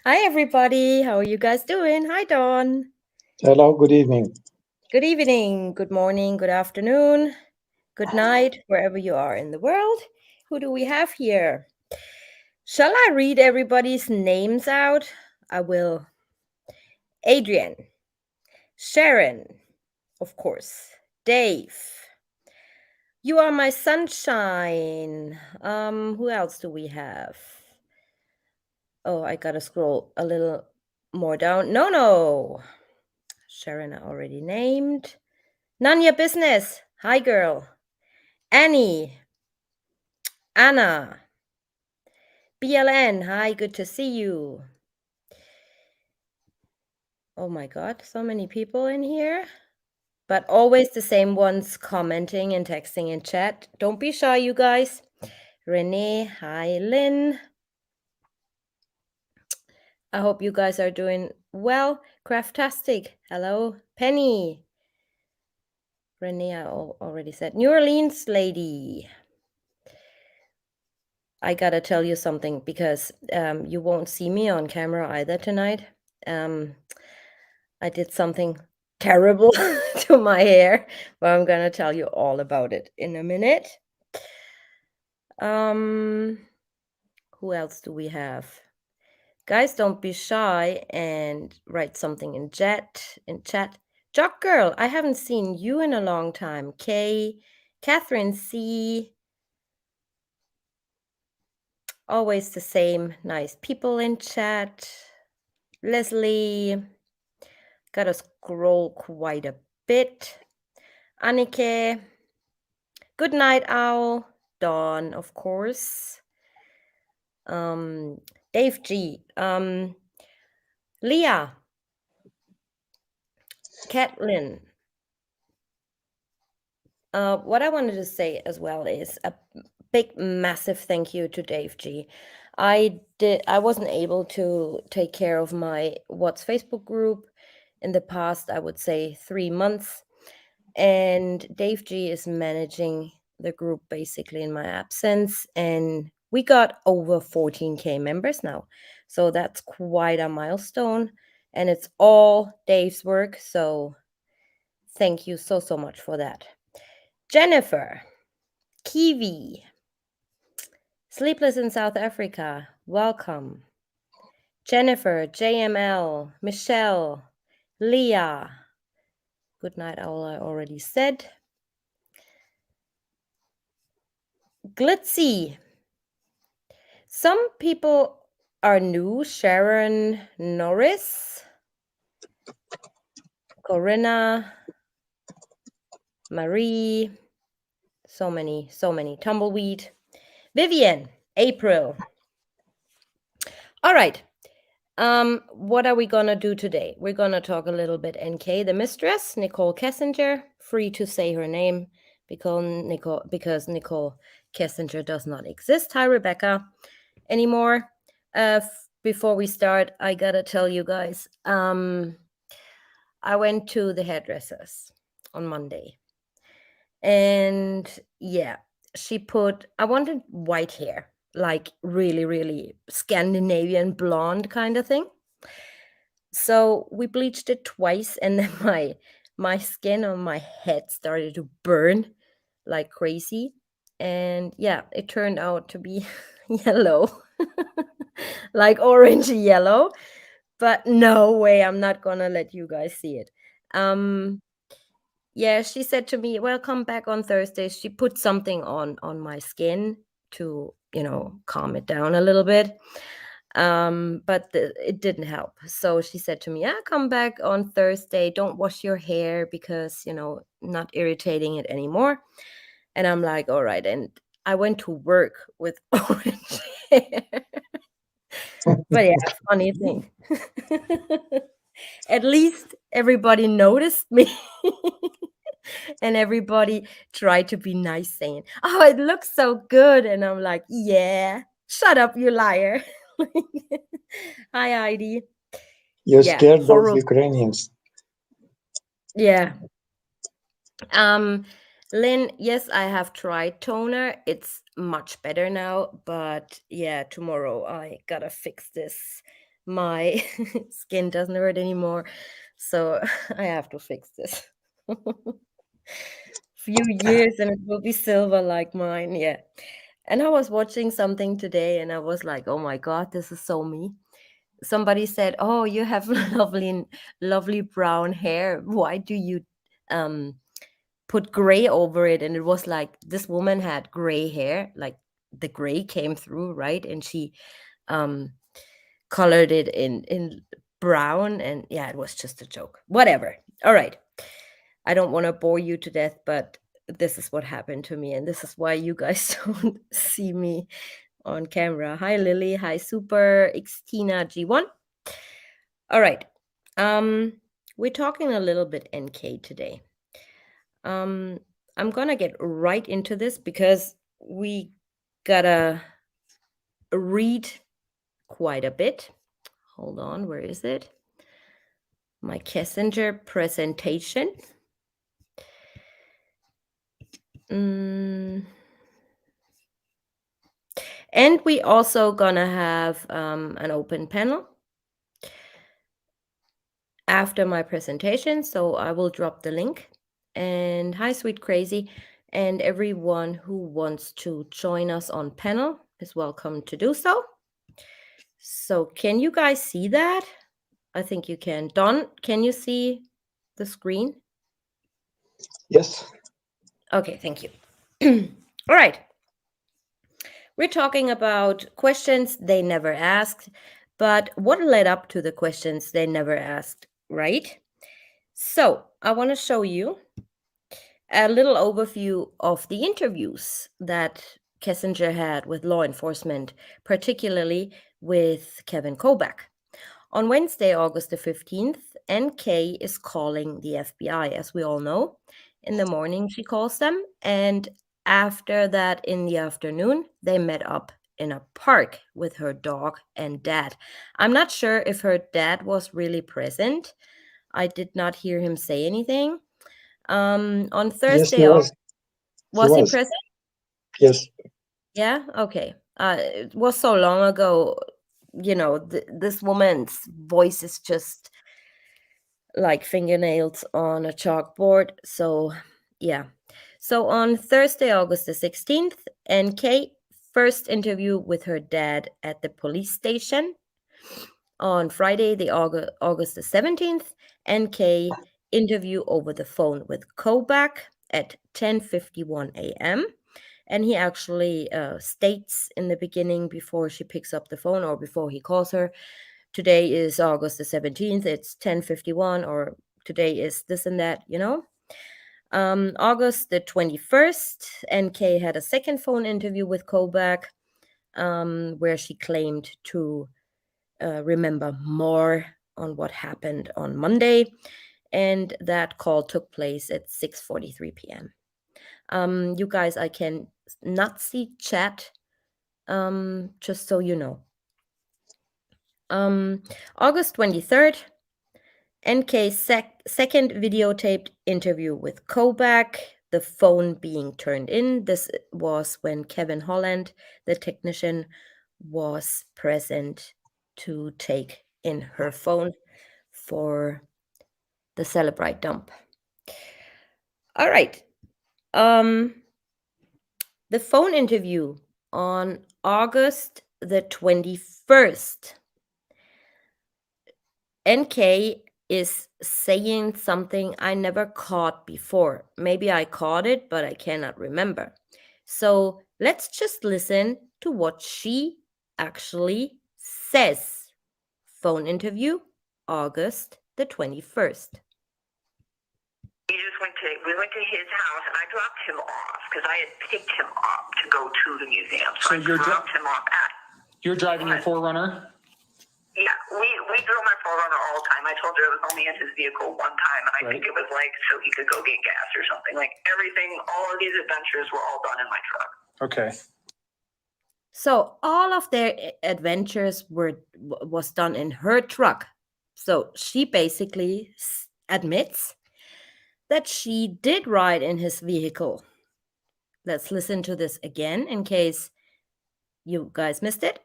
Hi, everybody. How are you guys doing? Hi, Dawn. Hello, good evening. Good evening, good morning, good afternoon, good night, wherever you are in the world. Who do we have here? Shall I read everybody's names out? I will. Adrian, Sharon, of course, Dave. You are my sunshine. Who else do we have? Oh, I gotta scroll a little more down. No. Sharon, I already named. None your business. Hi, girl. Annie. Anna. BLN. Hi, good to see you. Oh my God, so many people in here. But always the same ones commenting and texting in chat. Don't be shy, you guys. Renee. Hi, Lynn. I hope you guys are doing well. Craftastic. Hello. Penny. Renee, I already said. New Orleans lady. I gotta tell you something because you won't see me on camera either tonight. I did something terrible to my hair, but I'm gonna tell you all about it in a minute. Who else do we have? Guys, don't be shy and write something in chat. Jock girl, I haven't seen you in a long time. Kay, Catherine C. Always the same nice people in chat. Leslie, gotta scroll quite a bit. Annike, good night, Owl. Dawn, of course. Dave G. Leah. Catlin. What I wanted to say as well is a big, massive thank you to Dave G. I wasn't able to take care of my What's Facebook group in the past, I would say 3 months. And Dave G is managing the group basically in my absence. And we got over 14K members now. So that's quite a milestone. And it's all Dave's work. So thank you so much for that. Jennifer, Kiwi, Sleepless in South Africa, welcome. Jennifer, JML, Michelle, Leah. Good night, Owl, I already said. Glitzy. Some people are new. Sharon Norris, Corinna, Marie. So many. Tumbleweed. Vivian, April. All right. What are we gonna do today? We're gonna talk a little bit NK, the mistress, Nicole Kessinger. Free to say her name because Nicole Kessinger does not exist. Hi, Rebecca, anymore. Before we start, I gotta tell you guys. I went to the hairdressers on Monday, and yeah, I wanted white hair, like really, really Scandinavian blonde kind of thing. So we bleached it twice, and then my skin on my head started to burn like crazy. And yeah, it turned out to be yellow, like orange yellow. But no way, I'm not gonna let you guys see it. Yeah, she said to me, "Well, come back on Thursday." She put something on my skin to, calm it down a little bit. But it didn't help. So she said to me, "Yeah, come back on Thursday. Don't wash your hair because, not irritating it anymore." And I'm like, "All right." And I went to work with orange hair. But yeah, funny thing. At least everybody noticed me. And everybody tried to be nice, saying, "Oh, it looks so good." And I'm like, "Yeah, shut up, you liar." Hi, Heidi. You Yeah, scared those horrible. Ukrainians. Yeah. Lynn, yes, I have tried toner. It's much better now, but yeah, tomorrow I gotta fix this my skin doesn't hurt anymore. So I have to fix this. Few years and it will be silver like mine. Yeah. And I was watching something today and I was like, oh my God, this is so me. Somebody said, oh, you have lovely brown hair. Why do you put gray over it? And it was like this woman had gray hair, like the gray came through, right? And she colored it in brown, and yeah, it was just a joke. Whatever. All right. I don't want to bore you to death, but this is what happened to me, and this is why you guys don't see me on camera. Hi Lily, hi Super Xtina G1. All right. We're talking a little bit NK today. I'm gonna get right into this because we gotta read quite a bit. Hold on, where is it? My Kessinger presentation. And we also gonna have an open panel after my presentation, so I will drop the link. And hi, Sweet Crazy, and everyone who wants to join us on panel is welcome to do so. So can you guys see that? I think you can. Don, can you see the screen? Yes. Okay, thank you. All right. We're talking about questions they never asked, but what led up to the questions they never asked, right? So I want to show you a little overview of the interviews that Kessinger had with law enforcement, particularly with Kevin Kobach. On Wednesday, August the 15th, NK is calling the FBI, as we all know. In the morning, she calls them, and after that, in the afternoon, they met up in a park with her dog and dad. I'm not sure if her dad was really present. I did not hear him say anything. On Yes, Thursday, he was. was he present? Yes. Yeah? Okay. It was so long ago, this woman's voice is just like fingernails on a chalkboard. So, yeah. So on Thursday, August the 16th, NK first interview with her dad at the police station. On Friday, August the 17th, NK interview over the phone with Kobach at 10:51 a.m. And he actually states in the beginning, before she picks up the phone or before he calls her, today is August the 17th, it's 10:51, or today is this and that, August the 21st, NK had a second phone interview with Kobach, where she claimed to remember more on what happened on Monday, and that call took place at 6:43 p.m. You guys, I can not see chat, just so you know. August 23rd, NK's second videotaped interview with Kobach, the phone being turned in. This was when Kevin Holland, the technician, was present to take in her phone for the Celebrite dump. All right. The phone interview on August the 21st. NK is saying something I never caught before. Maybe I caught it, but I cannot remember. So let's just listen to what she actually says. Phone interview, August the 21st. We went to his house, and I dropped him off because I had picked him up to go to the museum. So I dropped him off at. You're driving your 4Runner? Yeah, we drove my 4Runner all the time. I told her I was only in his vehicle one time, and I think it was like so he could go get gas or something. Like everything, all of these adventures were all done in my truck. Okay. So all of their adventures was done in her truck. So she basically admits that she did ride in his vehicle. Let's listen to this again in case you guys missed it.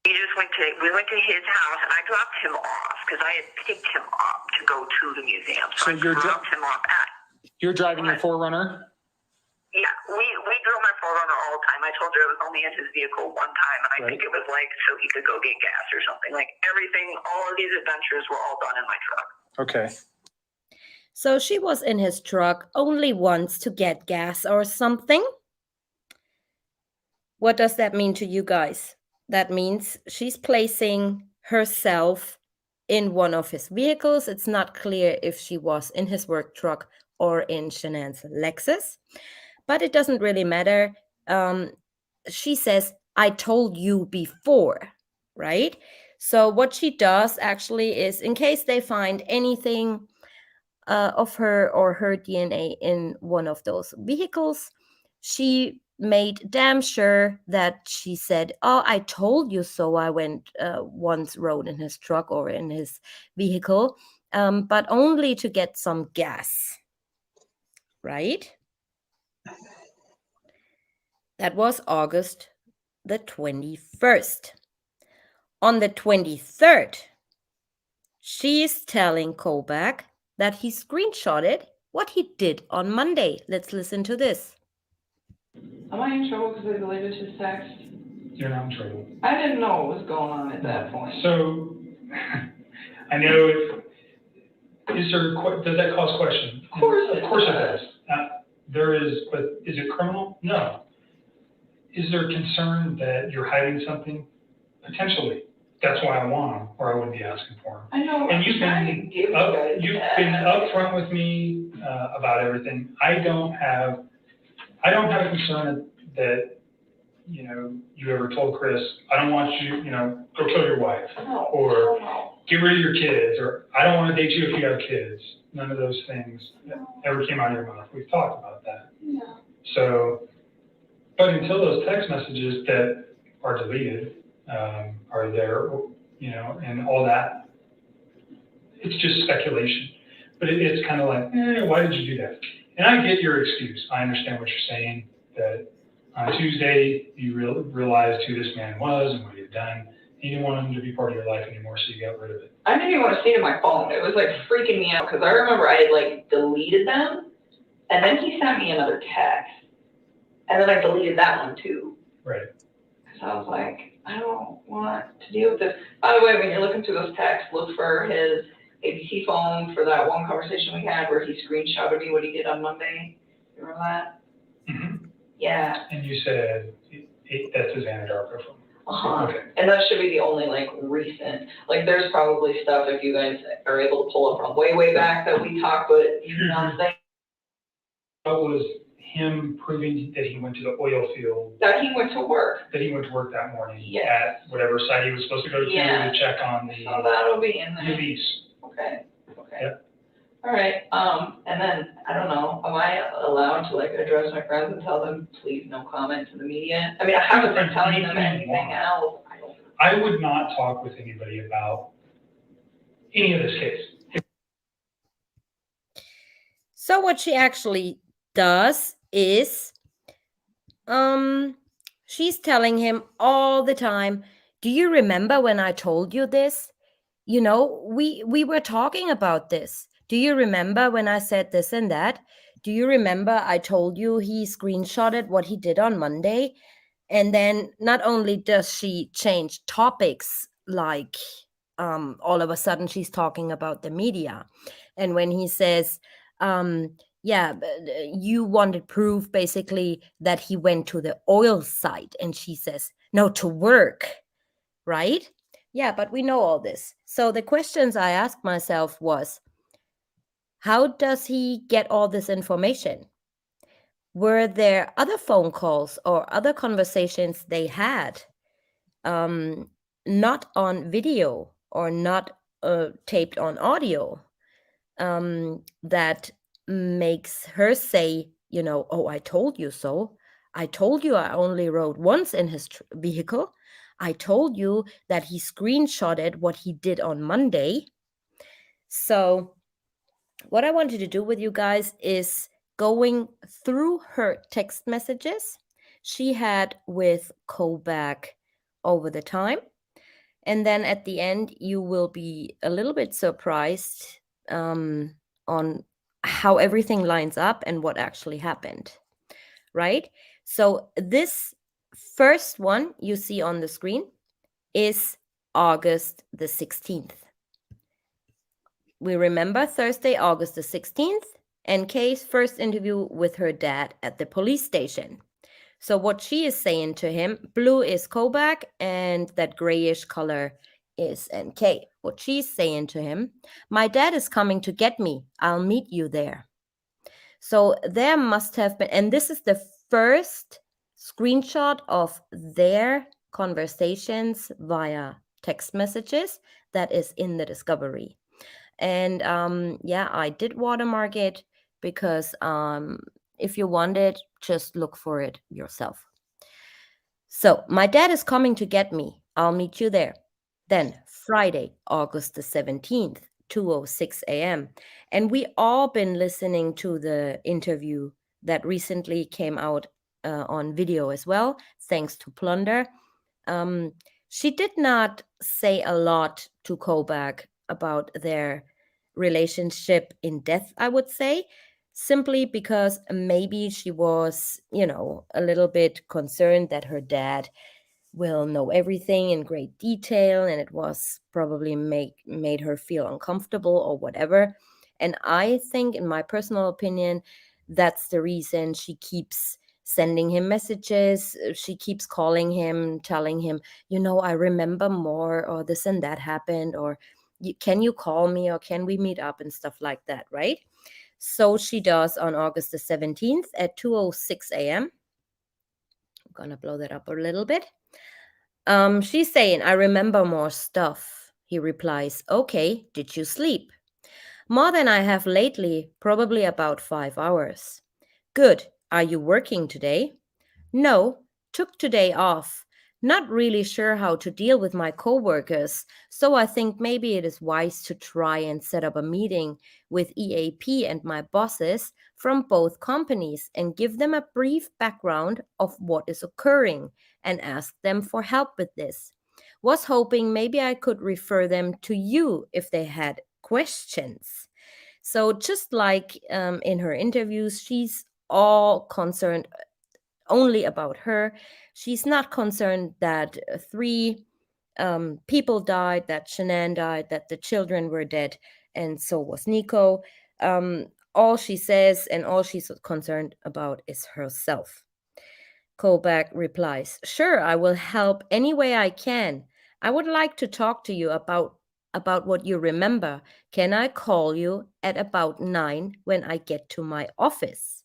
We went to his house, and I dropped him off because I had picked him up to go to the museum. So I dropped him off at. You're driving your 4Runner? Yeah, we drove my 4Runner all the time. I told you I was only in his vehicle one time, and I think it was like so he could go get gas or something. Like everything, all of these adventures were all done in my truck. Okay. So she was in his truck only once to get gas or something. What does that mean to you guys? That means she's placing herself in one of his vehicles. It's not clear if she was in his work truck or in Shanann's Lexus, but it doesn't really matter. She says, I told you before, right? So what she does actually is, in case they find anything of her or her DNA in one of those vehicles, she made damn sure that she said, oh, I told you so. I went once rode in his truck or in his vehicle, but only to get some gas, right? That was August the 21st. On the 23rd, she is telling Kobach that he screenshotted what he did on Monday. Let's listen to this. Am I in trouble because I deleted his text? You're not in trouble. I didn't know what was going on at that point. So, I know does that cause question? Of course it Of course it does. does. But is it criminal? No. Is there concern that you're hiding something? Potentially. That's why I want them, or I wouldn't be asking for them. I know. And you've been upfront with me about everything. I don't have a concern that you ever told Chris, I don't want you, go kill your wife, or get rid of your kids, or I don't want to date you if you have kids. None of those things ever came out of your mouth. We've talked about that. Yeah. So, but until those text messages that are deleted are there, and all that, it's just speculation. But it's kind of like, why did you do that? And I get your excuse. I understand what you're saying, that on Tuesday you realized who this man was and what he had done. And you didn't want him to be part of your life anymore, so you got rid of it. I didn't even want to see it on my phone. It was like freaking me out because I remember I had deleted them, and then he sent me another text, and then I deleted that one too. Right. Because I was like, I don't want to deal with this. By the way, when you're looking through those texts, look for his ABC phone for that one conversation we had where he screenshotted me what he did on Monday. You remember that? Mm-hmm. Yeah. And you said that's his Anadarko phone. Uh-huh. Okay. And that should be the only recent. There's probably stuff if you guys are able to pull up from way back that we talked, but you're not saying. What was him proving that he went to the oil field? That he went to work. That he went to work that morning. Yes. At whatever site he was supposed to go to check on the So that'll be in there. UVs. Okay. Yep. All right. And then I don't know. Am I allowed to address my friends and tell them please no comment to the media? I mean, I haven't been telling them anything else. I would not talk with anybody about any of this case. So what she actually does is she's telling him all the time, do you remember when I told you this? We were talking about this. Do you remember when I said this and that? Do you remember I told you he screenshotted what he did on Monday? And then not only does she change topics, all of a sudden she's talking about the media. And when he says, you wanted proof basically that he went to the oil site, and she says, no, to work, right? Yeah, but we know all this. So the questions I asked myself was, how does he get all this information? Were there other phone calls or other conversations they had, not on video or not taped on audio, that makes her say, oh, I told you so. I told you I only rode once in his vehicle. I told you that he screenshotted what he did on Monday. So what I wanted to do with you guys is going through her text messages she had with Kobach over the time. And then at the end, you will be a little bit surprised on how everything lines up and what actually happened, right? So this first one you see on the screen is August the 16th. We remember Thursday, August the 16th, NK's first interview with her dad at the police station. So what she is saying to him, blue is Kobach and that grayish color is NK. What she's saying to him, my dad is coming to get me. I'll meet you there. So there must have been, and this is the first screenshot of their conversations via text messages that is in the discovery. And yeah, I did watermark it because if you want it, just look for it yourself. So my dad is coming to get me. I'll meet you there. Then Friday, August the 17th, 2:06 a.m. And we all been listening to the interview that recently came out on video as well, thanks to Plunder. She did not say a lot to Kobach about their relationship in depth, I would say, simply because maybe she was, a little bit concerned that her dad will know everything in great detail, and it was probably made her feel uncomfortable or whatever. And I think, in my personal opinion, that's the reason she keeps sending him messages. She keeps calling him, telling him, I remember more, or this and that happened, or can you call me, or can we meet up, and stuff like that, right? So she does on August the 17th at 2:06 a.m. I'm gonna blow that up a little bit. She's saying, I remember more stuff. He replies, okay, did you sleep? More than I have lately, probably about 5 hours. Good. Are you working today? No, took today off. Not really sure how to deal with my coworkers, so I think maybe it is wise to try and set up a meeting with EAP and my bosses from both companies and give them a brief background of what is occurring and ask them for help with this. Was hoping maybe I could refer them to you if they had questions. So just like in her interviews, she's all concerned only about her. She's not concerned that 3 people died, that Shanann died, that the children were dead, and so was Nico. All she says and all she's concerned about is herself. Kobach replies, sure, I will help any way I can. I would like to talk to you about what you remember. Can I call you at about 9 when I get to my office?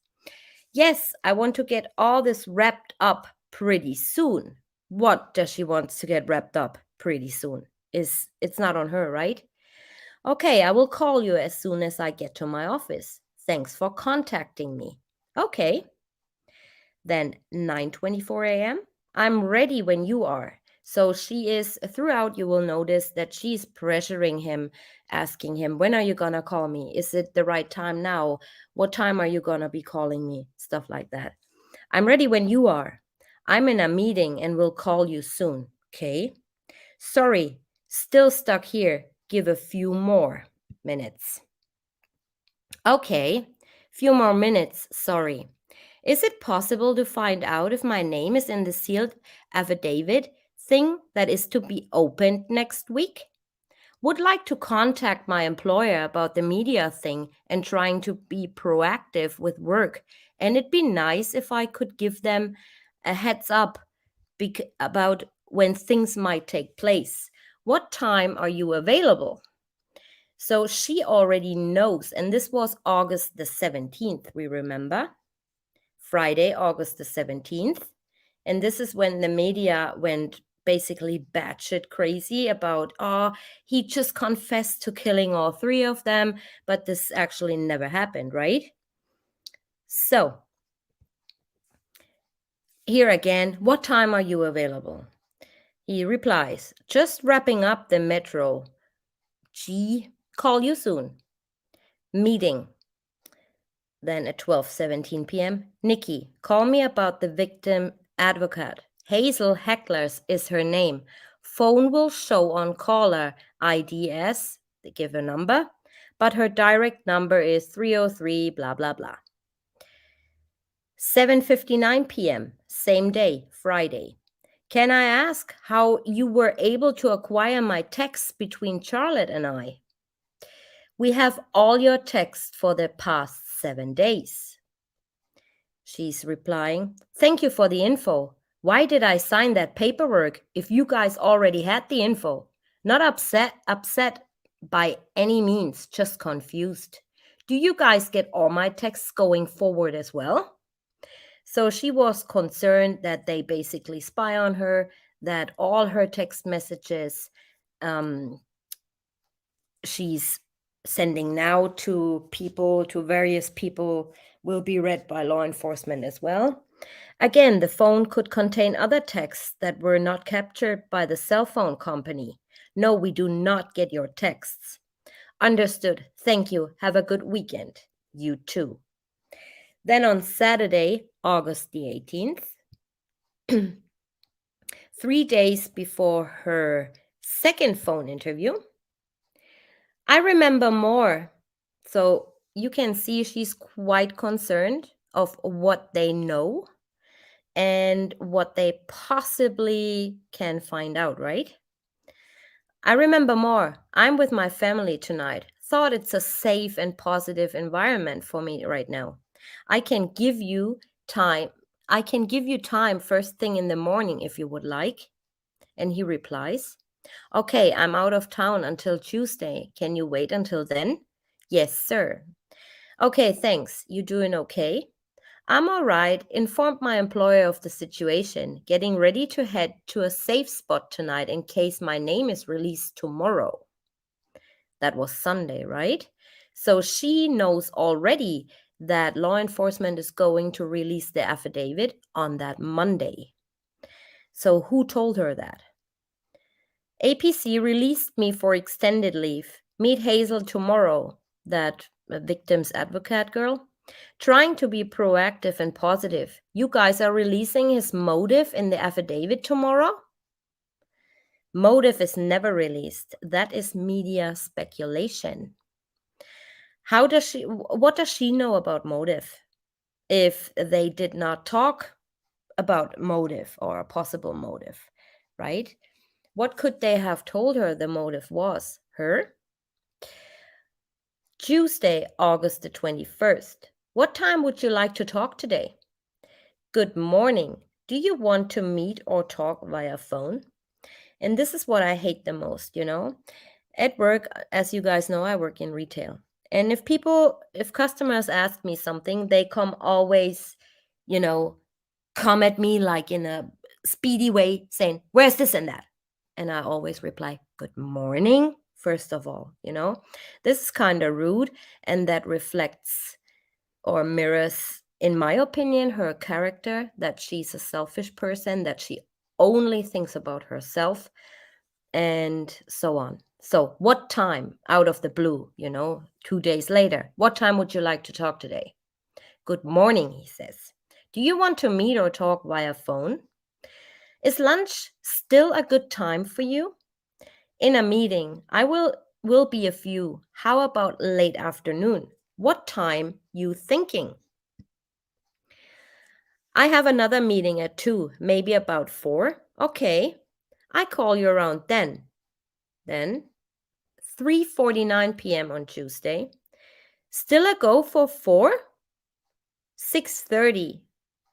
Yes, I want to get all this wrapped up pretty soon. What does she want to get wrapped up pretty soon? It's not on her, right? Okay, I will call you as soon as I get to my office. Thanks for contacting me. Okay. Then 9:24 a.m. I'm ready when you are. So she is, throughout, you will notice that she's pressuring him, asking him, when are you gonna call me? Is it the right time now? What time are you gonna be calling me? Stuff like that. I'm ready when you are. I'm in a meeting and will call you soon. Okay? Sorry, still stuck here. Give a few more minutes. Okay, few more minutes, sorry. Is it possible to find out if my name is in the sealed affidavit thing that is to be opened next week? Would like to contact my employer about the media thing and trying to be proactive with work. And it'd be nice if I could give them a heads up about when things might take place. What time are you available? So she already knows, and this was August the 17th, we remember. Friday, August the 17th. And this is when the media went basically batshit crazy about, he just confessed to killing all 3 of them, but this actually never happened, right? So, here again, what time are you available? He replies, just wrapping up the metro. Gee, call you soon. Meeting. Then at 12:17 p.m., Nikki, call me about the victim advocate. Hazel Hecklers is her name. Phone will show on caller ID as, they give a number, but her direct number is 303 blah blah blah. 7:59 p.m., same day, Friday. Can I ask how you were able to acquire my texts between Charlotte and I? We have all your texts for the past 7 days. She's replying, thank you for the info. Why did I sign that paperwork if you guys already had the info? Not upset by any means, just confused. Do you guys get all my texts going forward as well? So she was concerned that they basically spy on her, that all her text messages she's sending now to various people, will be read by law enforcement as well. Again, the phone could contain other texts that were not captured by the cell phone company. No, we do not get your texts. Understood. Thank you. Have a good weekend. You too. Then on Saturday, August the 18th, 3 days before her second phone interview, I remember more. So you can see she's quite concerned of what they know and what they possibly can find out, right? I remember more. I'm with my family tonight. Thought it's a safe and positive environment for me right now. I can give you time first thing in the morning if you would like. And he replies, okay, I'm out of town until Tuesday. Can you wait until then? Yes, sir. Okay, thanks. You doing okay? I'm all right. Informed my employer of the situation. Getting ready to head to a safe spot tonight in case my name is released tomorrow. That was Sunday, right? So she knows already that law enforcement is going to release the affidavit on that Monday. So who told her that? APC released me for extended leave. Meet Hazel tomorrow, that victim's advocate girl. Trying to be proactive and positive. You guys are releasing his motive in the affidavit tomorrow? Motive is never released. That is media speculation. What does she know about motive? If they did not talk about motive or a possible motive, right? What could they have told her the motive was? Her? Tuesday, August the 21st. What time would you like to talk today? Good morning. Do you want to meet or talk via phone? And this is what I hate the most, At work, as you guys know, I work in retail. And if customers ask me something, they come always, come at me like in a speedy way saying, where's this and that? And I always reply, good morning, first of all, This is kind of rude, and that reflects or mirrors, in my opinion, her character, that she's a selfish person, that she only thinks about herself, and so on. So what time, out of the blue, 2 days later, what time would you like to talk today? Good morning, he says. Do you want to meet or talk via phone? Is lunch still a good time for you? In a meeting, I will be a few. How about late afternoon? What time you thinking? I have another meeting at 2, maybe about 4. Okay, I call you around then. Then 3:49 p.m. on Tuesday. Still a go for 4? 6:30.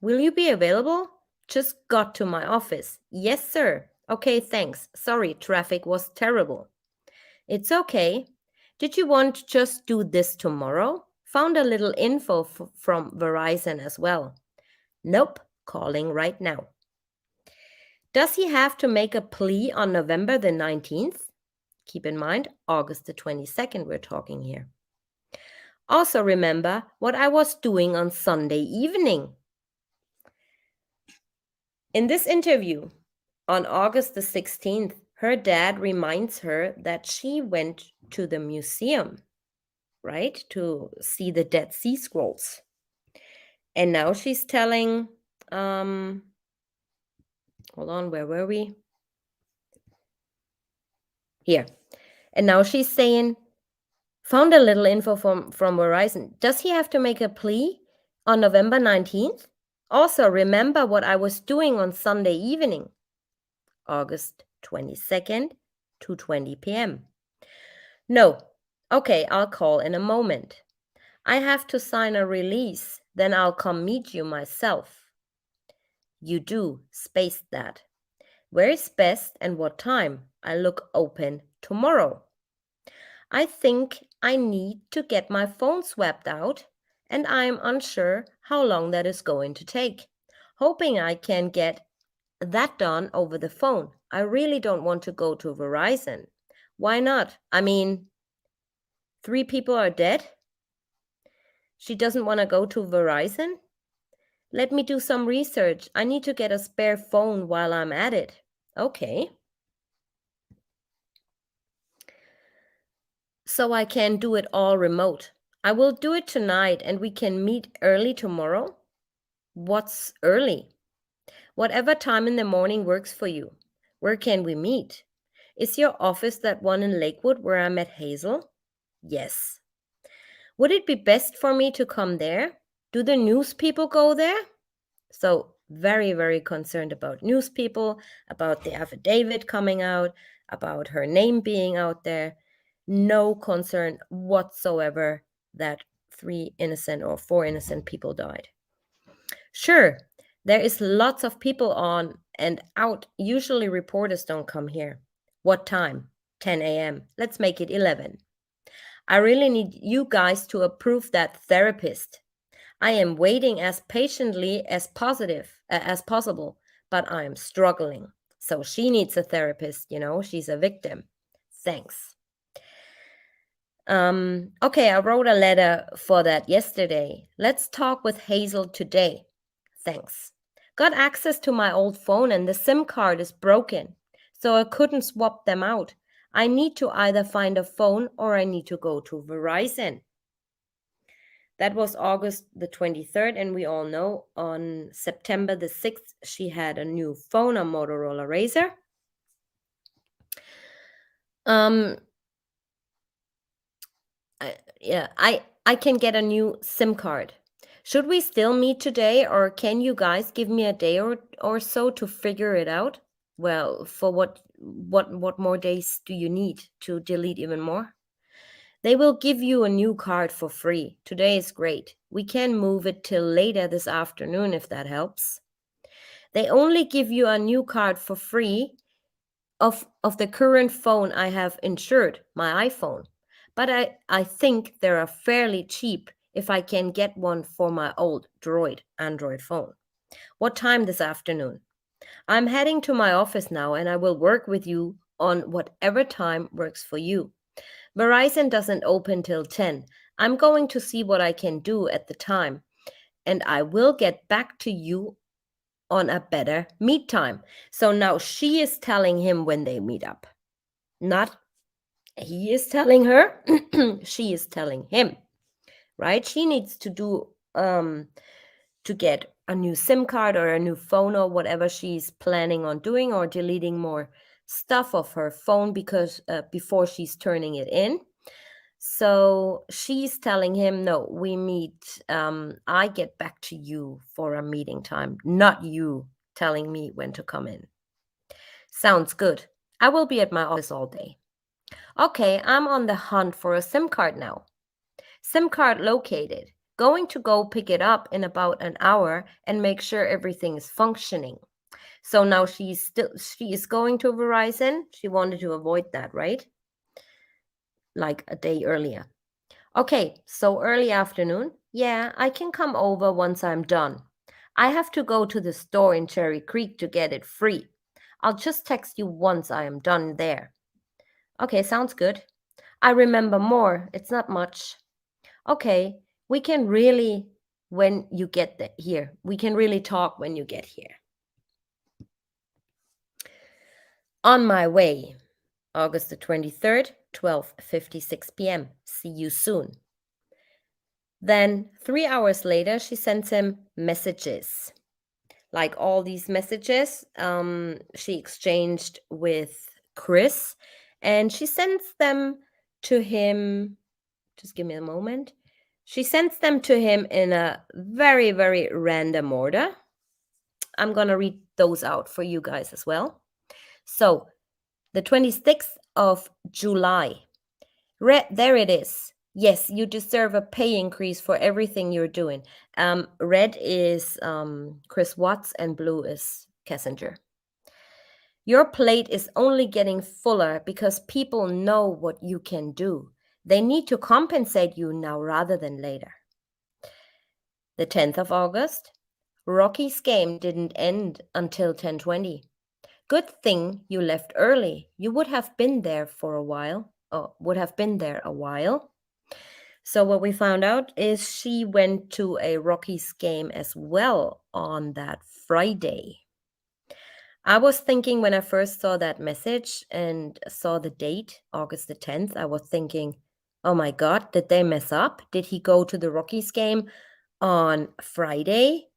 Will you be available? Just got to my office. Yes, sir. Okay, thanks. Sorry, traffic was terrible. It's okay. Did you want to just do this tomorrow? Found a little info from Verizon as well. Nope, calling right now. Does he have to make a plea on November the 19th? Keep in mind, August the 22nd we're talking here. Also remember what I was doing on Sunday evening. In this interview, on August the 16th, her dad reminds her that she went to the museum, right, to see the Dead Sea Scrolls. And now she's telling, hold on, where were we? Here. And now she's saying, found a little info from Verizon. Does he have to make a plea on November 19th? Also, remember what I was doing on Sunday evening, August 22nd, 2:20 p.m. No. Okay, I'll call in a moment. I have to sign a release, then I'll come meet you myself. You do, space that. Where is best and what time? I look open tomorrow. I think I need to get my phone swapped out, and I'm unsure how long that is going to take. Hoping I can get that done over the phone. I really don't want to go to Verizon. Why not? I mean, 3 people are dead. She doesn't want to go to Verizon? Let me do some research. I need to get a spare phone while I'm at it. Okay. So I can do it all remote. I will do it tonight and we can meet early tomorrow. What's early? Whatever time in the morning works for you. Where can we meet? Is your office that one in Lakewood where I met Hazel? Yes. Would it be best for me to come there? Do the news people go there? So very, very concerned about news people, about the affidavit coming out, about her name being out there. No concern whatsoever that 3 innocent or 4 innocent people died. Sure, there is lots of people on and out. Usually reporters don't come here. What time? 10 a.m. Let's make it 11. I really need you guys to approve that therapist. I am waiting as patiently as possible, but I am struggling. So she needs a therapist, she's a victim. Thanks. Okay, I wrote a letter for that yesterday. Let's talk with Hazel today. Thanks. Got access to my old phone and the SIM card is broken, so I couldn't swap them out. I need to either find a phone or I need to go to Verizon. That was August the 23rd, and we all know on September the 6th, she had a new phone, a Motorola Razr. I can get a new SIM card. Should we still meet today, or can you guys give me a day or so to figure it out? Well, for what more days do you need to delete even more? They will give you a new card for free. Today is great. We can move it till later this afternoon if that helps. They only give you a new card for free of the current phone I have insured, my iPhone. But I think they are fairly cheap if I can get one for my old Android phone. What time this afternoon? I'm heading to my office now and I will work with you on whatever time works for you. Verizon doesn't open till 10. I'm going to see what I can do at the time, and I will get back to you on a better meet time. So now she is telling him when they meet up. Not he is telling her, she is telling him, right? She needs to do to get a new SIM card or a new phone or whatever she's planning on doing, or deleting more stuff of her phone because before she's turning it in. So she's telling him, no, we meet, I get back to you for a meeting time, not you telling me when to come in. Sounds good. I will be at my office all day. Okay, I'm on the hunt for a SIM card now. SIM card located. Going to go pick it up in about an hour and make sure everything is functioning. So now she is going to Verizon. She wanted to avoid that, right? Like a day earlier. Okay, so early afternoon. Yeah, I can come over once I'm done. I have to go to the store in Cherry Creek to get it free. I'll just text you once I am done there. Okay, sounds good. I remember more. It's not much. Okay, we can really, when you get here, we can really talk when you get here. On my way, August the 23rd, 12:56 p.m. See you soon. Then 3 hours later, she sends him messages. Like all these messages she exchanged with Chris. and she sends them to him. Just give me a moment. She sends them to him in a very, very random order. I'm going to read those out for you guys as well. So, the 26th of July. There it is. Yes, you deserve a pay increase for everything you're doing. Red is Chris Watts and blue is Kessinger. Your plate is only getting fuller because people know what you can do. They need to compensate you now rather than later. The 10th of August. Rocky's game didn't end until 10:20. Good thing you left early. You would have been there for a while. Would have been there a while. So what we found out is she went to a Rockies game as well on that Friday. I was thinking when I first saw that message and saw the date, August the 10th, I was thinking, oh my God, did they mess up? Did he go to the Rockies game on Friday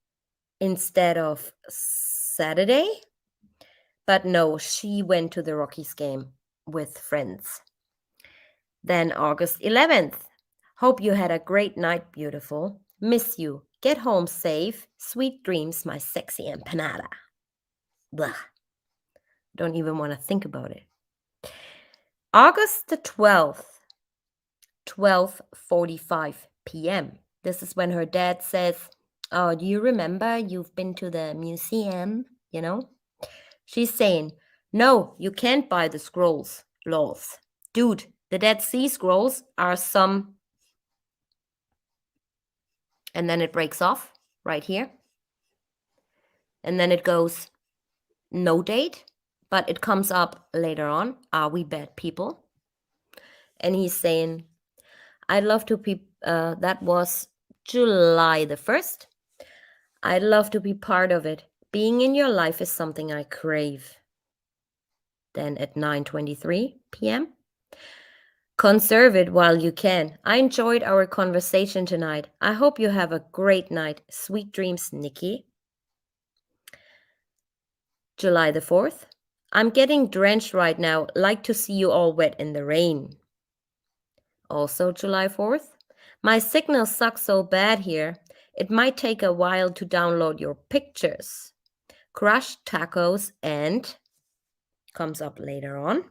instead of Saturday? But no, she went to the Rockies game with friends. Then August 11th. Hope you had a great night, beautiful. Miss you. Get home safe. Sweet dreams, my sexy empanada. Blah. Don't even want to think about it. August the 12th, 12:45 p.m. This is when her dad says, oh, do you remember you've been to the museum, you know? She's saying, no, you can't buy the scrolls, lols. Dude, the Dead Sea Scrolls are some... And then it breaks off right here. And then it goes, no date, but it comes up later on. Are we bad people? And he's saying, I'd love to be, that was July the 1st. I'd love to be part of it. Being in your life is something I crave. Then at 9:23 p.m. Conserve it while you can. I enjoyed our conversation tonight. I hope you have a great night. Sweet dreams, Nikki. July the 4th. I'm getting drenched right now. Like to see you all wet in the rain. Also July 4th. My signal sucks so bad here. It might take a while to download your pictures. Crushed tacos and... comes up later on.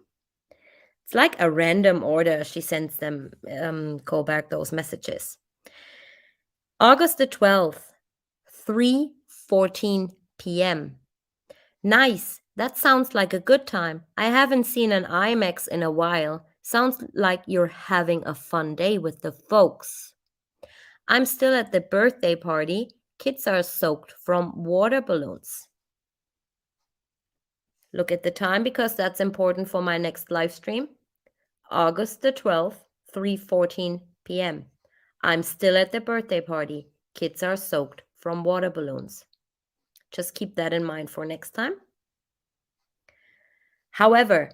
It's like a random order. She sends them, call back those messages. August the 12th, 3:14 p.m. Nice. That sounds like a good time. I haven't seen an IMAX in a while. Sounds like you're having a fun day with the folks. I'm still at the birthday party. Kids are soaked from water balloons. Look at the time because that's important for my next live stream. August the 12th, 3:14 p.m. I'm still at the birthday party. Kids are soaked from water balloons. Just keep that in mind for next time. However,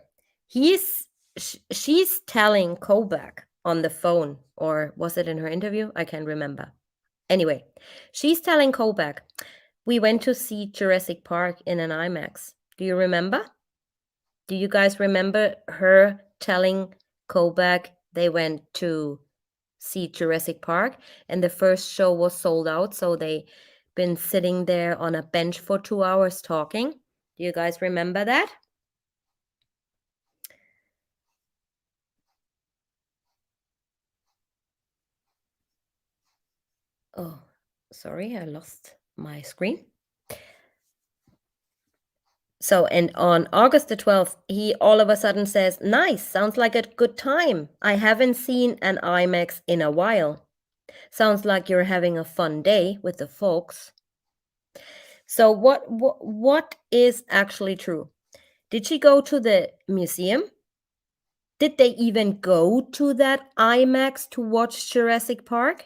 she's telling Kobach on the phone, or was it in her interview? I can't remember. Anyway, she's telling Kobach, we went to see Jurassic Park in an IMAX. Do you remember? Do you guys remember her telling Kobach they went to see Jurassic Park and the first show was sold out, so they been sitting there on a bench for 2 hours talking? Do you guys remember that? Oh, sorry, I lost my screen. So, and on August the 12th, he all of a sudden says, nice, sounds like a good time. I haven't seen an IMAX in a while. Sounds like you're having a fun day with the folks. So what is actually true? Did she go to the museum? Did they even go to that IMAX to watch Jurassic Park?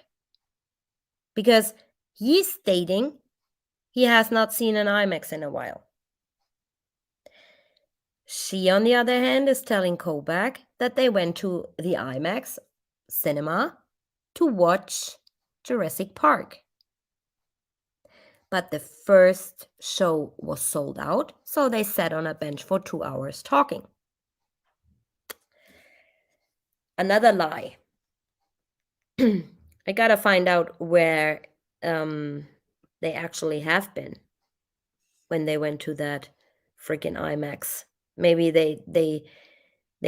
Because he's stating he has not seen an IMAX in a while. She, on the other hand, is telling Kobach that they went to the IMAX cinema to watch Jurassic Park. But the first show was sold out, so they sat on a bench for 2 hours talking. another lie. I gotta find out where they actually have been when they went to that freaking IMAX. Maybe they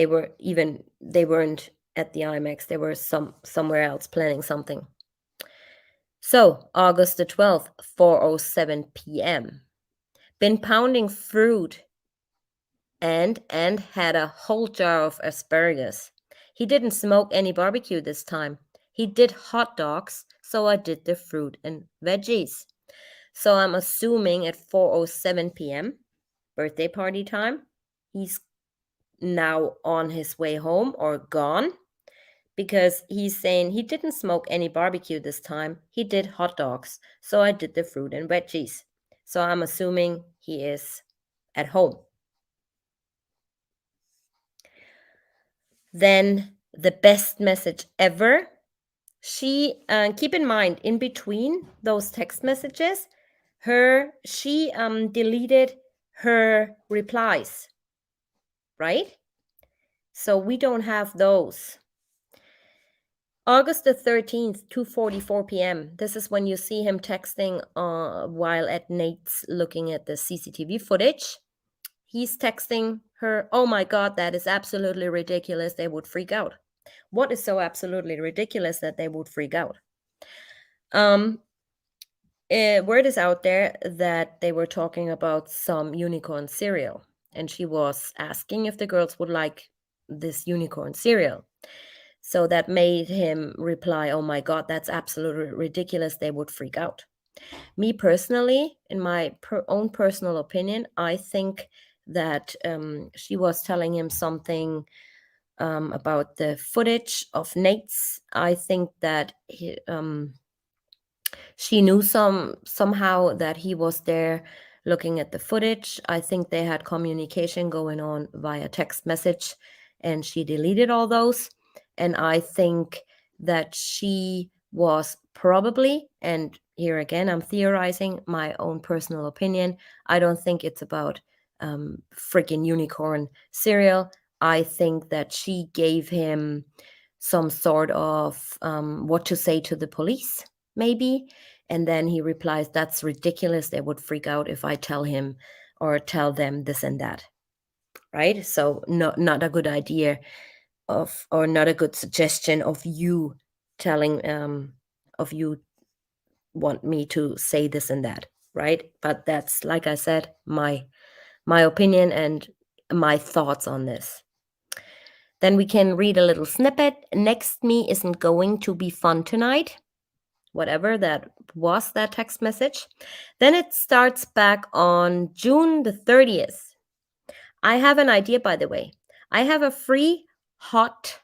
weren't at the IMAX. They were somewhere else planning something. So August the 12th, 4:07 p.m. Been pounding fruit and had a whole jar of asparagus. He didn't smoke any barbecue this time. He did hot dogs, so I did the fruit and veggies. So I'm assuming at 4:07 p.m., birthday party time, he's now on his way home or gone, because he's saying he didn't smoke any barbecue this time. He did hot dogs, so I did the fruit and veggies. So I'm assuming he is at home. Then the best message ever. She keep in mind, in between those text messages, she deleted her replies, right? So we don't have those. August the 13th, 2:44 p.m. This is when you see him texting while at Nate's looking at the CCTV footage. He's texting her, "Oh my God, that is absolutely ridiculous. They would freak out." What is so absolutely ridiculous that they would freak out? Word is out there that they were talking about some unicorn cereal, and she was asking if the girls would like this unicorn cereal. So that made him reply, "Oh my God, that's absolutely ridiculous. They would freak out." Me personally, in my own personal opinion, I think that she was telling him something about the footage of Nate's. I think that she knew somehow that he was there looking at the footage. I think they had communication going on via text message, and she deleted all those. And I think that she was probably, and here again, I'm theorizing my own personal opinion. I don't think it's about freaking unicorn cereal. I think that she gave him some sort of what to say to the police, maybe. And then he replies, "That's ridiculous. They would freak out if I tell him or tell them this and that." Right? So not a good idea or not a good suggestion of you telling of you want me to say this and that, right? But that's, like I said, my opinion and my thoughts on this. Then we can read a little snippet. "Next me isn't going to be fun tonight." Whatever that was, that text message. Then it starts back on June the 30th. "I have an idea, by the way. I have a free hot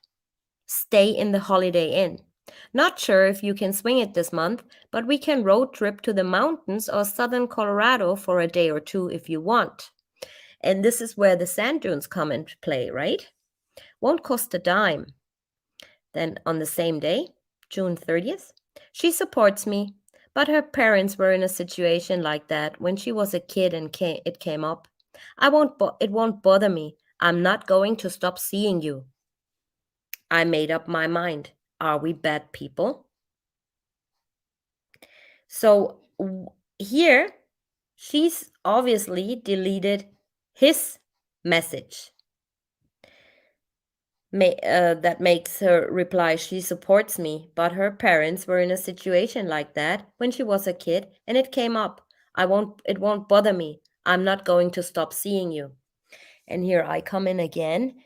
stay in the Holiday Inn. Not sure if you can swing it this month, but we can road trip to the mountains or southern Colorado for a day or two if you want." And this is where the sand dunes come into play, right? "Won't cost a dime." Then on the same day, June 30th, "She supports me, but her parents were in a situation like that when she was a kid and it came up. It won't bother me. I'm not going to stop seeing you. I made up my mind. Are we bad people?" So here, she's obviously deleted his message. That makes her reply, "She supports me, but her parents were in a situation like that when she was a kid and it came up. It won't bother me. I'm not going to stop seeing you." And here I come in again,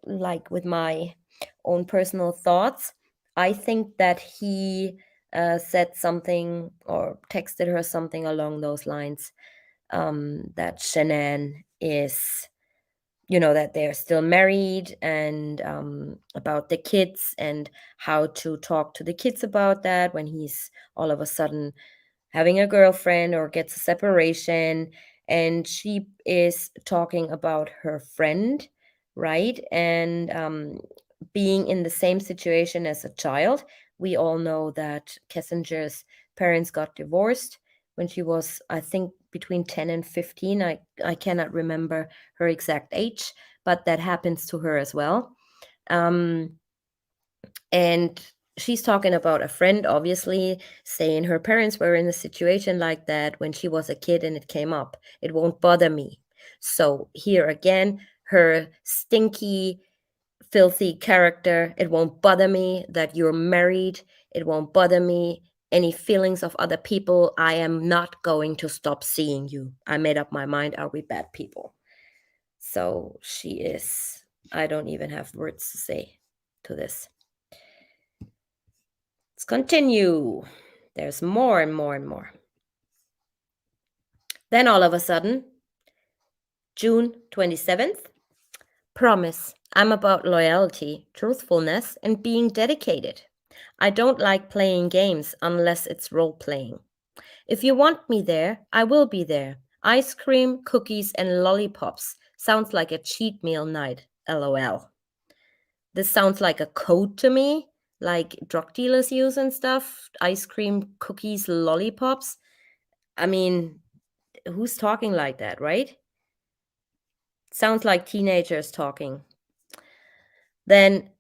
like with my own personal thoughts. I think that he said something or texted her something along those lines, that Shanann is, that they're still married, and about the kids and how to talk to the kids about that when he's all of a sudden having a girlfriend or gets a separation. And she is talking about her friend, right? And being in the same situation as a child. We all know that Kessinger's parents got divorced when she was, I think, between 10 and 15. I cannot remember her exact age, but that happens to her as well. And she's talking about a friend, obviously, saying her parents were in a situation like that when she was a kid and it came up. It won't bother me. So here again, her stinky, filthy character. It won't bother me that you're married. It won't bother me any feelings of other people. I am not going to stop seeing you. I made up my mind. Are we bad people? So she is, I don't even have words to say to this. Let's continue. There's more and more and more. Then all of a sudden, June 27th, promise. I'm about loyalty, truthfulness, and being dedicated. I don't like playing games unless it's role playing. If you want me there, I will be there. Ice cream, cookies, and lollipops. Sounds like a cheat meal night. LOL. This sounds like a code to me, like drug dealers use and stuff. Ice cream, cookies, lollipops. I mean, who's talking like that, right? Sounds like teenagers talking. Then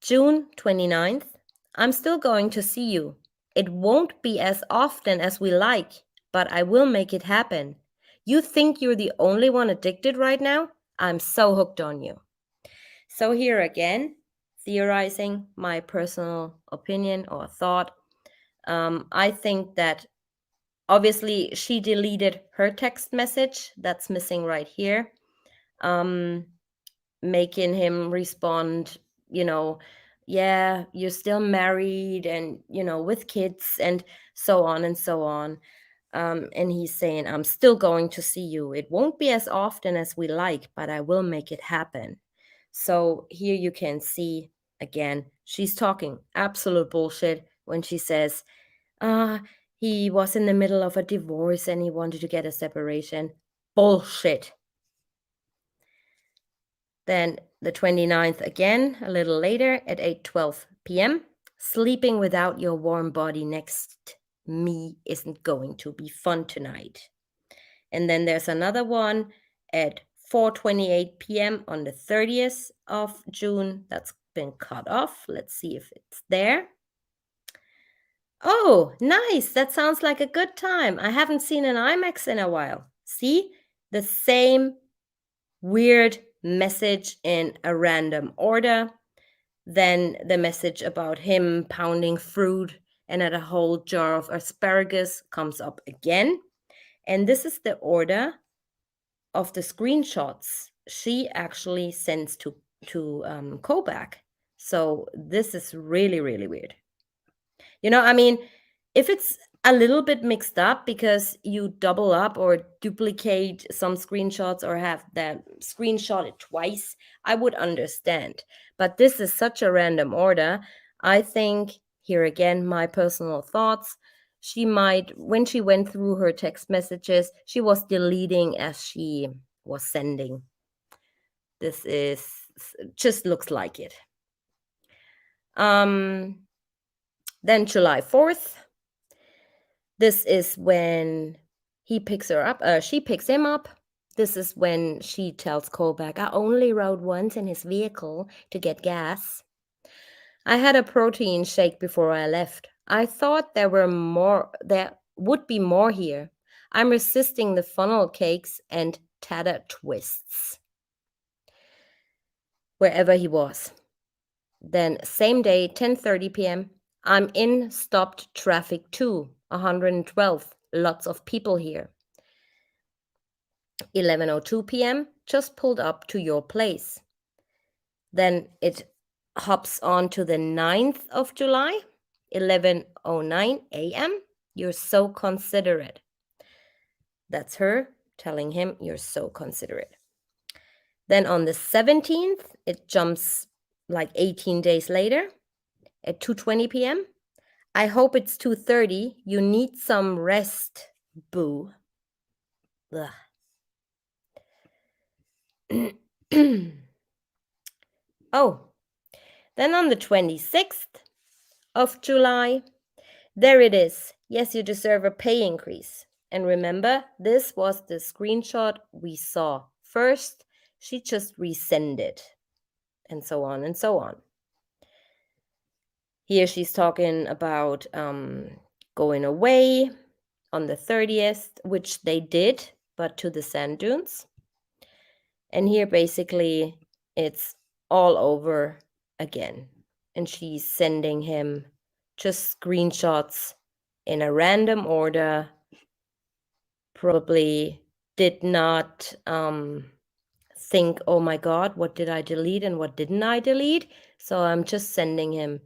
June 29th, I'm still going to see you. It won't be as often as we like, but I will make it happen. You think you're the only one addicted right now? I'm so hooked on you. So here again, theorizing my personal opinion or thought. I think that obviously she deleted her text message. That's missing right here. Making him respond, yeah, you're still married and, with kids and so on and so on. And he's saying, I'm still going to see you. It won't be as often as we like, but I will make it happen. So here you can see, again, she's talking absolute bullshit when she says, he was in the middle of a divorce and he wanted to get a separation. Bullshit. Then the 29th again, a little later at 8:12 p.m. Sleeping without your warm body next me isn't going to be fun tonight. And then there's another one at 4:28 p.m. on the 30th of June. That's been cut off. Let's see if it's there. Oh, nice. That sounds like a good time. I haven't seen an IMAX in a while. See? The same weird message in a random order. Then the message about him pounding fruit and at a whole jar of asparagus comes up again. And this is the order of the screenshots she actually sends to Kobach. So this is really, really weird. I mean, if it's a little bit mixed up because you double up or duplicate some screenshots or have them screenshotted twice, I would understand. But this is such a random order. I think, here again, my personal thoughts, she might, when she went through her text messages, she was deleting as she was sending. This is, just looks like it. Then July 4th. This is when he picks her up. She picks him up. This is when she tells Kobach, I only rode once in his vehicle to get gas. I had a protein shake before I left. I thought there would be more here. I'm resisting the funnel cakes and tater twists. Wherever he was. Then same day, 10:30 p.m., I'm in stopped traffic too. 112, lots of people here. 11:02 p.m., just pulled up to your place. Then it hops on to the 9th of July, 11:09 a.m. You're so considerate. That's her telling him, you're so considerate. Then on the 17th, it jumps like 18 days later at 2:20 p.m. I hope it's 2:30. You need some rest, boo. Oh, then on the 26th of July, there it is. Yes, you deserve a pay increase. And remember, this was the screenshot we saw first. She just resended, and so on and so on. Here she's talking about going away on the 30th, which they did, but to the sand dunes. And here basically it's all over again. And she's sending him just screenshots in a random order. Probably did not think, oh my God, what did I delete and what didn't I delete? So I'm just sending him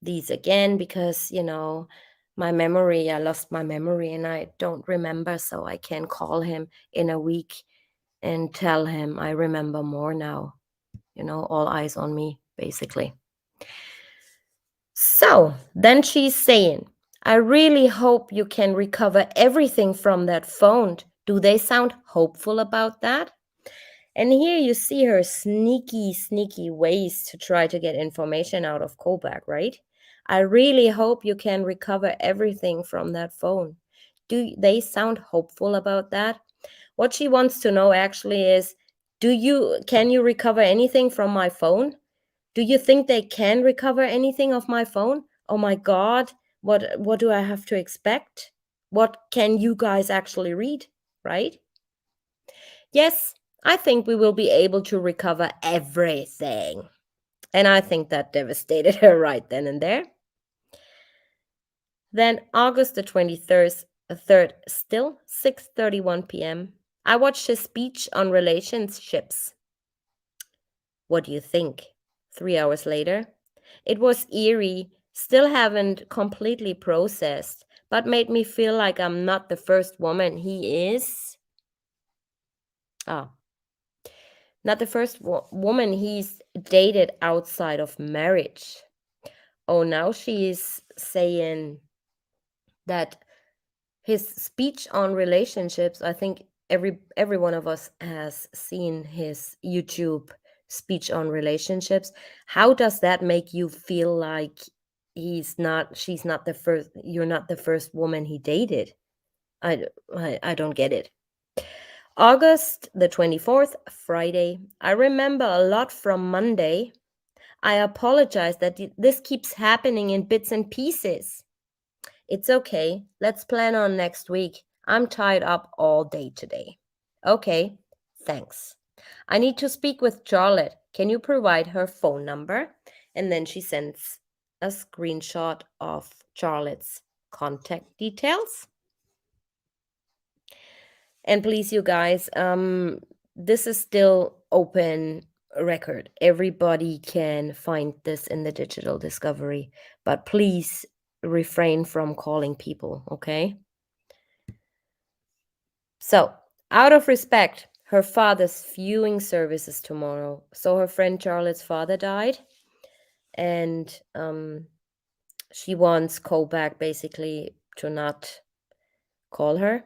these again because, I lost my memory and I don't remember. So I can call him in a week and tell him I remember more now. All eyes on me, basically. So then she's saying, I really hope you can recover everything from that phone. Do they sound hopeful about that? And here you see her sneaky ways to try to get information out of Kobach, right? I really hope you can recover everything from that phone. Do they sound hopeful about that? What she wants to know actually is, can you recover anything from my phone? Do you think they can recover anything of my phone? Oh my God, what do I have to expect? What can you guys actually read, right? Yes, I think we will be able to recover everything. And I think that devastated her right then and there. Then August the 23rd, still 6:31 p.m. I watched his speech on relationships. What do you think? 3 hours later. It was eerie, still haven't completely processed, but made me feel like I'm not the first woman he is. Not the first woman he's dated outside of marriage. Oh, now she's saying that his speech on relationships, I think every one of us has seen his YouTube speech on relationships. How does that make you feel like she's not the first, you're not the first woman he dated? I don't get it. August the 24th, Friday. I remember a lot from Monday. I apologize that this keeps happening in bits and pieces. It's okay. Let's plan on next week. I'm tied up all day today. Okay, thanks. I need to speak with Charlotte. Can you provide her phone number? And then she sends a screenshot of Charlotte's contact details. And please, you guys, this is still open record. Everybody can find this in the digital discovery, but please refrain from calling people, okay? So, out of respect, her father's viewing services tomorrow. So her friend Charlotte's father died, and she wants Kobach basically to not call her.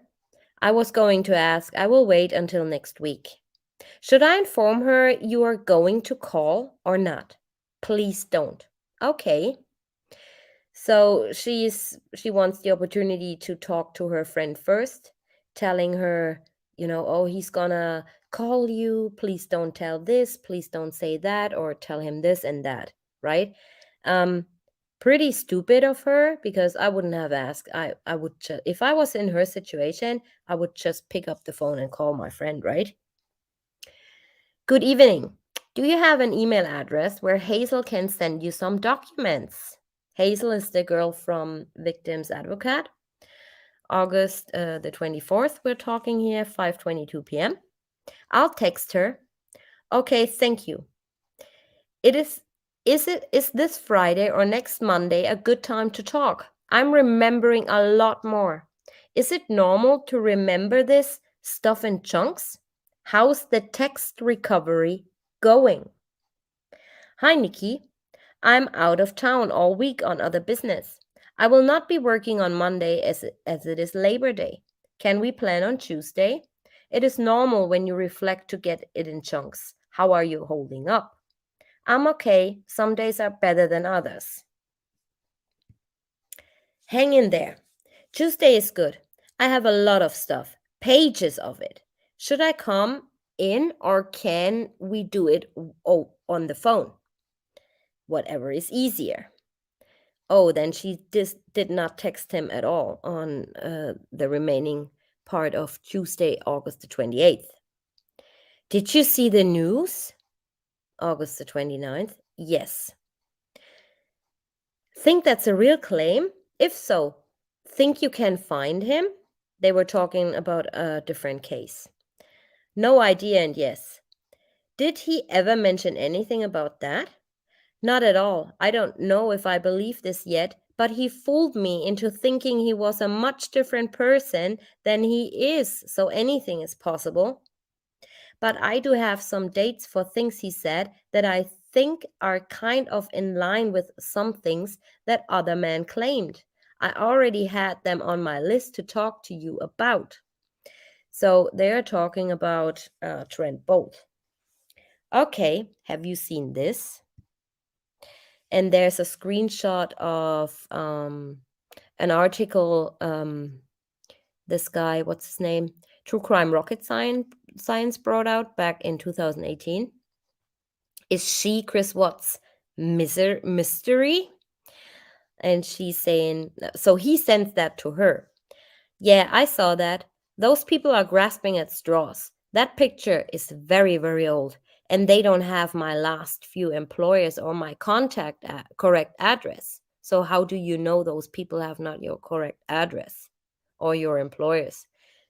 I was going to ask, I will wait until next week. Should I inform her you are going to call or not? Please don't. Okay. So she wants the opportunity to talk to her friend first, telling her, oh, he's gonna call you. Please don't tell this. Please don't say that, or tell him this and that, right? Pretty stupid of her, because I wouldn't have asked. I would just, if I was in her situation, I would just pick up the phone and call my friend, right? Good evening. Do you have an email address where Hazel can send you some documents? Hazel is the girl from Victims Advocate. August the 24th, we're talking here, 5:22 p.m. I'll text her. Okay, thank you. Is this Friday or next Monday a good time to talk? I'm remembering a lot more. Is it normal to remember this stuff in chunks? How's the text recovery going? Hi, Nikki. I'm out of town all week on other business. I will not be working on Monday as it is Labor Day. Can we plan on Tuesday? It is normal when you reflect to get it in chunks. How are you holding up? I'm okay. Some days are better than others. Hang in there. Tuesday is good. I have a lot of stuff, pages of it. Should I come in or can we do it on the phone? Whatever is easier. Oh, then she did not text him at all on the remaining part of Tuesday, August the 28th. Did you see the news? August the 29th? Yes. Think that's a real claim? If so, think you can find him? They were talking about a different case. No idea, and yes. Did he ever mention anything about that? Not at all. I don't know if I believe this yet, but he fooled me into thinking he was a much different person than he is, so anything is possible. But I do have some dates for things he said that I think are kind of in line with some things that other men claimed. I already had them on my list to talk to you about. So they are talking about Trent Bolt. Okay, have you seen this? And there's a screenshot of an article. This guy, what's his name? True Crime Rocket Science brought out back in 2018. Is she Chris Watts' mystery? And she's saying, so he sends that to her. Yeah, I saw that. Those people are grasping at straws. That picture is very, very old, and they don't have my last few employers or my correct address. So how do you know those people have not your correct address or your employers?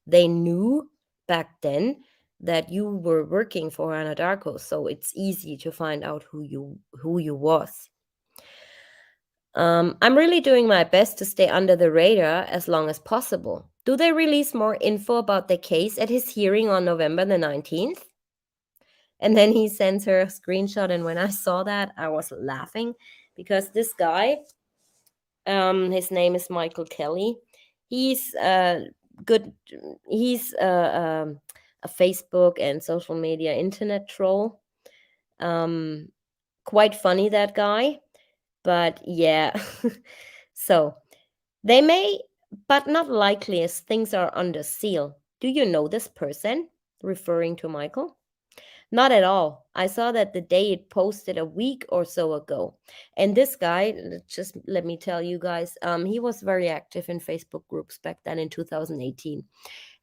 They knew back then that you were working for Anadarko, so it's easy to find out who you was. I'm really doing my best to stay under the radar as long as possible. Do they release more info about the case at his hearing on November the 19th? And then he sends her a screenshot. And when I saw that, I was laughing because this guy, his name is Michael Kelly. He's good. He's a Facebook and social media internet troll. Quite funny, that guy. But yeah, so they may, but not likely as things are under seal. Do you know this person? Referring to Michael. Not at all. I saw that the day it posted a week or so ago. And this guy, just let me tell you guys, he was very active in Facebook groups back then in 2018.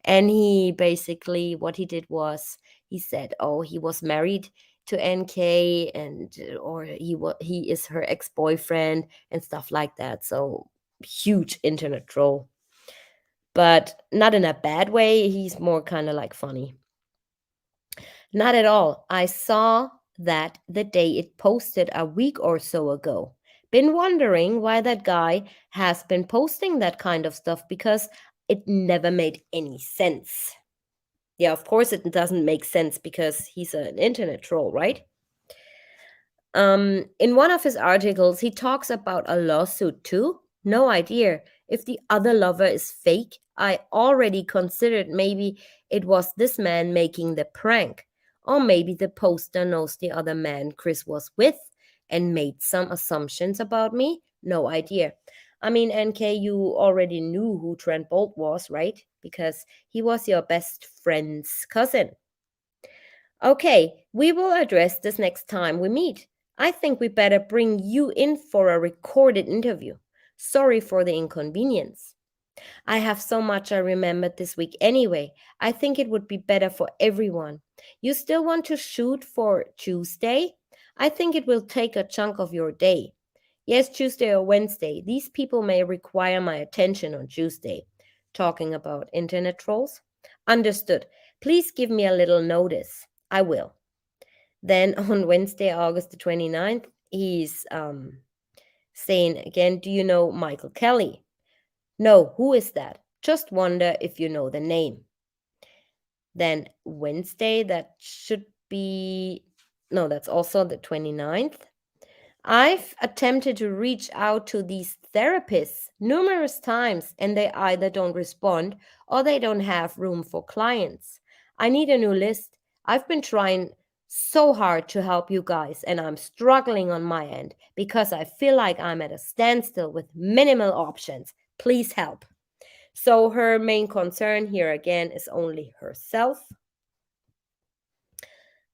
And he basically, what he did was, he said, oh, he was married to NK, and or he is her ex-boyfriend and stuff like that. So huge internet troll, but not in a bad way. He's more kind of like funny. Not at all. I saw that the day it posted a week or so ago. Been wondering why that guy has been posting that kind of stuff because it never made any sense. Yeah, of course it doesn't make sense because he's an internet troll, right? In one of his articles, he talks about a lawsuit too. No idea. If the other lover is fake, I already considered maybe it was this man making the prank. Or maybe the poster knows the other man Chris was with and made some assumptions about me. No idea. I mean, NK, you already knew who Trent Bolt was, right? Because he was your best friend's cousin. Okay, we will address this next time we meet. I think we better bring you in for a recorded interview. Sorry for the inconvenience. I have so much I remembered this week anyway. I think it would be better for everyone. You still want to shoot for Tuesday? I think it will take a chunk of your day. Yes, Tuesday or Wednesday. These people may require my attention on Tuesday. Talking about internet trolls? Understood. Please give me a little notice. I will. Then on Wednesday, August the 29th, he's saying again, do you know Michael Kelly? No, who is that? Just wonder if you know the name. Then Wednesday, that should be, no, that's also the 29th. I've attempted to reach out to these therapists numerous times, and they either don't respond or they don't have room for clients. I need a new list. I've been trying so hard to help you guys, and I'm struggling on my end because I feel like I'm at a standstill with minimal options. Please help. So her main concern here again is only herself.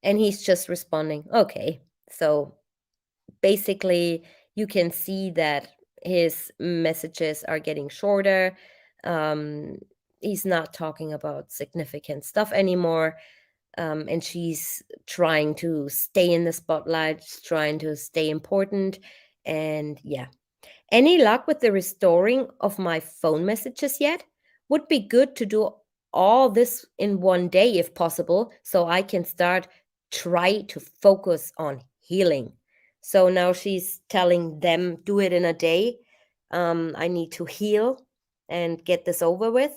And he's just responding, okay. So basically, you can see that his messages are getting shorter. He's not talking about significant stuff anymore. And she's trying to stay in the spotlight, trying to stay important. And yeah. Any luck with the restoring of my phone messages yet? Would be good to do all this in one day if possible, so I can try to focus on healing. So now she's telling them, do it in a day. I need to heal and get this over with.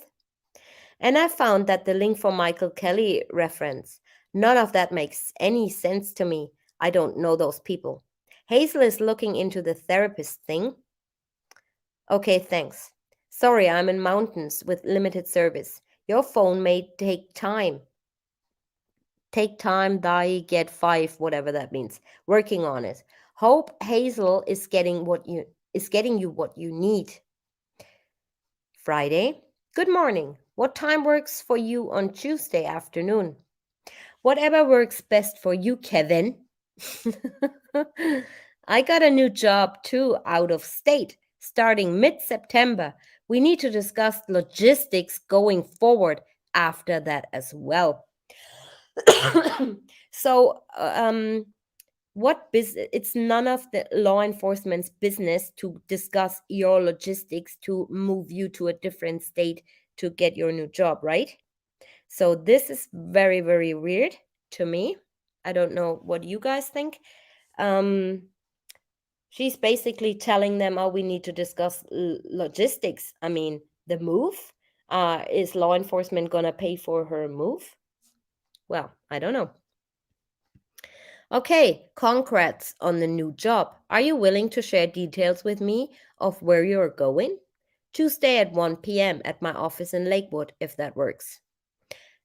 And I found that the link for Michael Kelly reference, none of that makes any sense to me. I don't know those people. Hazel is looking into the therapist thing. Okay, thanks. Sorry, I'm in mountains with limited service. Your phone may take time. Take time, die, get 5, whatever that means. Working on it. Hope Hazel is getting you what you need. Friday. Good morning. What time works for you on Tuesday afternoon? Whatever works best for you, Kevin. I got a new job too, out of state, starting mid-September. We need to discuss logistics going forward after that as well. So, it's none of the law enforcement's business to discuss your logistics to move you to a different state to get your new job, right? So this is very, very weird to me. I don't know what you guys think. She's basically telling them, oh, we need to discuss logistics. I mean, the move. Is law enforcement gonna pay for her move? Well, I don't know. Okay, congrats on the new job. Are you willing to share details with me of where you're going? Tuesday at 1 p.m. at my office in Lakewood, if that works.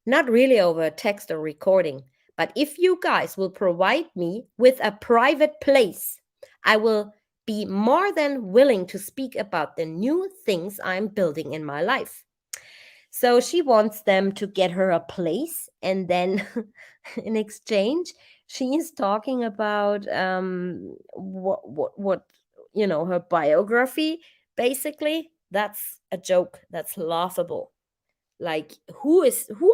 Not really over a text or recording, but if you guys will provide me with a private place, I will be more than willing to speak about the new things I'm building in my life. So she wants them to get her a place, and then in exchange, she is talking about what her biography. Basically, that's a joke. That's laughable. Like, who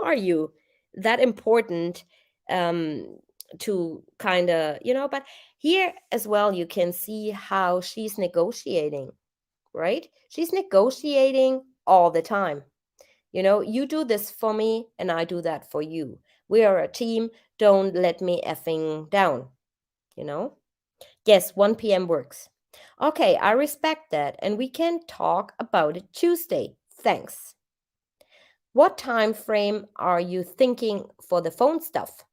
are you that important to kind of, but here as well you can see how she's negotiating, right? She's negotiating all the time. You do this for me and I do that for you. We are a team. Don't let me effing down. Yes, 1 p.m. works. Okay, I respect that, and we can talk about it Tuesday. Thanks. What time frame are you thinking for the phone stuff?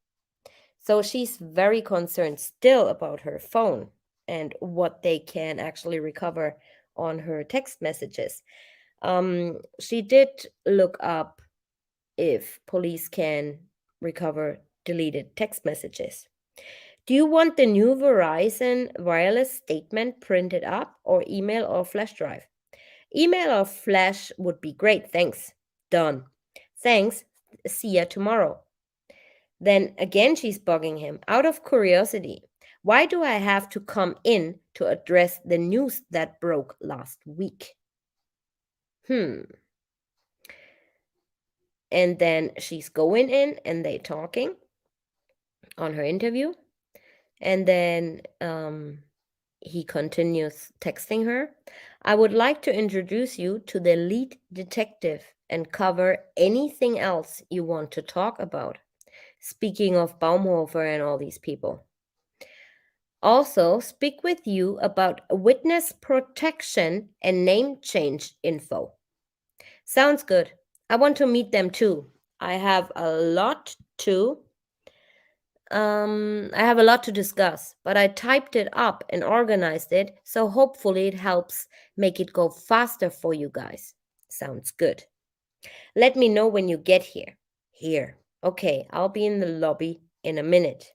So she's very concerned still about her phone and what they can actually recover on her text messages. She did look up if police can recover deleted text messages. Do you want the new Verizon wireless statement printed up, or email or flash drive? Email or flash would be great, thanks. Done. Thanks, see ya tomorrow. Then again she's bugging him. Out of curiosity, why do I have to come in to address the news that broke last week? And then she's going in and they talking on her interview. And then he continues texting her. I would like to introduce you to the lead detective and cover anything else you want to talk about. Speaking of Baumhofer and all these people. Also, speak with you about witness protection and name change info. Sounds good. I want to meet them too. I have a lot to discuss, but I typed it up and organized it, so hopefully it helps make it go faster for you guys. Sounds good. Let me know when you get here. Here. Okay, I'll be in the lobby in a minute.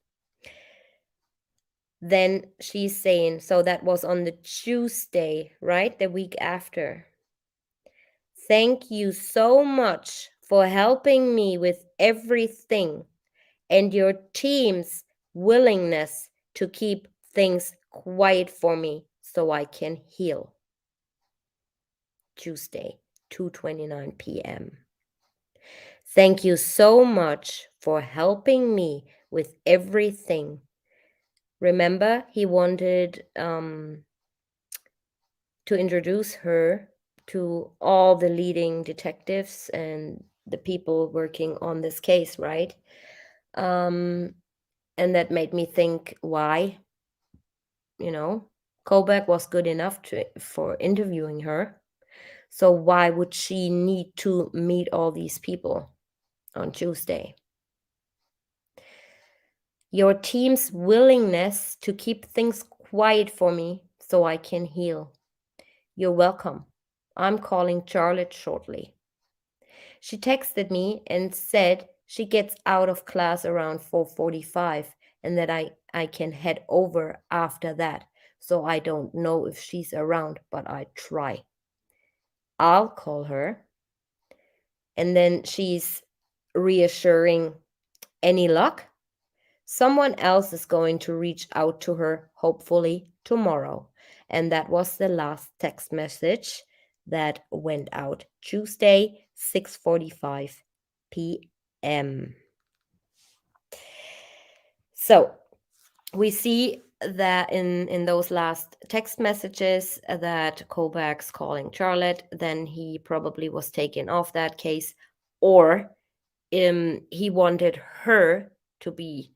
Then she's saying, so that was on the Tuesday, right? The week after. Thank you so much for helping me with everything and your team's willingness to keep things quiet for me so I can heal. Tuesday, 2:29 p.m. Thank you so much for helping me with everything. Remember, he wanted to introduce her to all the leading detectives and the people working on this case, right? And that made me think, why? Kobach was good enough for interviewing her. So why would she need to meet all these people on Tuesday? Your team's willingness to keep things quiet for me so I can heal. You're welcome. I'm calling Charlotte shortly. She texted me and said she gets out of class around 4:45 and that I can head over after that. So I don't know if she's around, but I try. I'll call her. And then she's reassuring, any luck? Someone else is going to reach out to her, hopefully tomorrow. And that was the last text message that went out Tuesday, 6:45 p.m. So we see that in those last text messages that Kobach's calling Charlotte, then he probably was taken off that case, or he wanted her to be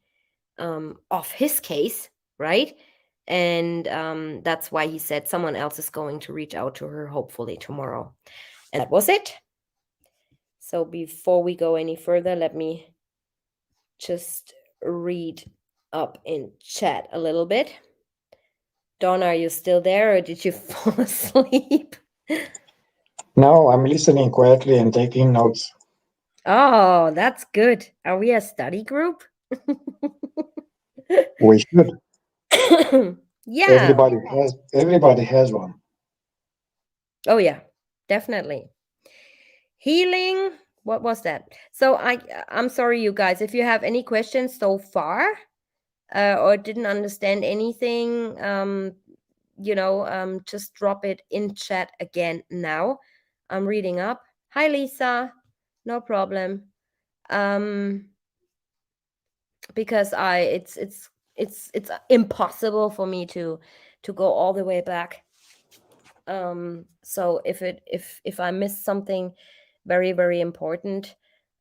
off his case, right? And that's why he said someone else is going to reach out to her, hopefully tomorrow. And that was it. So before we go any further, let me just read up in chat a little bit. Dawn, are you still there or did you fall asleep? No, I'm listening quietly and taking notes. Oh, that's good. Are we a study group? We should. Yeah. Everybody has one. Oh yeah, definitely. Healing. What was that? So I'm sorry, you guys, if you have any questions so far, or didn't understand anything, just drop it in chat again now. I'm reading up. Hi, Lisa. No problem. Because it's impossible for me to go all the way back. So if I missed something very, very important,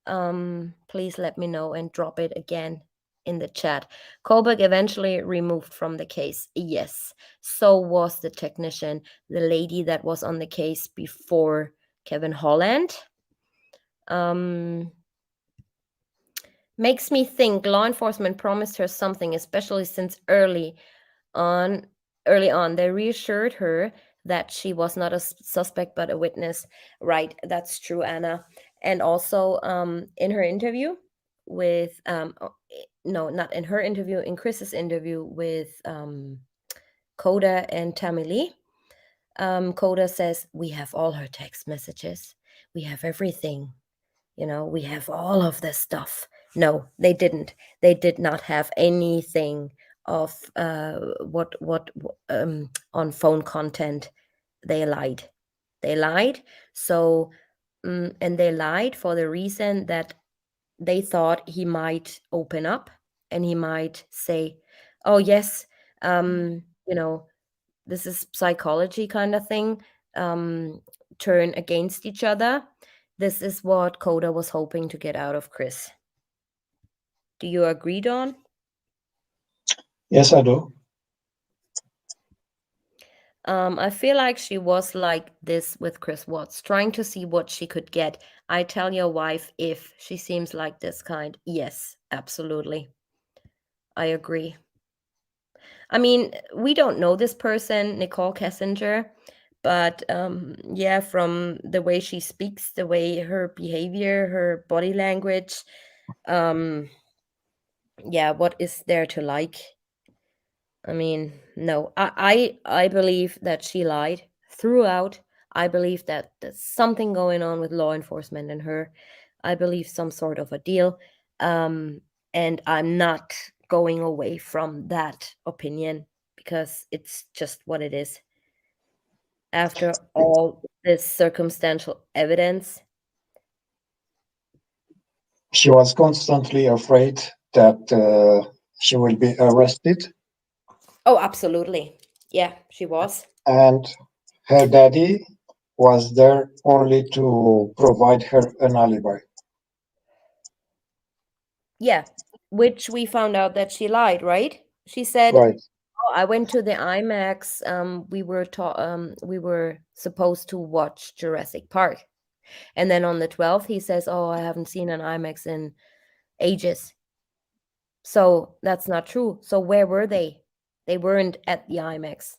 please let me know and drop it again in the chat. Kobach eventually removed from the case. Yes. So was the technician, the lady that was on the case before Kevin Holland. Makes me think law enforcement promised her something, especially since early on they reassured her that she was not a suspect but a witness. Right, that's true, Anna. And also in her interview with no, not in her interview, in Chris's interview with Coda and Tammy Lee, Coda says, we have all her text messages, we have everything, we have all of this stuff. No, they didn't. They did not have anything of what on phone content. They lied. So and they lied for the reason that they thought he might open up and he might say, oh yes, this is psychology kind of thing, turn against each other. This is what Coda was hoping to get out of Chris. Do you agree, Dawn? Yes, I do. I feel like she was like this with Chris Watts, trying to see what she could get. I tell your wife if she seems like this kind. Yes, absolutely. I agree. I mean, we don't know this person, Nicole Kessinger, but yeah, from the way she speaks, the way her behavior, her body language, yeah, what is there to like? I mean, no, I believe that she lied throughout. I believe that there's something going on with law enforcement and her. I believe some sort of a deal. And I'm not going away from that opinion because it's just what it is. after all this circumstantial evidence? She was constantly afraid that she will be arrested, Oh, absolutely. Yeah, she was. and her daddy was there only to provide her an alibi. Yeah, which we found out that she lied, right? She said, Right. "Oh, I went to the IMAX. We were supposed to watch Jurassic Park." And then on the 12th, he says, "Oh, I haven't seen an IMAX in ages." So that's not true. So where were they? They weren't at the IMAX,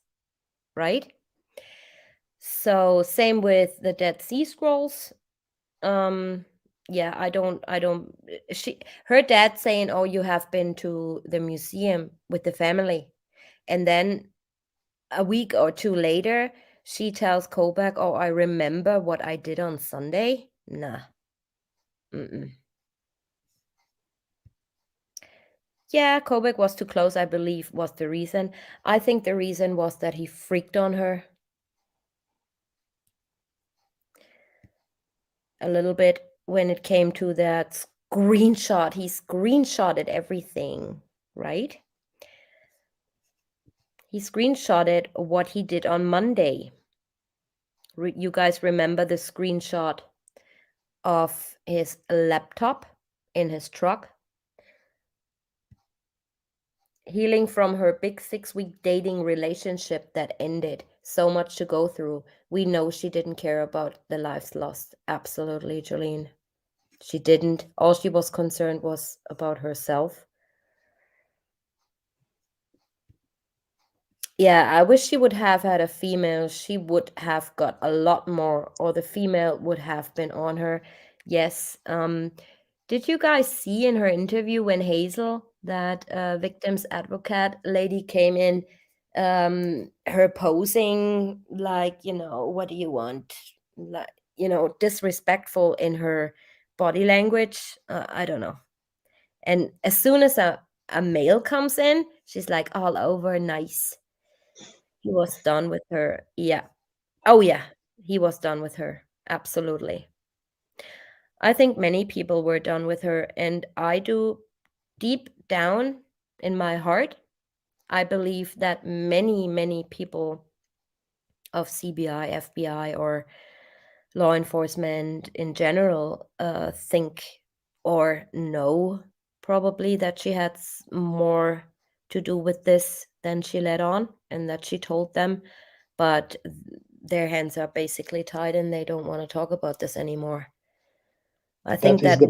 right? So same with the Dead Sea Scrolls. Yeah, I don't her dad saying, "Oh, you have been to the museum with the family." And then a week or two later, she tells Kobach, "Oh, I remember what I did on Sunday." Nah. Mm-mm. Yeah, Kobach was too close, I believe, was the reason. I think the reason was that he freaked on her a little bit when it came to that screenshot. He screenshotted everything, right? He screenshotted what he did on Monday. You guys remember the screenshot of his laptop in his truck? Healing from her big 6-week dating relationship that ended. So much to go through. We know she didn't care about the lives lost. Absolutely, Jolene. She didn't. All she was concerned was about herself. Yeah, I wish she would have had a female. She would have got a lot more, or the female would have been on her. Yes. Did you guys see in her interview when Hazel, that victim's advocate lady, came in, her posing like, what do you want? Like, disrespectful in her body language? I don't know. And as soon as a male comes in, she's like all over nice. He was done with her. Yeah. Oh, yeah. He was done with her. Absolutely. I think many people were done with her. And I do, deep down in my heart, I believe that many, many people of CBI, FBI, or law enforcement in general think or know probably that she had more to do with this than she let on, and that she told them, but their hands are basically tied and they don't want to talk about this anymore. I think That is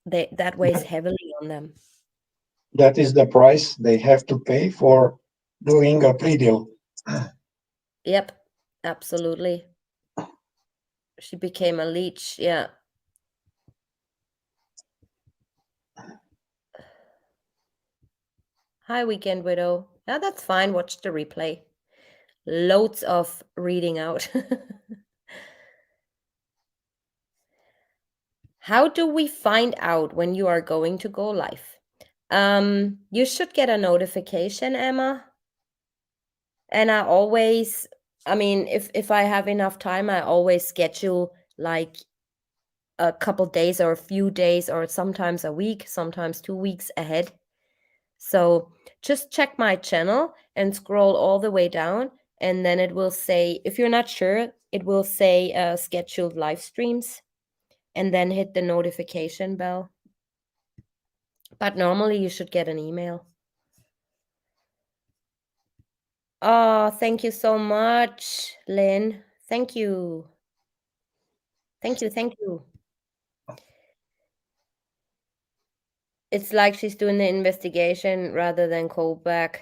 that weighs heavily on them. that is the price they have to pay for doing a plea deal. Yep, absolutely. She became a leech. Yeah. Hi, Weekend Widow. Yeah, that's fine. Watch the replay. Loads of reading out. How do we find out when you are going to go live? You should get a notification, Emma. And I mean, if I have enough time, I always schedule like a couple days or a few days, or sometimes a week, sometimes 2 weeks ahead. So just check my channel and scroll all the way down, and then it will say, if you're not sure, it will say scheduled live streams, and then hit the notification bell. But normally you should get an email. Oh, thank you so much, Lynn. Thank you. Thank you. Thank you. It's like she's doing the investigation rather than callback.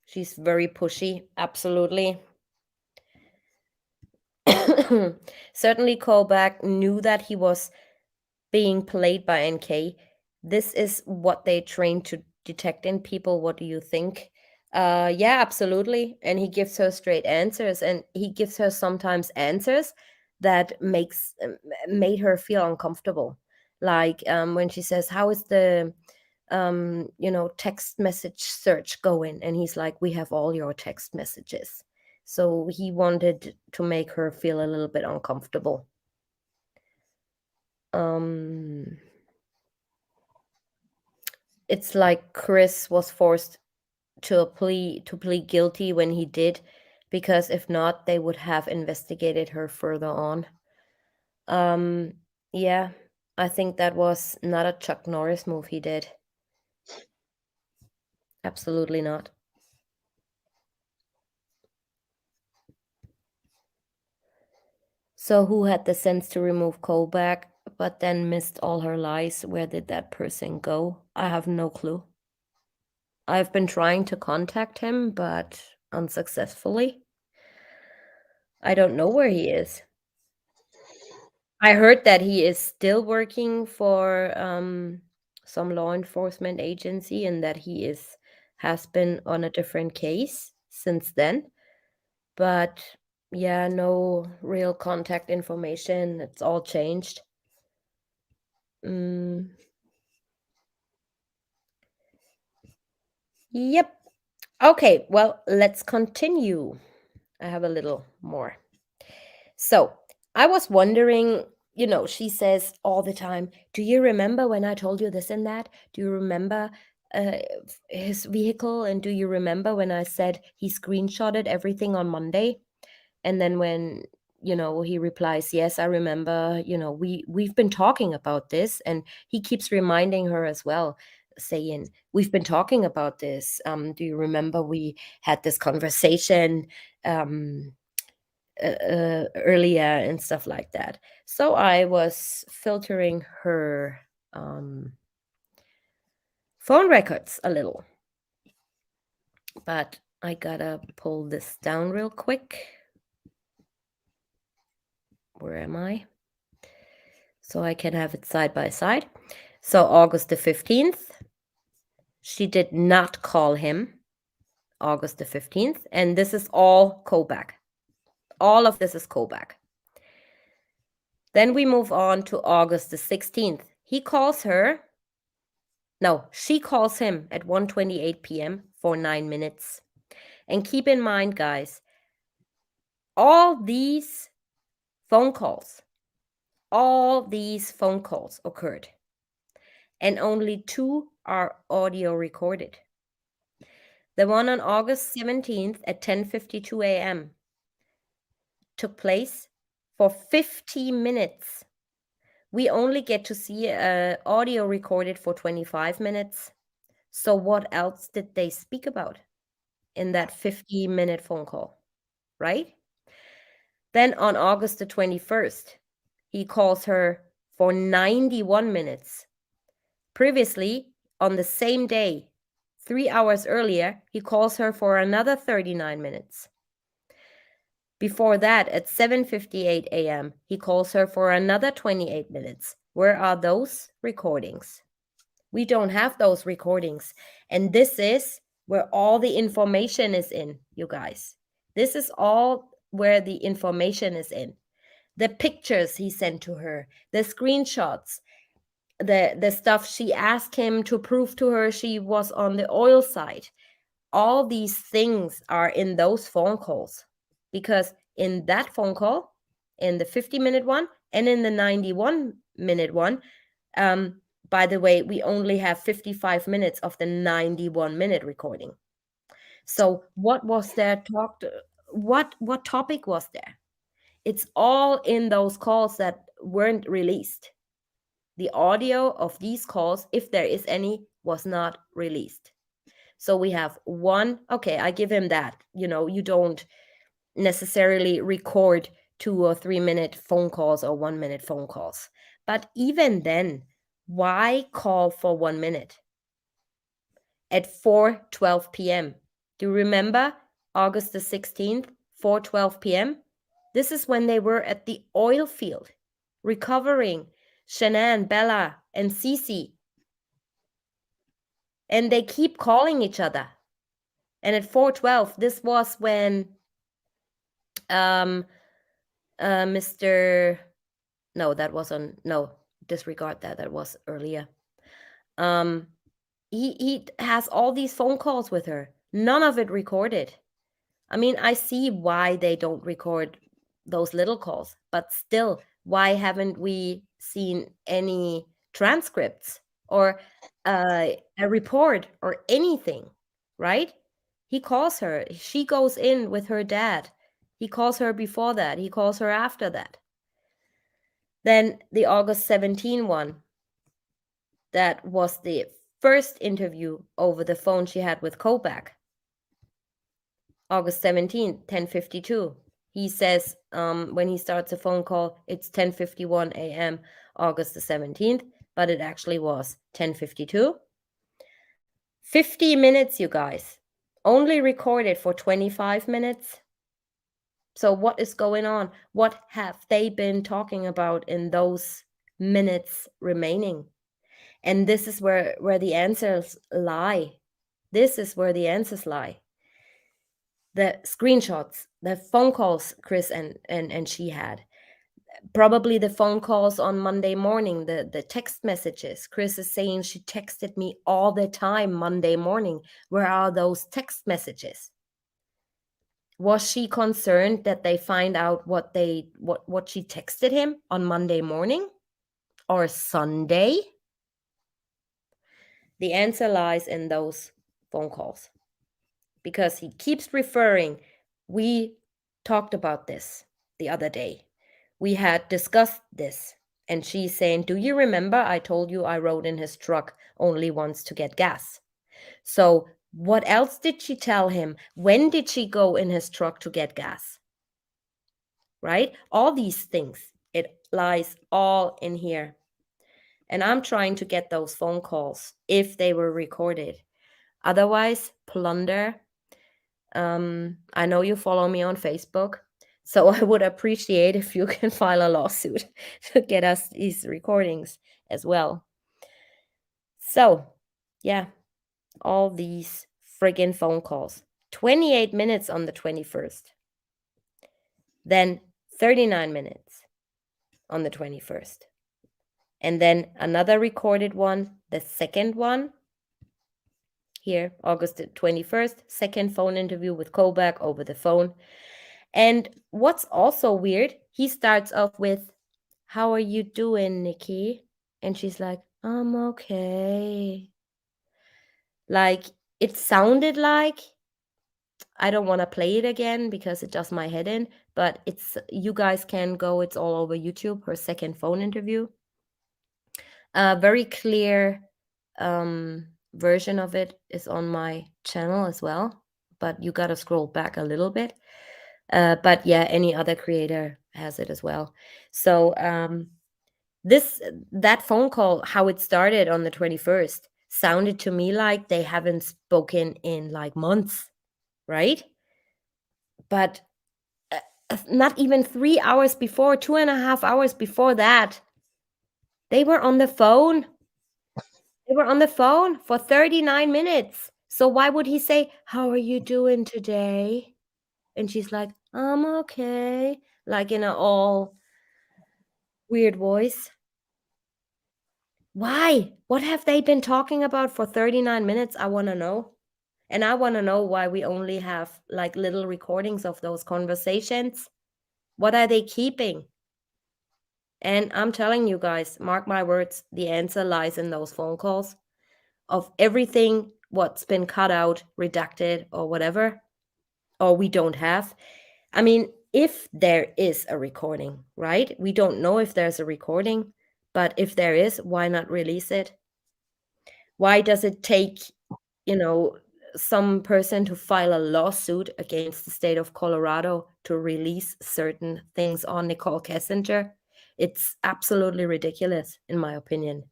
She's very pushy. Absolutely. Certainly, callback knew that he was being played by NK. This is what they train to detect in people. What do you think? Yeah, absolutely. And he gives her straight answers, and he gives her sometimes answers that made her feel uncomfortable. Like when she says, "How is the text message search going?" And he's like, "We have all your text messages." So he wanted to make her feel a little bit uncomfortable. It's like Chris was forced to plead guilty when he did, because if not, they would have investigated her further on. Yeah, I think that was not a Chuck Norris move he did. Absolutely not. So who had the sense to remove Colback, but then missed all her lies? Where did that person go? I have no clue. I've been trying to contact him, but unsuccessfully. I don't know where he is. I heard that he is still working for some law enforcement agency, and that he has been on a different case since then. But yeah, no real contact information. It's all changed. Yep. Okay, well, let's continue. I have a little more. So I was wondering, she says all the time, do you remember when I told you this and that? Do you remember his vehicle? And do you remember when I said he screenshotted everything on Monday? And then when, he replies, yes, I remember, we've been talking about this. And he keeps reminding her as well, saying, we've been talking about this. Do you remember we had this conversation earlier and stuff like that? So I was filtering her phone records a little. But I gotta pull this down real quick. Where am I? So I can have it side by side. So August the 15th, she did not call him. August the 15th. And this is all Colback. All of this is Colback. Then we move on to August the 16th. He calls her. No, she calls him at 1:28 p.m. for 9 minutes. And keep in mind, guys, all these phone calls occurred, and only 2 are audio recorded. The one on August 17th at 10:52 a.m. took place for 50 minutes. We only get to see audio recorded for 25 minutes. So what else did they speak about in that 50-minute phone call, right? Then on August the 21st, he calls her for 91 minutes. Previously, on the same day, 3 hours earlier, he calls her for another 39 minutes. Before that, at 7:58 a.m., he calls her for another 28 minutes. Where are those recordings? We don't have those recordings. And this is where all the information is in, you guys. This is all where the information is in. The pictures he sent to her, the screenshots, the stuff she asked him to prove to her she was on the oil side. All these things are in those phone calls, because in that phone call, in the 50-minute one and in the 91-minute one, by the way, we only have 55 minutes of the 91-minute recording. So what was there talked? What topic was there? It's all in those calls that weren't released. The audio of these calls, if there is any, was not released. So we have one, okay, I give him that. You don't necessarily record 2 or 3 minute phone calls or 1 minute phone calls. But even then, why call for 1 minute? At 4:12 p.m. Do you remember August the 16th, 4:12 p.m.? This is when they were at the oil field, recovering Shanann, Bella, and Cece. And they keep calling each other. And at 4:12, this was when Mr. No, that was on. No, disregard that. That was earlier. He has all these phone calls with her. None of it recorded. I mean, I see why they don't record those little calls, but still, why haven't we seen any transcripts or a report or anything, right? He calls her, she goes in with her dad. He calls her before that, he calls her after that. Then the August 17 one, that was the first interview over the phone she had with Kobach. August 17th, 10:52. He says when he starts a phone call, it's 10:51 a.m. August the 17th, but it actually was 10:52. 50 minutes, you guys. Only recorded for 25 minutes. So what is going on? What have they been talking about in those minutes remaining? And this is where the answers lie. This is where the answers lie. The screenshots, the phone calls Chris and she had, probably the phone calls on Monday morning, the text messages. Chris is saying she texted me all the time Monday morning. Where are those text messages? Was she concerned that they find out what she texted him on Monday morning or Sunday? The answer lies in those phone calls, because he keeps referring, we talked about this the other day. We had discussed this. And she's saying, do you remember I told you I rode in his truck only once to get gas? So what else did she tell him? When did she go in his truck to get gas? Right? All these things, it lies all in here. And I'm trying to get those phone calls if they were recorded. Otherwise, plunder. I know you follow me on Facebook, so I would appreciate if you can file a lawsuit to get us these recordings as well. So, yeah, all these friggin' phone calls. 28 minutes on the 21st. Then 39 minutes on the 21st. And then another recorded one, the second one. Here, August 21st, second phone interview with Kobach over the phone. And what's also weird, he starts off with, how are you doing, Nikki? And she's like, I'm okay. Like, it sounded like, I don't want to play it again because it does my head in, but you guys can go, it's all over YouTube, her second phone interview. Very clear version of it is on my channel as well, but you got to scroll back a little bit. But yeah, any other creator has it as well. So that phone call, how it started on the 21st, sounded to me like they haven't spoken in like months, right? But not even 3 hours before, 2.5 hours before that, they were on the phone. They were on the phone for 39 minutes. So why would he say, how are you doing today? And she's like, I'm okay. Like in an all weird voice. Why? What have they been talking about for 39 minutes? I want to know. And I want to know why we only have like little recordings of those conversations. What are they keeping? And I'm telling you guys, mark my words, the answer lies in those phone calls of everything what's been cut out, redacted, or whatever, or we don't have. I mean, if there is a recording, right? We don't know if there's a recording, but if there is, why not release it? Why does it take, some person to file a lawsuit against the state of Colorado to release certain things on NICHOL KESSINGER? It's absolutely ridiculous, in my opinion.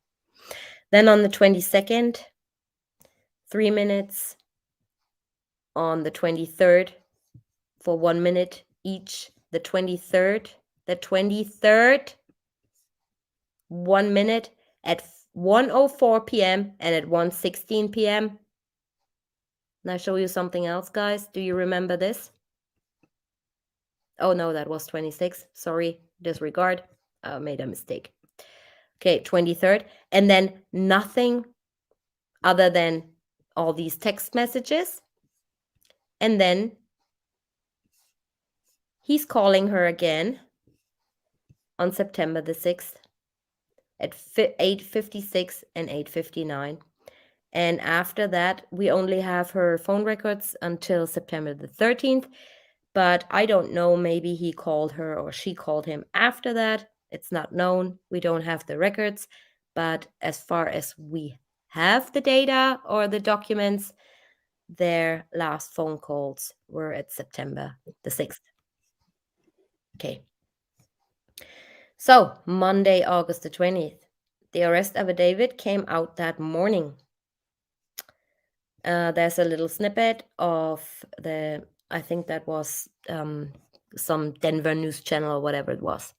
Then on the 22nd, 3 minutes. On the 23rd, for 1 minute each. The 23rd, 1 minute at 1:04 p.m. and at 1:16 p.m. And I show you something else, guys. Do you remember this? Oh, no, that was 26. Sorry, disregard. Made a mistake. Okay, 23rd. And then nothing other than all these text messages. And then He's calling her again on September the 6th at 8:56 and 8:59. And after that, we only have her phone records until September the 13th. But I don't know, maybe he called her or she called him after that. It's not known. We don't have the records. But as far as we have the data or the documents, their last phone calls were at September the 6th. Okay. So, Monday, August the 20th, the arrest affidavit came out that morning. There's a little snippet of I think that was some Denver news channel or whatever it was.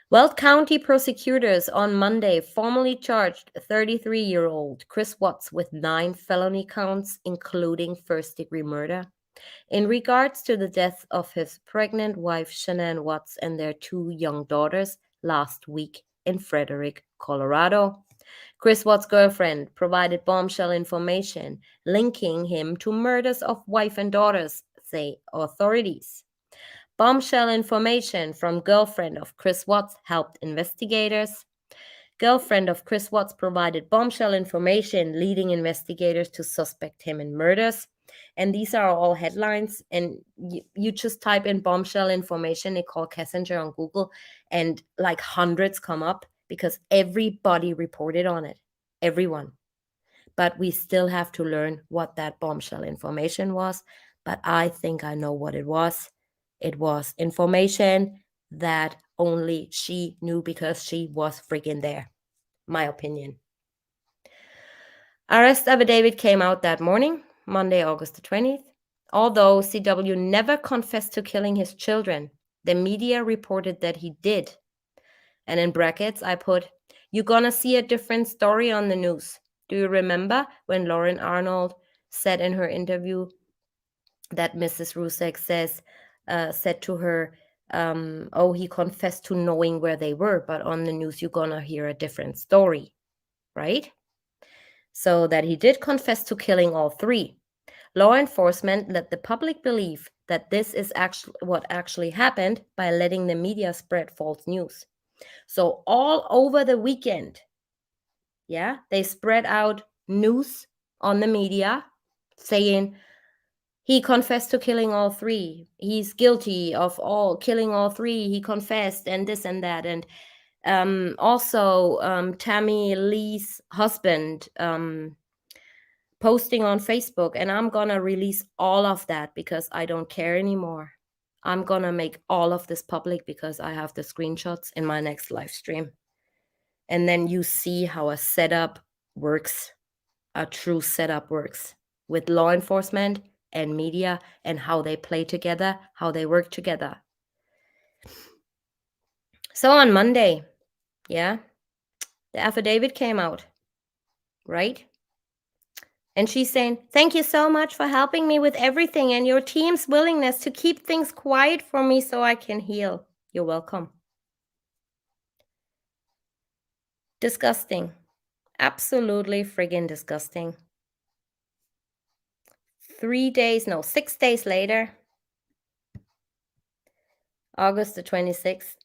Weld County prosecutors on Monday formally charged 33-year-old Chris Watts with 9 felony counts, including first-degree murder, in regards to the death of his pregnant wife, Shanann Watts, and their 2 young daughters last week in Frederick, Colorado. Chris Watts' girlfriend provided bombshell information linking him to murders of wife and daughters, say authorities. Bombshell information from girlfriend of Chris Watts helped investigators. Girlfriend of Chris Watts provided bombshell information leading investigators to suspect him in murders. And these are all headlines. And you just type in bombshell information, NICHOL Kessinger on Google, and like hundreds come up because everybody reported on it. Everyone. But we still have to learn what that bombshell information was. But I think I know what it was. It was information that only she knew because she was freaking there. My opinion. Arrest affidavit came out that morning, Monday, August the 20th. Although CW never confessed to killing his children, the media reported that he did. And in brackets, I put, "You're gonna see a different story on the news." Do you remember when Lauren Arnold said in her interview that Mrs. Rusek said to her, oh, he confessed to knowing where they were, but on the news you're gonna hear a different story, right? So that he did confess to killing all 3. Law enforcement let the public believe that this is actually what actually happened by letting the media spread false news. So all over the weekend, yeah, they spread out news on the media saying he confessed to killing all 3. He's guilty of killing all 3. He confessed and this and that. And also Tammy Lee's husband posting on Facebook, and I'm gonna release all of that because I don't care anymore. I'm gonna make all of this public because I have the screenshots in my next live stream. And then you see how a setup works, a true setup works with law enforcement and media and how they play together, how they work together. So on Monday, yeah, the affidavit came out, right? And she's saying, "Thank you so much for helping me with everything and your team's willingness to keep things quiet for me so I can heal. You're welcome." Disgusting. Absolutely friggin' disgusting. 6 days later, August the 26th,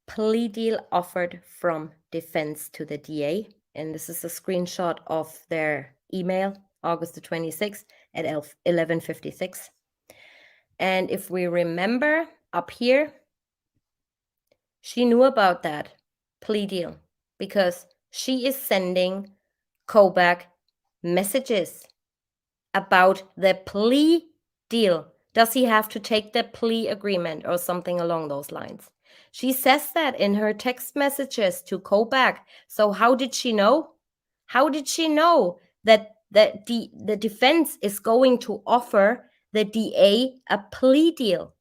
plea deal offered from defense to the DA. And this is a screenshot of their email, August the 26th at 11:56. And if we remember up here, she knew about that plea deal because she is sending Kobach messages about the plea deal. Does he have to take the plea agreement or something along those lines? She says that in her text messages to Kobach. So how did she know? How did she know that the defense is going to offer the DA a plea deal?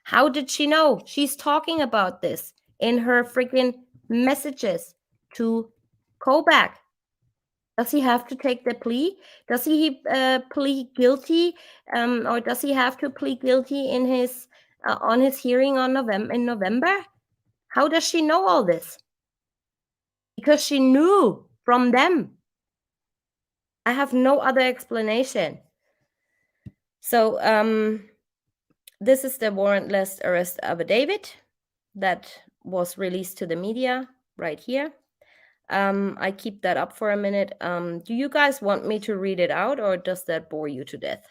How did she know? She's talking about this in her freaking messages to Kobach. Does he have to take the plea? Does he plead guilty, or does he have to plead guilty in his on his hearing in November? How does she know all this? Because she knew from them. I have no other explanation. So this is the warrantless arrest affidavit that was released to the media right here. I keep that up for a minute. Do you guys want me to read it out, or does that bore you to death?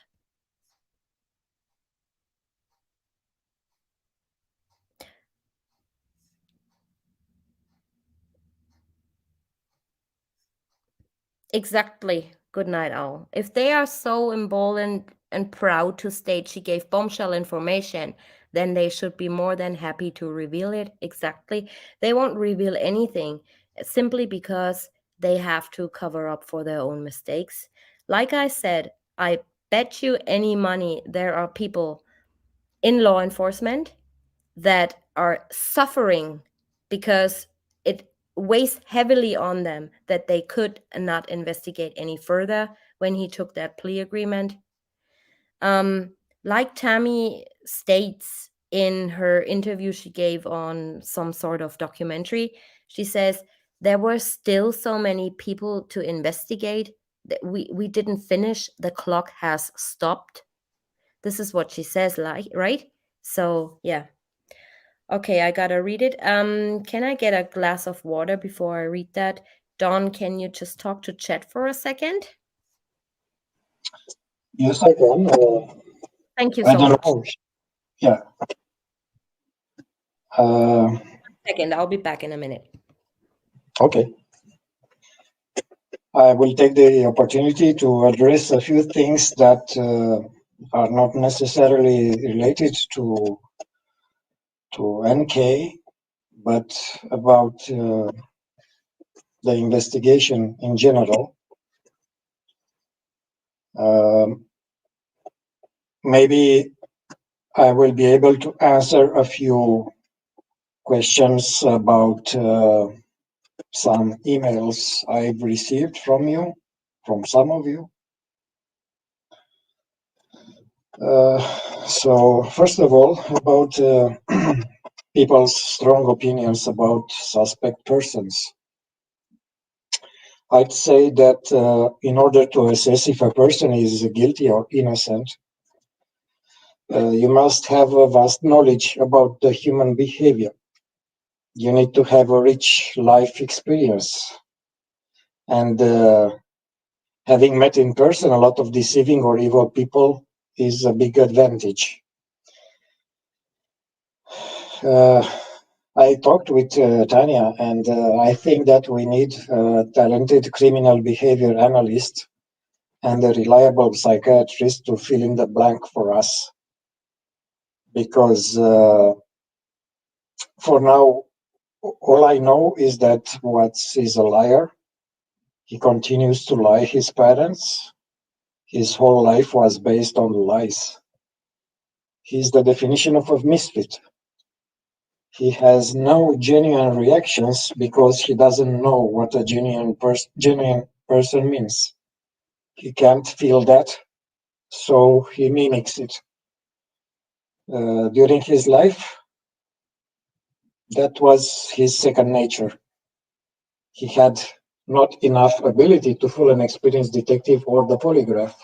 Exactly. Good night, Owl. If they are so emboldened and proud to state she gave bombshell information, then they should be more than happy to reveal it. Exactly. They won't reveal anything simply because they have to cover up for their own mistakes. Like I said, I bet you any money there are people in law enforcement that are suffering because it weighs heavily on them that they could not investigate any further when he took that plea agreement. Like Tammy states in her interview she gave on some sort of documentary, she says there were still so many people to investigate that we didn't finish. The clock has stopped. This is what she says, like, right? So yeah. Okay, I gotta read it. Can I get a glass of water before I read that? Dawn, can you just talk to chat for a second? Yes, I can. Thank you I so don't much. know. Yeah. Second, I'll be back in a minute. Okay. I will take the opportunity to address a few things that are not necessarily related to NK, but about the investigation in general. Maybe I will be able to answer a few questions about some emails I've received from you, from some of you. So first of all, about people's strong opinions about suspect persons. I'd say that in order to assess if a person is guilty or innocent, you must have a vast knowledge about the human behavior. You need to have a rich life experience. And having met in person a lot of deceiving or evil people is a big advantage. I talked with Tanya, and I think that we need a talented criminal behavior analyst and a reliable psychiatrist to fill in the blank for us. Because for now, all I know is that Watts is a liar. He continues to lie his parents. His whole life was based on lies. He's the definition of a misfit. He has no genuine reactions because he doesn't know what a genuine person means. He can't feel that, so he mimics it. During his life, that was his second nature. He had not enough ability to fool an experienced detective or the polygraph.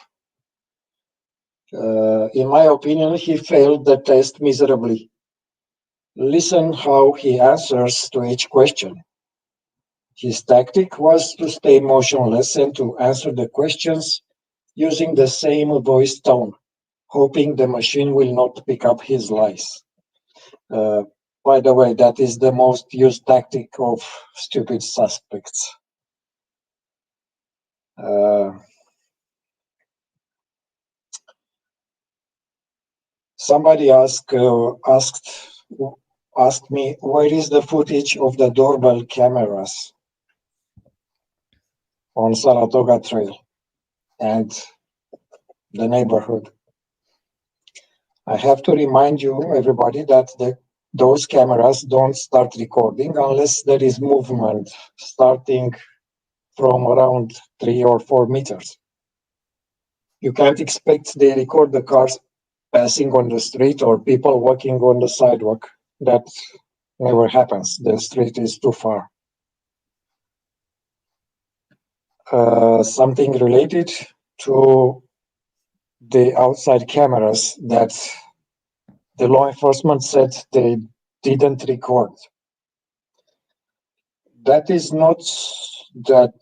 In my opinion, he failed the test miserably. Listen how he answers to each question. His tactic was to stay motionless and to answer the questions using the same voice tone, hoping the machine will not pick up his lies. By the way, that is the most used tactic of stupid suspects. Somebody asked me, where is the footage of the doorbell cameras on Saratoga Trail and the neighborhood? I have to remind you, everybody, that those cameras don't start recording unless there is movement starting from around 3 or 4 meters. You can't expect they record the cars passing on the street or people walking on the sidewalk. That never happens. The street is too far. Something related to the outside cameras that the law enforcement said they didn't record. That is not that,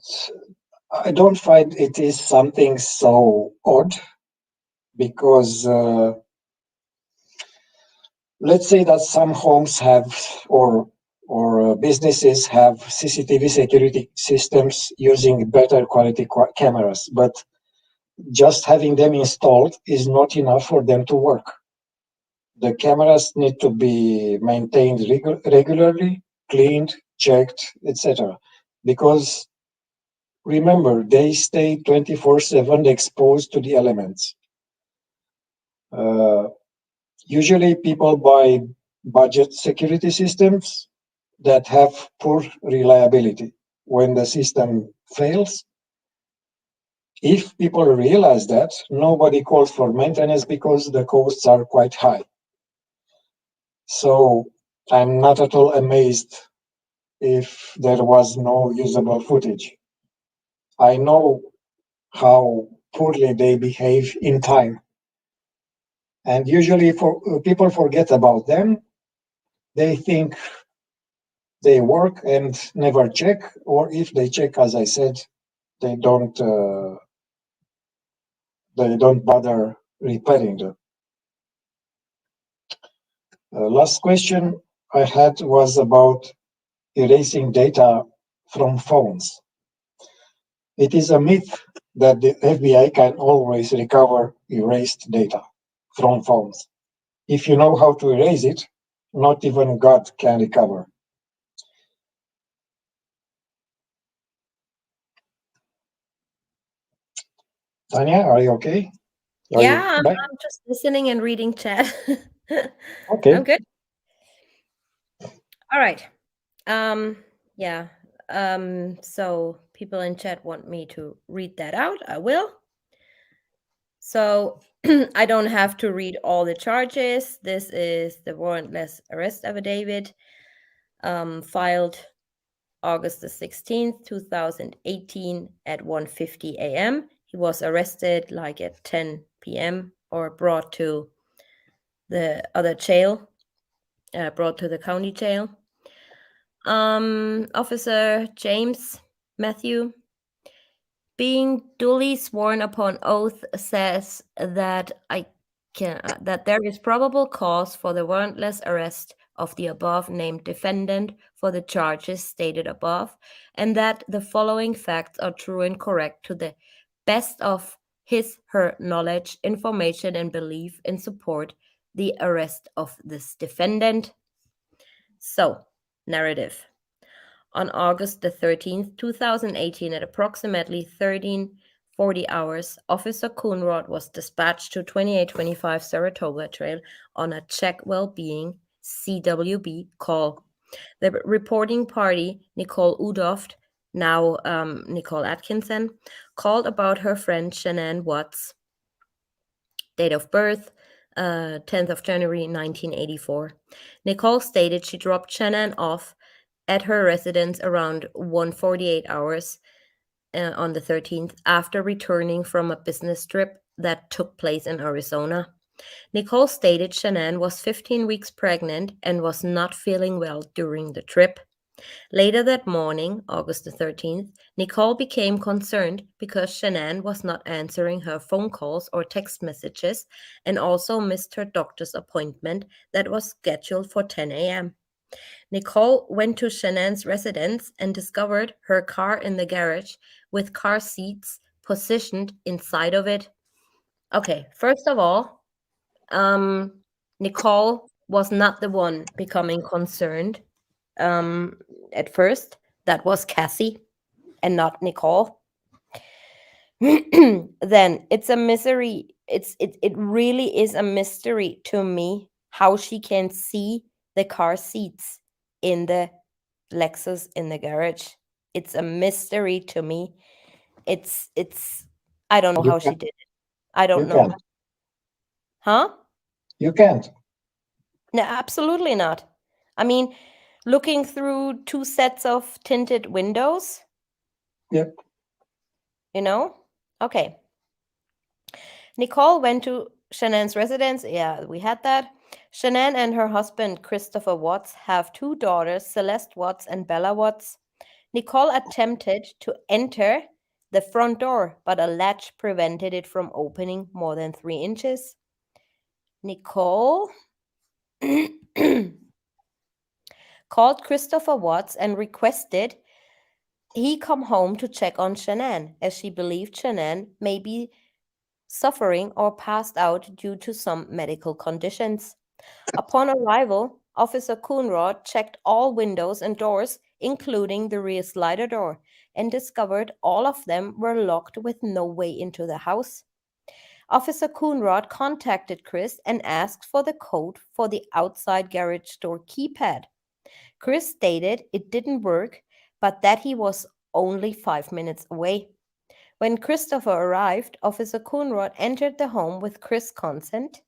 I don't find it is something so odd, because let's say that some homes have, or businesses have CCTV security systems using better quality cameras, but just having them installed is not enough for them to work. The cameras need to be maintained regularly, cleaned, checked, etc. Because remember, they stay 24/7 exposed to the elements. Usually people buy budget security systems that have poor reliability. When the system fails, if people realize that, nobody calls for maintenance because the costs are quite high. So I'm not at all amazed if there was no usable footage. I know how poorly they behave in time. And usually people forget about them. They think they work and never check, or if they check, as I said, they don't bother repairing them. Last question I had was about erasing data from phones. It is a myth that the FBI can always recover erased data from phones. If you know how to erase it, not even God can recover. Tanya, are you okay? Are you Yeah, back? I'm just listening and reading chat. Okay. I'm good. All right. Yeah. So people in chat want me to read that out. I will. So I don't have to read all the charges. This is the warrantless arrest affidavit, filed August the 16th, 2018 at 1:50 a.m. He was arrested like at 10 p.m. or brought to the other jail, brought to the county jail. Officer James Matthew, being duly sworn upon oath, says that that there is probable cause for the warrantless arrest of the above named defendant for the charges stated above, and that the following facts are true and correct to the best of her knowledge, information, and belief in support the arrest of this defendant. So, narrative. On August the 13th, 2018, at approximately 13:40 hours, Officer Coonrod was dispatched to 2825 Saratoga Trail on a check well-being CWB call. The reporting party, Nicole Udoft, now Nicole Atkinson, called about her friend Shanann Watts. Date of birth, 10th of January 1984. Nicole stated she dropped Shanann off at her residence around 1:48 hours on the 13th after returning from a business trip that took place in Arizona. Nicole stated Shanann was 15 weeks pregnant and was not feeling well during the trip. Later that morning, August the 13th, Nicole became concerned because Shanann was not answering her phone calls or text messages and also missed her doctor's appointment that was scheduled for 10 a.m. Nicole went to Shanann's residence and discovered her car in the garage with car seats positioned inside of it. Okay, first of all, Nicole was not the one becoming concerned at first. That was Cassie and not Nicole. Then it's a mystery. It really is a mystery to me how she can see the car seats in the Lexus in the garage. It's a mystery to me. It's I don't know You how she can, did it. I don't you know. can't. Huh? You can't. No, absolutely not. I mean, looking through two sets of tinted windows, Yep. you know? Okay. Nicole went to Shannan's residence. Yeah, we had that. Shanann and her husband, Christopher Watts, have 2 daughters, Celeste Watts and Bella Watts. Nicole attempted to enter the front door, but a latch prevented it from opening more than 3 inches. Nicole called Christopher Watts and requested he come home to check on Shanann, as she believed Shanann may be suffering or passed out due to some medical conditions. Upon arrival, Officer Coonrod checked all windows and doors, including the rear slider door, and discovered all of them were locked with no way into the house. Officer Coonrod contacted Chris and asked for the code for the outside garage door keypad. Chris stated it didn't work, but that he was only 5 minutes away. When Christopher arrived, Officer Coonrod entered the home with Chris' consent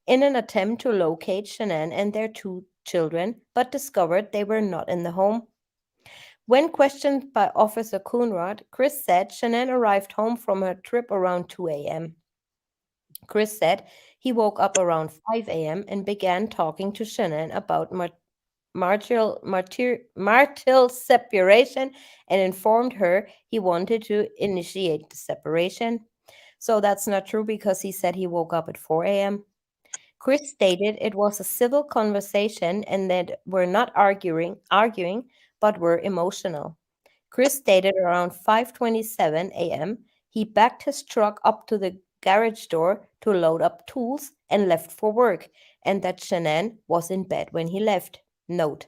in an attempt to locate Shanann and their 2 children, but discovered they were not in the home. When questioned by Officer Coonrod, Chris said Shanann arrived home from her trip around 2 a.m. Chris said he woke up around 5 a.m. and began talking to Shanann about marital separation and informed her he wanted to initiate the separation. So that's not true because he said he woke up at 4 a.m. Chris stated it was a civil conversation and that we're not arguing, but were emotional. Chris stated around 5:27 a.m. he backed his truck up to the garage door to load up tools and left for work, and that Shanann was in bed when he left. Note: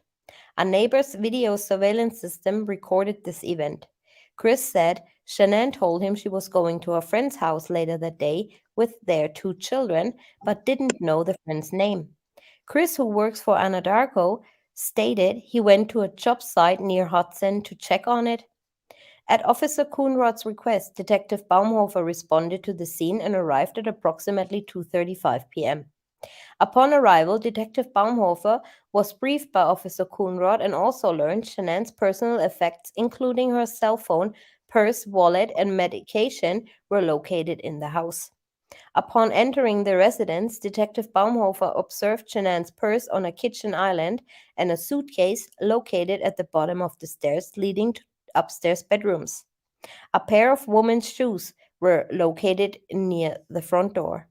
a neighbor's video surveillance system recorded this event. Chris said Shanann told him she was going to a friend's house later that day with their 2 children, but didn't know the friend's name. Chris, who works for Anadarko, stated he went to a job site near Hudson to check on it. At Officer Coonrod's request, Detective Baumhofer responded to the scene and arrived at approximately 2:35 p.m. Upon arrival, Detective Baumhofer was briefed by Officer Coonrod and also learned Shanann's personal effects, including her cell phone, purse, wallet, and medication, were located in the house. Upon entering the residence, Detective Baumhofer observed Shanann's purse on a kitchen island and a suitcase located at the bottom of the stairs leading to upstairs bedrooms. A pair of women's shoes were located near the front door.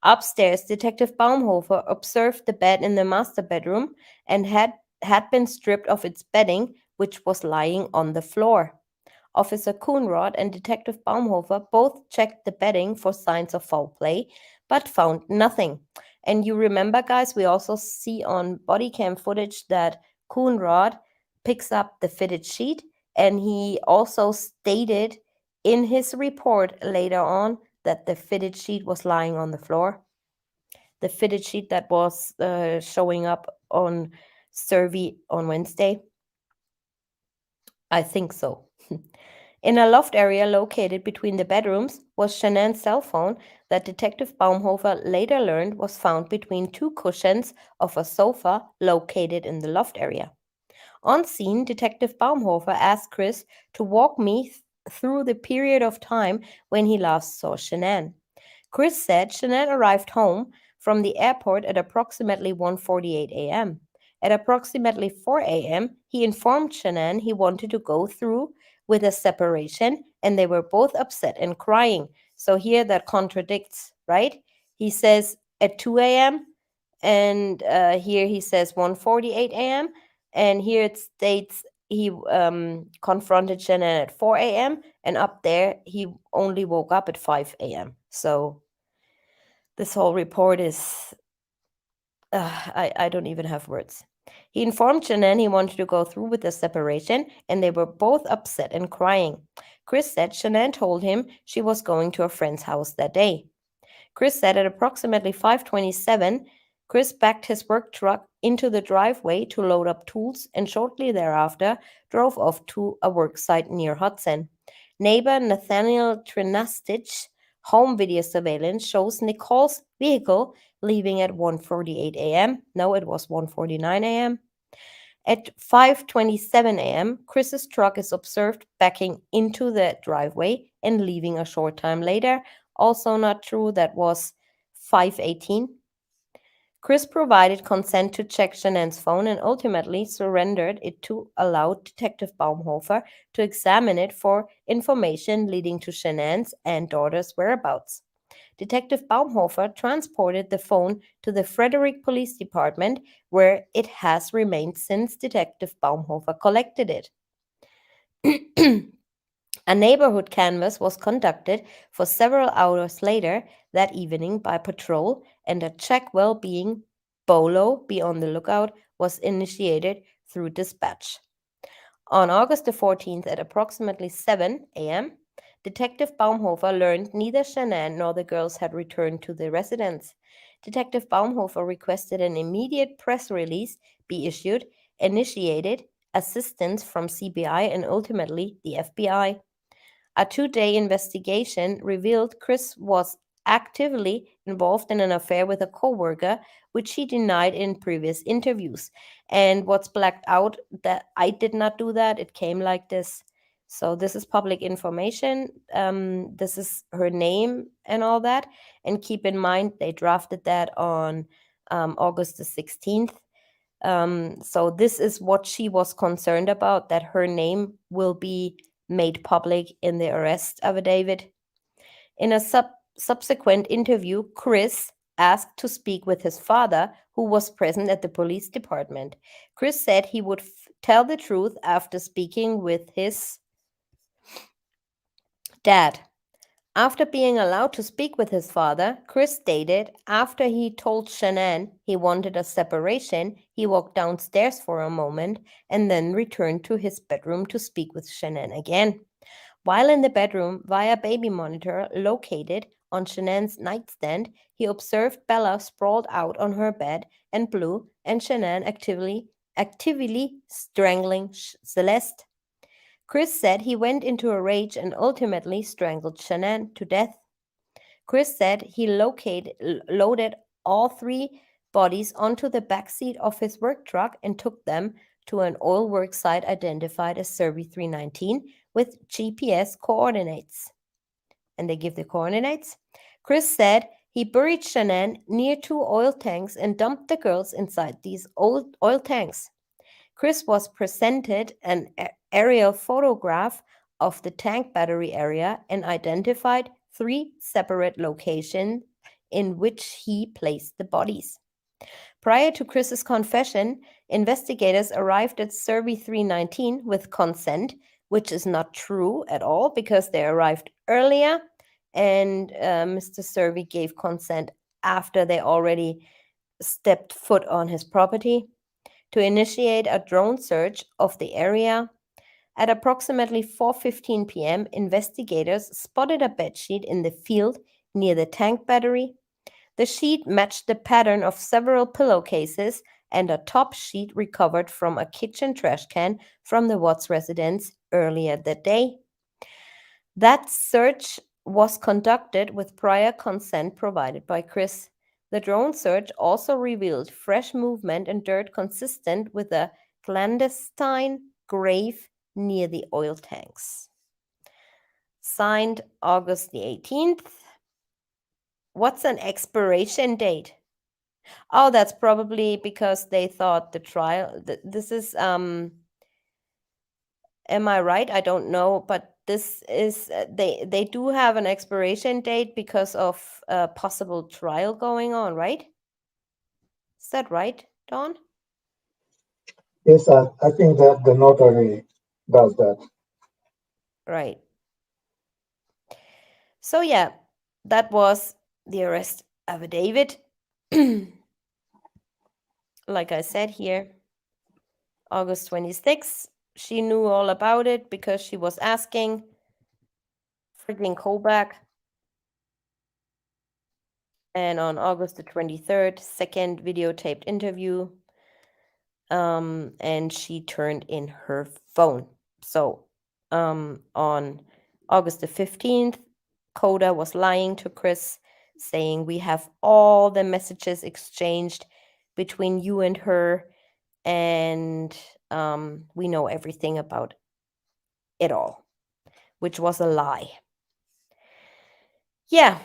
Upstairs, Detective Baumhofer observed the bed in the master bedroom and had been stripped of its bedding, which was lying on the floor. Officer Coonrod and Detective Baumhofer both checked the bedding for signs of foul play, but found nothing. And you remember, guys, we also see on body cam footage that Coonrod picks up the fitted sheet, and he also stated in his report later on that the fitted sheet was lying on the floor. The fitted sheet that was showing up on survey on Wednesday. I think so. In a loft area located between the bedrooms was Shanann's cell phone that Detective Baumhofer later learned was found between 2 cushions of a sofa located in the loft area. On scene, Detective Baumhofer asked Chris to walk me through the period of time when he last saw Shanann. Chris said Shanann arrived home from the airport at approximately 1:48 a.m. At approximately 4 a.m., he informed Shanann he wanted to go through with a separation, and they were both upset and crying. So here that contradicts, right? He says at 2 a.m., and here he says 1:48 a.m., and here it states he confronted Shanann at 4 a.m., and up there he only woke up at 5 a.m. So this whole report is, I don't even have words. He informed Shanann he wanted to go through with the separation, and they were both upset and crying. Chris said Shanann told him she was going to a friend's house that day. Chris said at approximately 5:27, Chris backed his work truck into the driveway to load up tools and shortly thereafter drove off to a work site near Hudson. Neighbor Nathaniel Trinastich's home video surveillance shows Nicole's vehicle leaving at 1:48 a.m. No, it was 1:49 a.m. At 5:27 a.m., Chris's truck is observed backing into the driveway and leaving a short time later. Also not true, that was 5:18. Chris provided consent to check Shanann's phone and ultimately surrendered it to allow Detective Baumhofer to examine it for information leading to Shanann's and daughter's whereabouts. Detective Baumhofer transported the phone to the Frederick Police Department, where it has remained since Detective Baumhofer collected it. A neighborhood canvass was conducted for several hours later that evening by patrol, and a check well-being BOLO, be on the lookout, was initiated through dispatch. On August the 14th at approximately 7 a.m., Detective Baumhofer learned neither Shanann nor the girls had returned to the residence. Detective Baumhofer requested an immediate press release be issued, initiated assistance from CBI and ultimately the FBI. A 2-day investigation revealed Chris was actively involved in an affair with a coworker, which he denied in previous interviews. And what's blacked out, that I did not do that, it came like this. So this is public information. This is her name and all that. And keep in mind, they drafted that on August the 16th. So this is what she was concerned about, that her name will be made public in the arrest affidavit. In a subsequent interview, Chris asked to speak with his father, who was present at the police department. Chris said he would tell the truth after speaking with his dad. After being allowed to speak with his father, Chris stated after he told Shanann he wanted a separation, he walked downstairs for a moment and then returned to his bedroom to speak with Shanann again. While in the bedroom, via baby monitor located on Shanann's nightstand, he observed Bella sprawled out on her bed and Blue and Shanann actively strangling Celeste. Chris said he went into a rage and ultimately strangled Shanann to death. Chris said he loaded all 3 bodies onto the backseat of his work truck and took them to an oil work site identified as Survey 319 with GPS coordinates. And they give the coordinates. Chris said he buried Shanann near 2 oil tanks and dumped the girls inside these old oil tanks. Chris was presented an aerial photograph of the tank battery area and identified 3 separate locations in which he placed the bodies. Prior to Chris's confession, investigators arrived at Survey 319 with consent, which is not true at all because they arrived earlier and Mr. Survey gave consent after they already stepped foot on his property to initiate a drone search of the area. At approximately 4:15 p.m., investigators spotted a bedsheet in the field near the tank battery. The sheet matched the pattern of several pillowcases and a top sheet recovered from a kitchen trash can from the Watts residence earlier that day. That search was conducted with prior consent provided by Chris. The drone search also revealed fresh movement and dirt consistent with a clandestine grave near the oil tanks. Signed August the 18th. What's an expiration date? Oh, that's probably because they thought the trial, this is, am I right? I don't know, but this is, they do have an expiration date because of a possible trial going on, right? Is that right, Dawn? Yes, I think that the notary does that. Right. So yeah, that was the arrest affidavit. Like I said here, August 26th, she knew all about it because she was asking Franklin Kobach. And on August the 23rd, second videotaped interview, and she turned in her phone. So on August the 15th, Coda was lying to Chris, saying we have all the messages exchanged between you and her, and we know everything about it all, which was a lie. Yeah.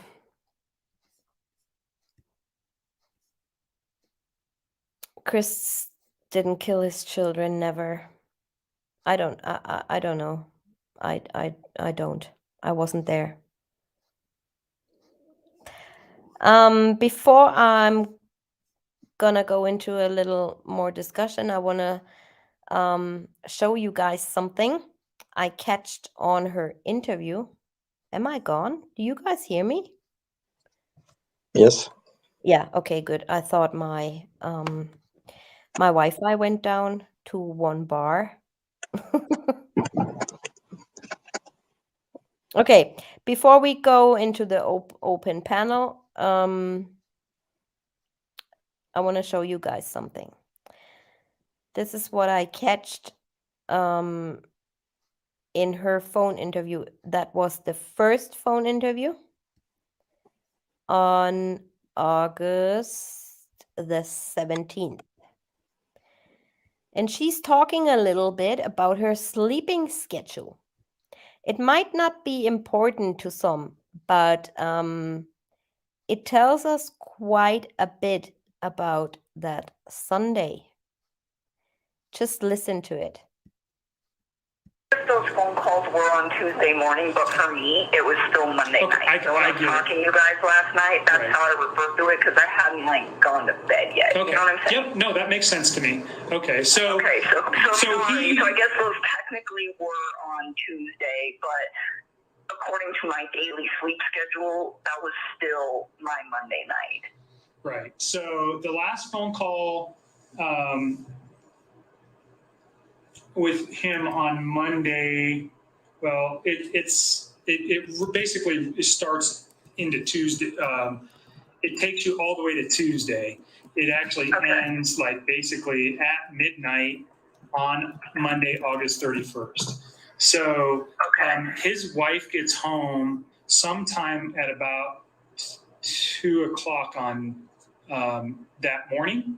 Chris didn't kill his children, never. I don't know. I don't. I wasn't there. Before I'm gonna go into a little more discussion, I wanna show you guys something I catched on her interview. Am I gone? Do you guys hear me? Yes. Yeah, okay, good. I thought my my Wi-Fi went down to 1 bar. Okay, before we go into the open panel, I want to show you guys something. This is what I catched in her phone interview. That was the first phone interview on August the 17th. And she's talking a little bit about her sleeping schedule. It might not be important to some, but it tells us quite a bit about that Sunday. Just listen to it. Those phone calls were on Tuesday morning, but for me, it was still Monday night. So when I was talking to you guys last night, that's how I referred to it, because I hadn't gone to bed yet. Okay. You know what I'm saying? Yep. No, that makes sense to me. Okay. So. Okay. So I guess those technically were on Tuesday, but according to my daily sleep schedule, that was still my Monday night. Right. So the last phone call with him on Monday, well, it basically starts into Tuesday. It takes you all the way to Tuesday. It actually ends basically at midnight on Monday, August 31st. So his wife gets home sometime at about 2 o'clock on that morning.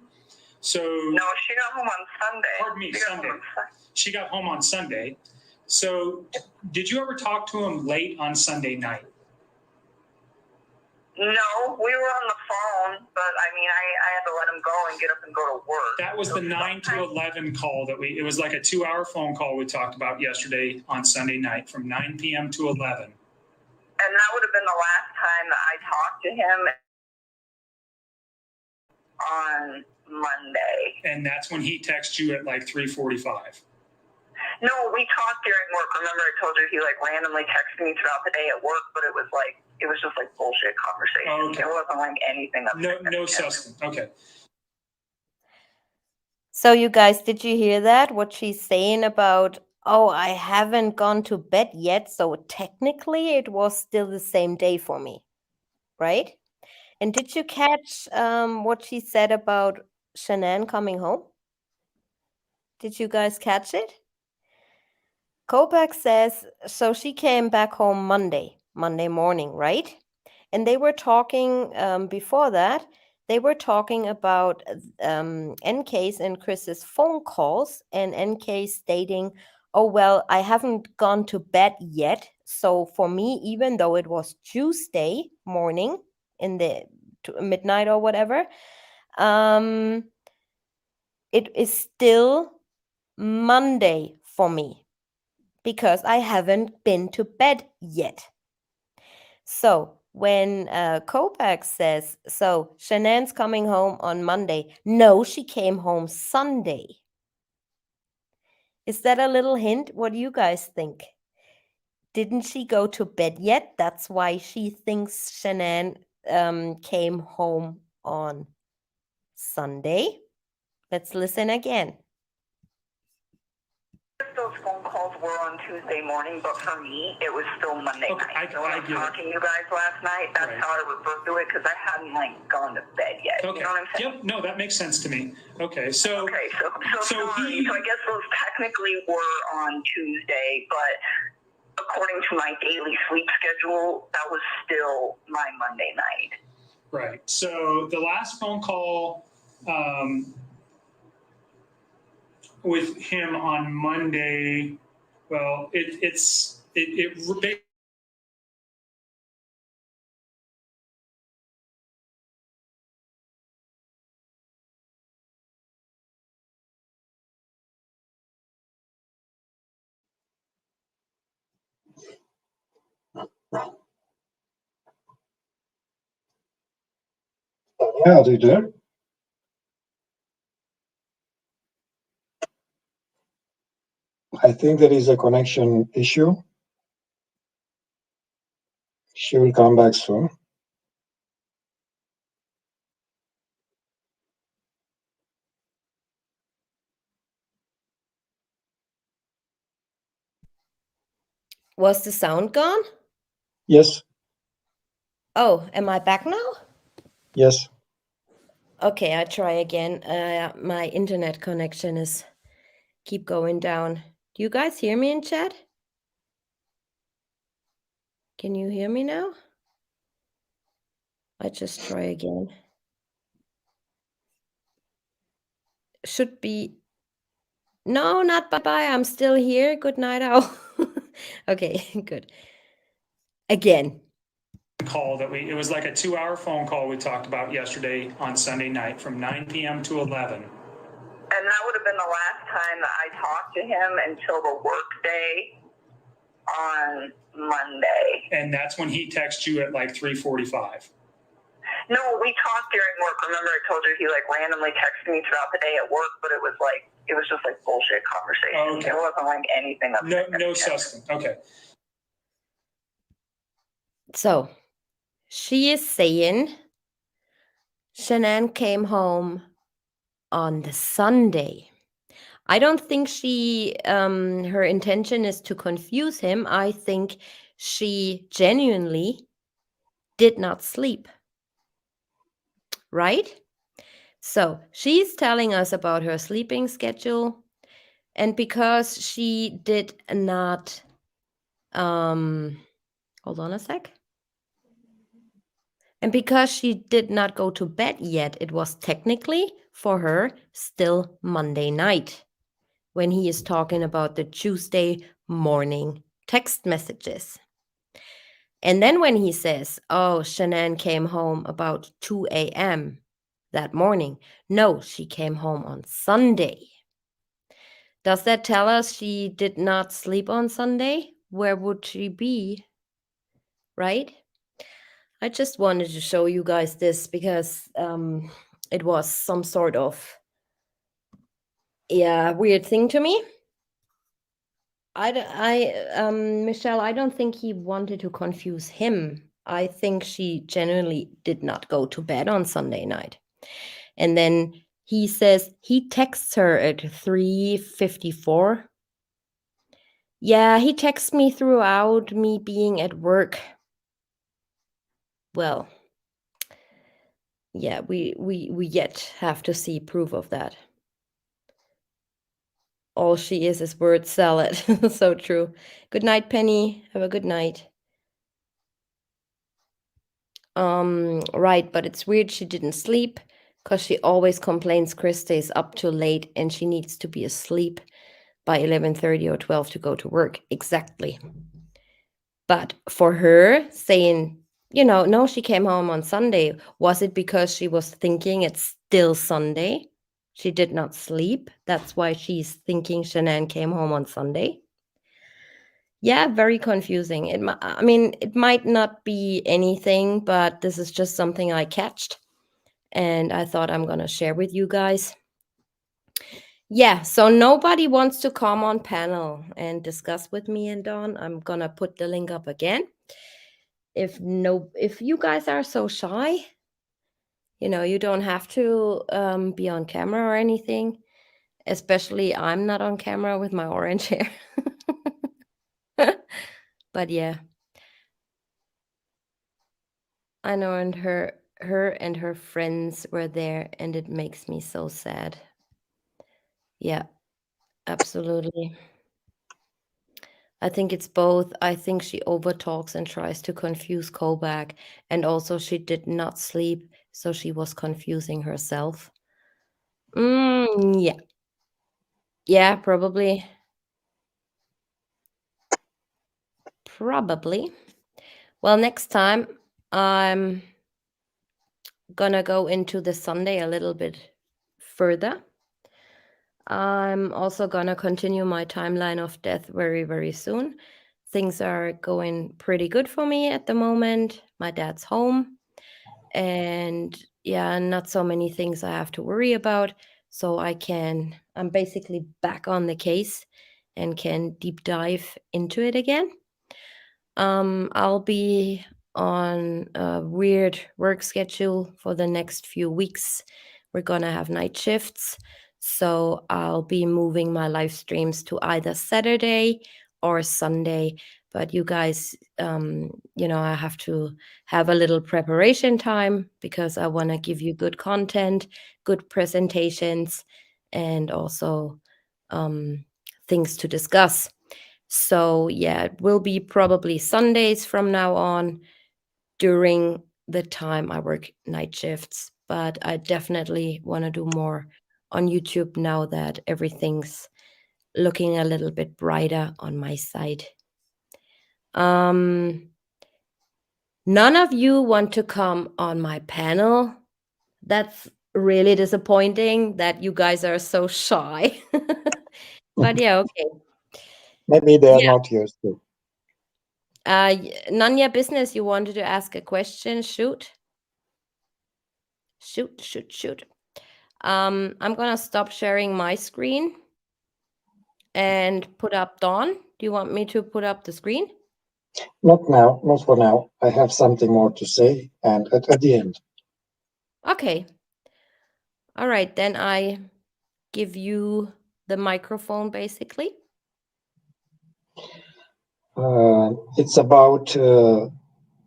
So no, she got home on Sunday. Pardon me, Sunday. She got home on Sunday. So did you ever talk to him late on Sunday night? No, we were on the phone, but I mean, I had to let him go and get up and go to work. That was the 9 to 11 call that it was like a 2-hour phone call we talked about yesterday on Sunday night from 9 p.m. to 11. And that would have been the last time that I talked to him on Monday. And that's when he texted you at 3:45. No, we talked during work. Remember I told you he randomly texted me throughout the day at work, but it was just bullshit conversation. Oh, okay. It wasn't anything that no substance. Okay. So you guys, did you hear that? What she's saying about, oh, I haven't gone to bed yet, so technically it was still the same day for me, right? And did you catch what she said about Shanann coming home? Did you guys catch it? Kopak says, so she came back home Monday morning, right? And they were talking before that, they were talking about NK's and Chris's phone calls, and NK stating, oh, well, I haven't gone to bed yet. So for me, even though it was Tuesday morning in the midnight or whatever, it is still Monday for me, because I haven't been to bed yet. So when Kopak says, so Shanann's coming home on Monday. No, she came home Sunday. Is that a little hint? What do you guys think? Didn't she go to bed yet? That's why she thinks Shanann came home on Sunday. Let's listen again. Those phone calls were on Tuesday morning, but for me, it was still Monday night. So when I was talking to you guys last night, that's how I referred to it, because I hadn't gone to bed yet. Okay. You know what I'm saying? Yep. No, that makes sense to me. Okay. So so I guess those technically were on Tuesday, but according to my daily sleep schedule, that was still my Monday night. Right. So the last phone call with him on Monday, well, it Yeah, are you there? I think there is a connection issue. She will come back soon. Was the sound gone? Yes, Oh, am I back now? yes. Okay, I try again. My internet connection is keep going down. Do you guys hear me in chat? Can you hear me now? I just try again. Should be. No, not bye-bye. I'm still here. Good night, owl. Okay, good. Again. Call that it was like a 2-hour phone call we talked about yesterday on Sunday night from 9 p.m. to 11. And that would have been the last time that I talked to him until the work day on Monday. And that's when he texted you at like 3:45. No, we talked during work. Remember I told you he like randomly texted me throughout the day at work, but it was just like bullshit conversation. Okay. It wasn't like anything. No substance. Okay. So she is saying Shanann came home on the Sunday. I don't think her intention is to confuse him. I think she genuinely did not sleep. Right? So she's telling us about her sleeping schedule. And because she did not, hold on a sec. And because she did not go to bed yet, it was technically for her still Monday night when he is talking about the Tuesday morning text messages. And then when he says, oh, Shanann came home about 2 a.m. that morning. No, she came home on Sunday. Does that tell us she did not sleep on Sunday? Where would she be? Right? I just wanted to show you guys this because it was some sort of weird thing to me. Michelle, I don't think he wanted to confuse him. I think she genuinely did not go to bed on Sunday night. And then he says he texts her at 3:54. Yeah, he texts me throughout me being at work. Well, yeah, we yet have to see proof of that. All she is word salad. So true. Good night, Penny. Have a good night. Right, but it's weird she didn't sleep because she always complains Chris stays up too late and she needs to be asleep by 11:30 or 12 to go to work. Exactly. But for her saying, no, she came home on Sunday. Was it because she was thinking it's still Sunday? She did not sleep. That's why she's thinking Shanann came home on Sunday. Yeah, very confusing. It might not be anything, but this is just something I catched. And I thought I'm going to share with you guys. Yeah, so nobody wants to come on panel and discuss with me and Dawn. I'm going to put the link up again. If you guys are so shy, you don't have to be on camera or anything. Especially I'm not on camera with my orange hair. But yeah. I know, and her and her friends were there, and it makes me so sad. Yeah, absolutely. I think it's both. I think she overtalks and tries to confuse Kobach, and also she did not sleep, so she was confusing herself. Yeah. Yeah, probably. Probably. Well, next time I'm gonna go into the Sunday a little bit further. I'm also gonna continue my timeline of death very, very soon. Things are going pretty good for me at the moment. My dad's home. And yeah, not so many things I have to worry about. So I'm basically back on the case and can deep dive into it again. I'll be on a weird work schedule for the next few weeks. We're gonna have night shifts. So I'll be moving my live streams to either Saturday or Sunday. But you guys, I have to have a little preparation time because I want to give you good content, good presentations, and also things to discuss. So, yeah, it will be probably Sundays from now on during the time I work night shifts. But I definitely want to do more on YouTube now that everything's looking a little bit brighter on my side. None of you want to come on my panel. That's really disappointing that you guys are so shy. But yeah, okay. Maybe they are Yeah. not used to. Nanya Business, you wanted to ask a question? Shoot. I'm gonna stop sharing my screen and put up Dawn. Do you want me to put up the screen? Not now, not for now. I have something more to say, and at the end. Okay. All right, then I give you the microphone, basically. It's about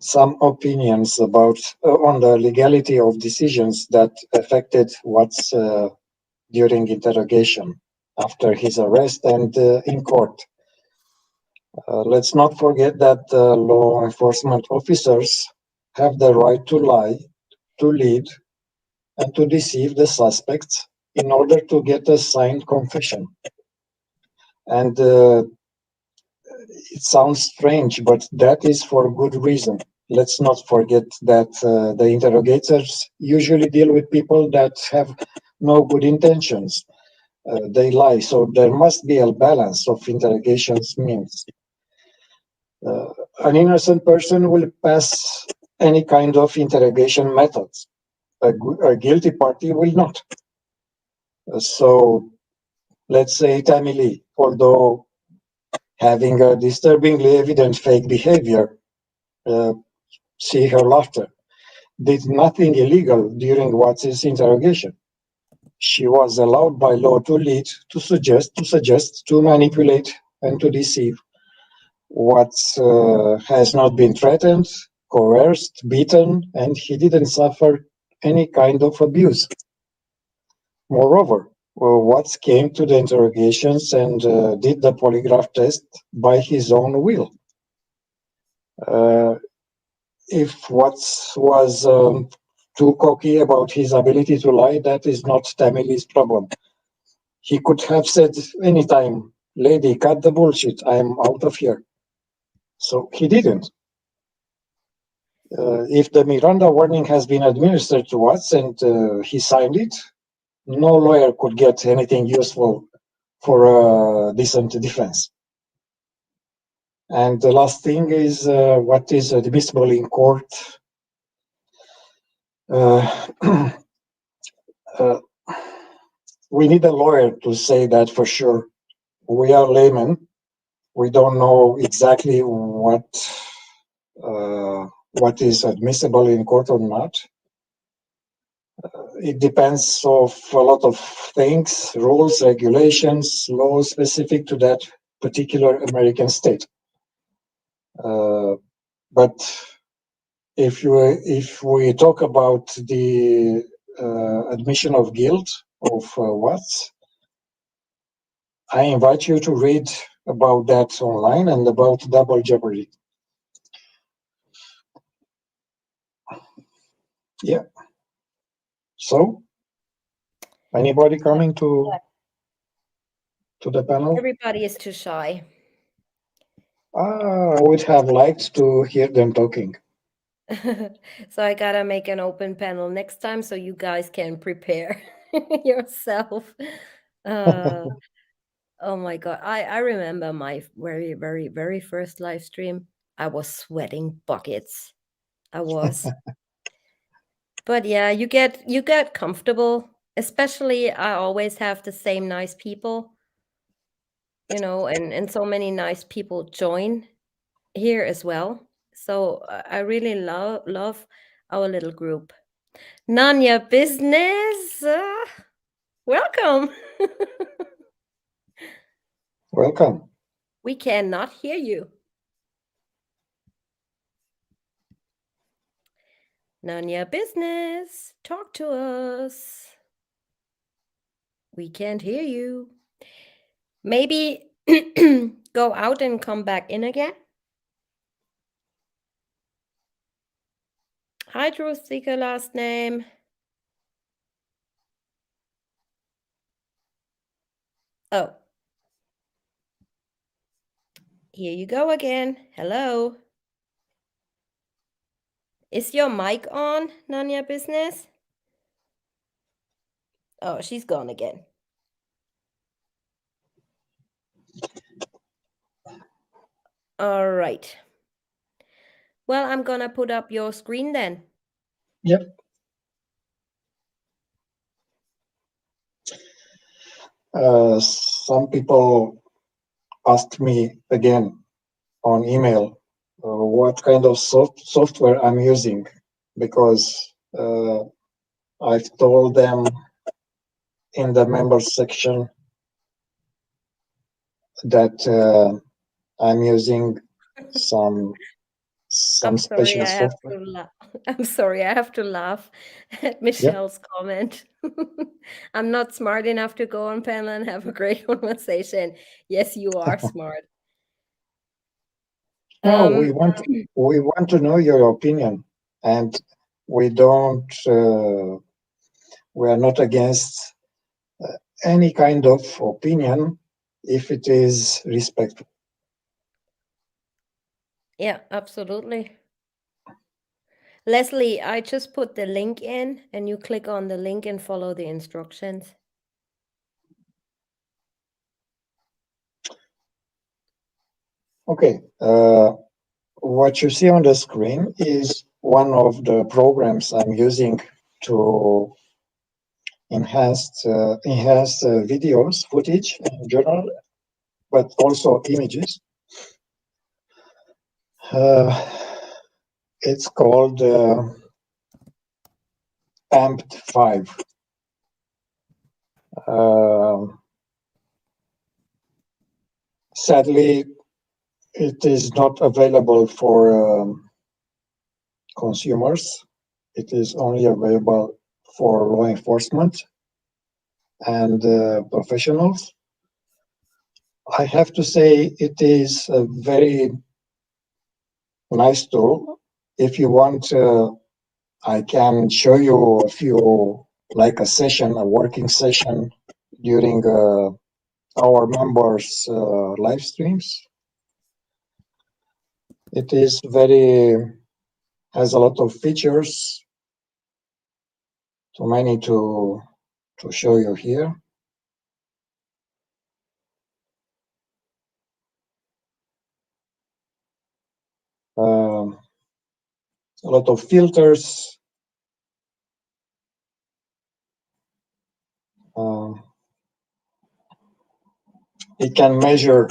some opinions about on the legality of decisions that affected what's during interrogation after his arrest and in court. Let's not forget that law enforcement officers have the right to lie, to lead, and to deceive the suspects in order to get a signed confession. And it sounds strange, but that is for good reason. Let's not forget that the interrogators usually deal with people that have no good intentions. They lie, so there must be a balance of interrogations means. An innocent person will pass any kind of interrogation methods. A guilty party will not. So let's say Tammy Lee, although having a disturbingly evident fake behavior, see her laughter, did nothing illegal during Watts's interrogation. She was allowed by law to lead, to suggest, to manipulate, and to deceive. Watts has not been threatened, coerced, beaten, and he didn't suffer any kind of abuse. Moreover, Watts came to the interrogations and did the polygraph test by his own will. If Watts was too cocky about his ability to lie, that is not Tamili's problem. He could have said anytime, "Lady, cut the bullshit, I'm out of here." So he didn't. If the Miranda warning has been administered to Watts and he signed it, no lawyer could get anything useful for a decent defense. And the last thing is what is admissible in court. We need a lawyer to say that for sure. We are laymen. We don't know exactly what is admissible in court or not. It depends of a lot of things, rules, regulations, laws specific to that particular American state. But if we talk about the admission of guilt of Watts, I invite you to read about that online and about double jeopardy. Yeah. So, anybody coming to the panel? Everybody is too shy. I would have liked to hear them talking. So I gotta make an open panel next time so you guys can prepare yourself. Oh my God. I remember my very, very, very first live stream. I was sweating buckets. I was. But yeah, you get comfortable. Especially, I always have the same nice people, and so many nice people join here as well. So I really love our little group. Nanya Business, welcome. Welcome. We cannot hear you. Nanya Business, talk to us. We can't hear you. Maybe go out and come back in again. Hi, Truth Seeker last name. Oh. Here you go again. Hello. Is your mic on, Nanya Business? Oh, she's gone again. All right. Well, I'm gonna put up your screen then. Yep. Some people asked me again on email what kind of software I'm using, because I've told them in the members section that I'm using some I'm sorry, special I have software. to laugh. I'm sorry, I have to laugh at Michelle's comment. I'm not smart enough to go on panel and have a great conversation. Yes, you are smart. No, we want to know your opinion, and we don't. We are not against any kind of opinion if it is respectful. Yeah, absolutely. Leslie, I just put the link in, and you click on the link and follow the instructions. Okay. What you see on the screen is one of the programs I'm using to enhance videos, footage in general, but also images. It's called Amped 5. Sadly, it is not available for consumers. It is only available for law enforcement and professionals. I have to say it is a very nice tool. If you want, I can show you a few, like a session, a working session during our members' live streams. It is has a lot of features, too many to show you here. A lot of filters. It can measure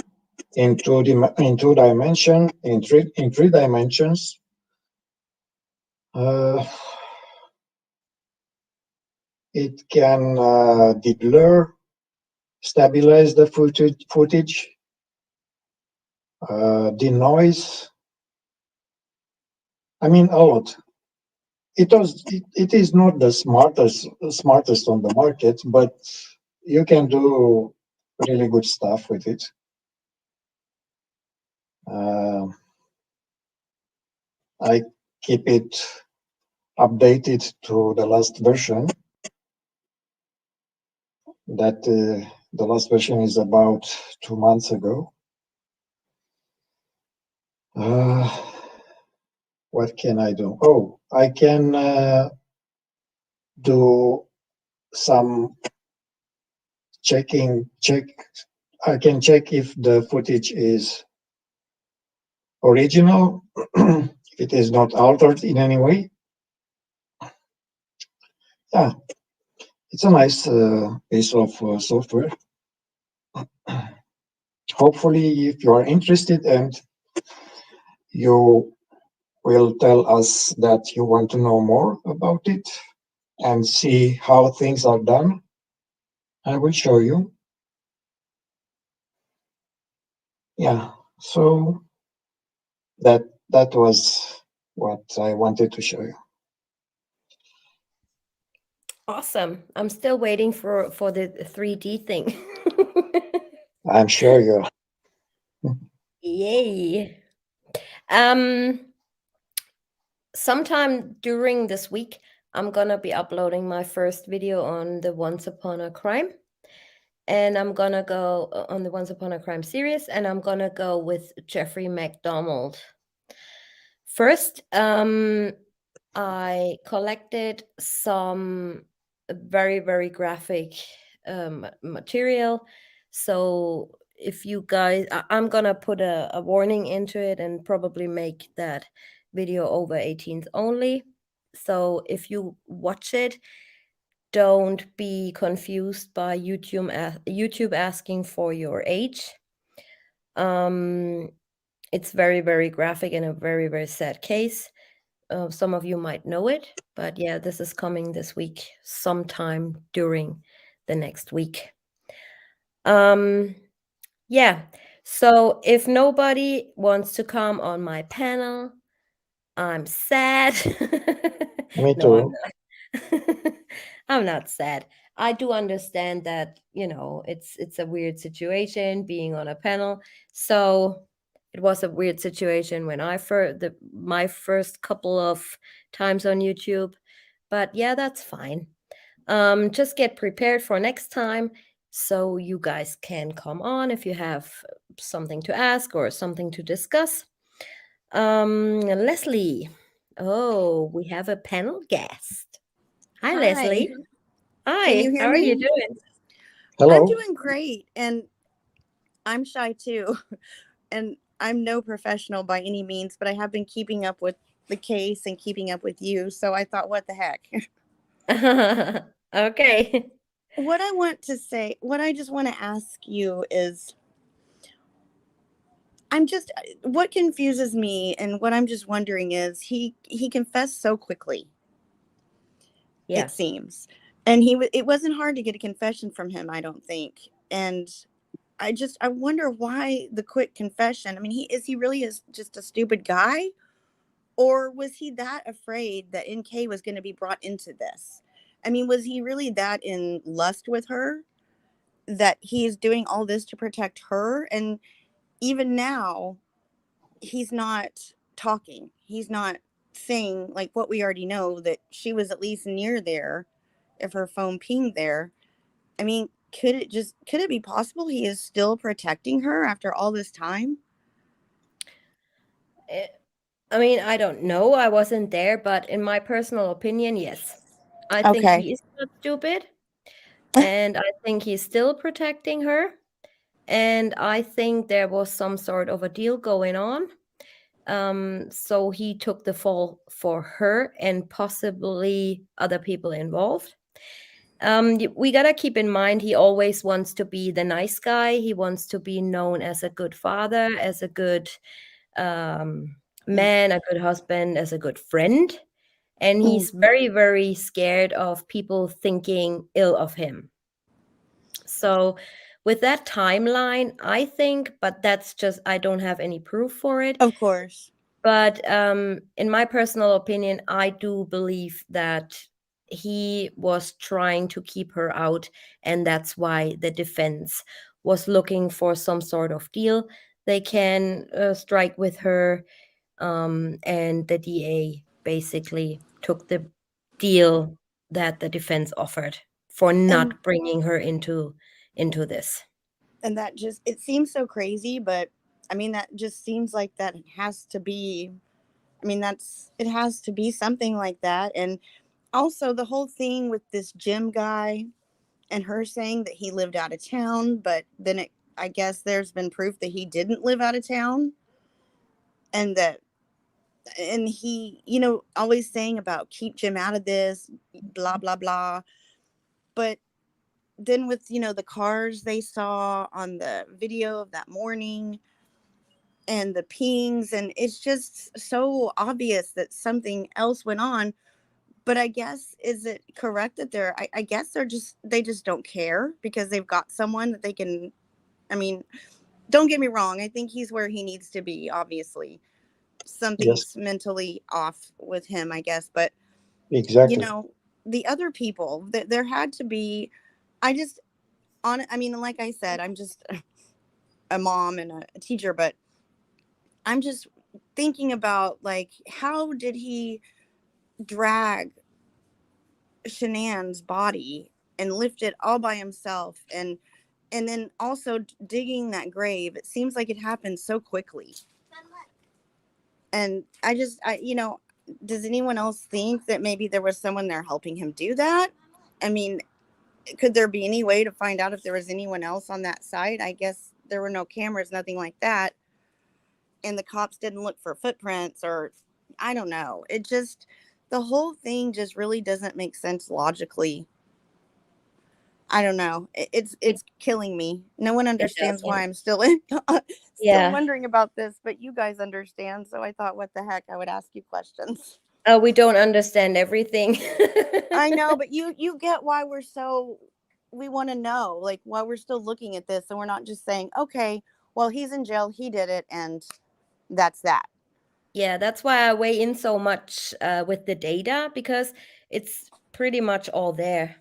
in three dimensions. It can deblur, stabilize the footage, denoise. I mean, a lot. It is not the smartest on the market, but you can do really good stuff with it. I keep it updated to the last version. That the last version is about 2 months ago. What can I do? Oh, I can do some checking. I can check if the footage is original, if it is not altered in any way. Yeah, it's a nice piece of software. Hopefully, if you are interested and you will tell us that you want to know more about it and see how things are done, I will show you. Yeah, so that was what I wanted to show you. Awesome. I'm still waiting for the 3D thing. I'm sure you are. Yay. Sometime during this week, I'm gonna be uploading my first video on the Once Upon a Crime. And I'm gonna go on the Once Upon a Crime series, and I'm gonna go with Jeffrey MacDonald. First, I collected some very, very graphic material. So if you guys, I'm gonna put a warning into it and probably make that video over 18s only. So if you watch it, don't be confused by YouTube asking for your age. It's very, very graphic and a very, very sad case. Some of you might know it, but yeah, this is coming this week, sometime during the next week. Yeah, so if nobody wants to come on my panel, I'm sad. Me No, I'm too. not. I'm not sad. I do understand that, it's a weird situation being on a panel. So it was a weird situation when my first couple of times on YouTube. But yeah, that's fine. Just get prepared for next time so you guys can come on if you have something to ask or something to discuss. Leslie. Oh, we have a panel guest. Hi, Hi. Leslie. Hi. Can you hear How are you me? doing? Hello. I'm doing great, and I'm shy too. And I'm no professional by any means, but I have been keeping up with the case and keeping up with you. So I thought, what the heck? Okay. What I just want to ask you is, what confuses me and what I'm just wondering is he confessed so quickly, Yeah. it seems. And it wasn't hard to get a confession from him, I don't think. And I wonder why the quick confession. I mean, is he really just a stupid guy? Or was he that afraid that NK was going to be brought into this? I mean, was he really that in lust with her that he's doing all this to protect her? And even now, he's not talking. He's not saying like what we already know, that she was at least near there if her phone pinged there. I mean, could it be possible he is still protecting her after all this time? I mean, I don't know. I wasn't there, but in my personal opinion, yes. I think Okay. he is not stupid. And I think he's still protecting her. And I think there was some sort of a deal going on. So he took the fall for her and possibly other people involved. We gotta keep in mind he always wants to be the nice guy. He wants to be known as a good father, as a good man, a good husband, as a good friend. And he's very, very scared of people thinking ill of him. So with that timeline, I think, but that's just, I don't have any proof for it. Of course. But in my personal opinion, I do believe that he was trying to keep her out, and that's why the defense was looking for some sort of deal they can strike with her, and the DA basically took the deal that the defense offered for not bringing her into this. And that just, it seems so crazy, but I mean, that just seems like that has to be, I mean, it has to be something like that. And also the whole thing with this gym guy and her saying that he lived out of town, but then I guess there's been proof that he didn't live out of town. And that, and he, always saying about keep Jim out of this, blah, blah, blah. But then with, the cars they saw on the video of that morning and the pings, and it's just so obvious that something else went on. But I guess, is it correct that I guess they just don't care because they've got someone that they can, I mean, don't get me wrong. I think he's where he needs to be, obviously. Yes, Something's mentally off with him, I guess. But, exactly. the other people, that there had to be, like I said, I'm just a mom and a teacher, but I'm just thinking about, like, how did he drag Shanann's body and lift it all by himself, and then also digging that grave? It seems like it happened so quickly. And does anyone else think that maybe there was someone there helping him do that? I mean, could there be any way to find out if there was anyone else on that site? I guess there were no cameras, nothing like that. And the cops didn't look for footprints, or I don't know. The whole thing just really doesn't make sense logically. I don't know. It's killing me. No one understands why I'm still Yeah. wondering about this, but you guys understand. So I thought, what the heck, I would ask you questions. We don't understand everything. I know, but you get why we want to know, like, why we're still looking at this, and we're not just saying, okay, well, he's in jail, he did it, and that's that. Yeah, that's why I weigh in so much with the data, because it's pretty much all there.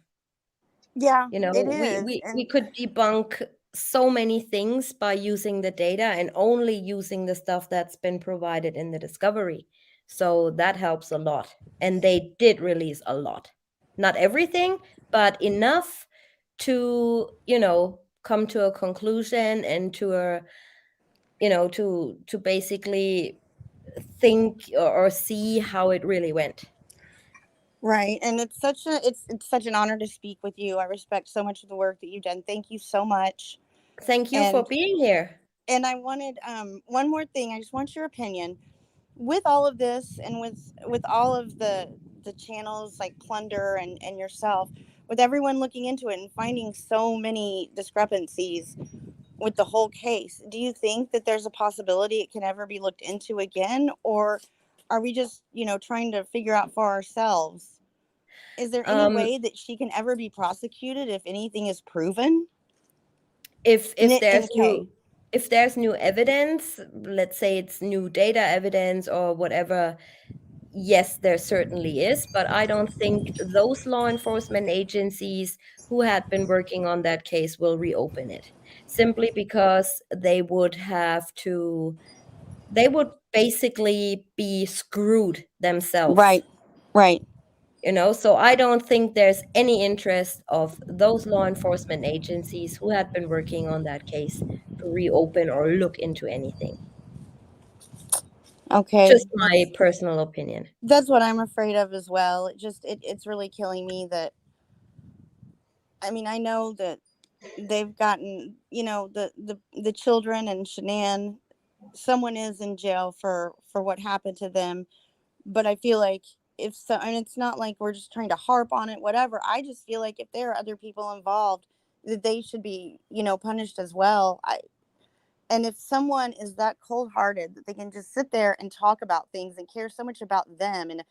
Yeah, You know, it we is. we And we could debunk so many things by using the data and only using the stuff that's been provided in the discovery. So that helps a lot. And they did release a lot. Not everything, but enough to, come to a conclusion and to basically think or see how it really went. right, and it's such an honor to speak with you. I respect so much of the work that you've done. Thank you so much. Thank you for And being here. I wanted one more thing. I just want your opinion with all of this, and with all of the channels like Plunder and yourself, with everyone looking into it and finding so many discrepancies with the whole case. Do you think that there's a possibility it can ever be looked into again, or are we just, trying to figure out for ourselves? Is there any Um, way that she can ever be prosecuted if anything is proven? if if there's new Nikay. if there's new evidence, let's say it's new data evidence or whatever, yes, there certainly is, but I don't think those law enforcement agencies who had been working on that case will reopen it, simply because they would basically be screwed themselves. Right. Right. So I don't think there's any interest of those law enforcement agencies who had been working on that case to reopen or look into anything. Okay. Just my personal opinion. That's what I'm afraid of as well. It's really killing me that, I know that they've gotten, the children and Shanann, someone is in jail for what happened to them. But I feel like, if so, and it's not like we're just trying to harp on it, whatever. I just feel like if there are other people involved, that they should be, punished as well. And if someone is that cold-hearted that they can just sit there and talk about things and care so much about them, and,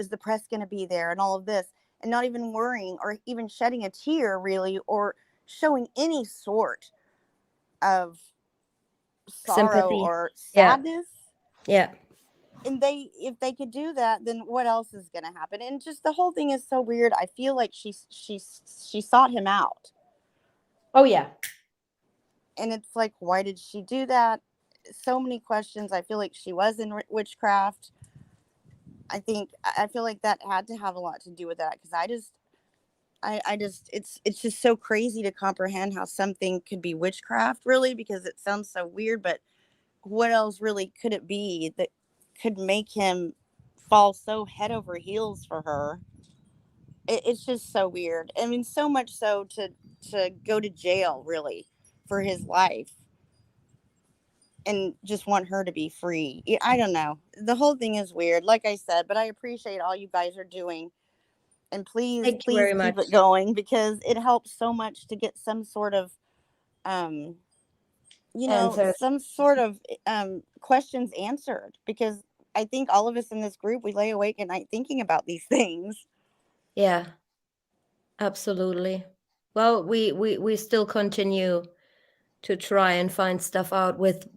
is the press going to be there and all of this, and not even worrying or even shedding a tear, really, or showing any sort of sorrow Sympathy. or Yeah. sadness. Yeah. And if they could do that, then what else is going to happen? And just the whole thing is so weird. I feel like she sought him out. Oh, yeah. And it's like, why did she do that? So many questions. I feel like she was in witchcraft. I feel like that had to have a lot to do with that, because it's just so crazy to comprehend how something could be witchcraft, really, because it sounds so weird. But what else really could it be that could make him fall so head over heels for her? It's just so weird. So much so to go to jail, really, for his life. and just want her to be free. I don't know. The whole thing is weird, like I said, but I appreciate all you guys are doing. And please, Thank you please very keep much. it going, because it helps so much to get some sort of, Answers. some sort of questions answered. Because I think all of us in this group, we lay awake at night thinking about these things. Yeah, absolutely. Well, we still continue to try and find stuff out with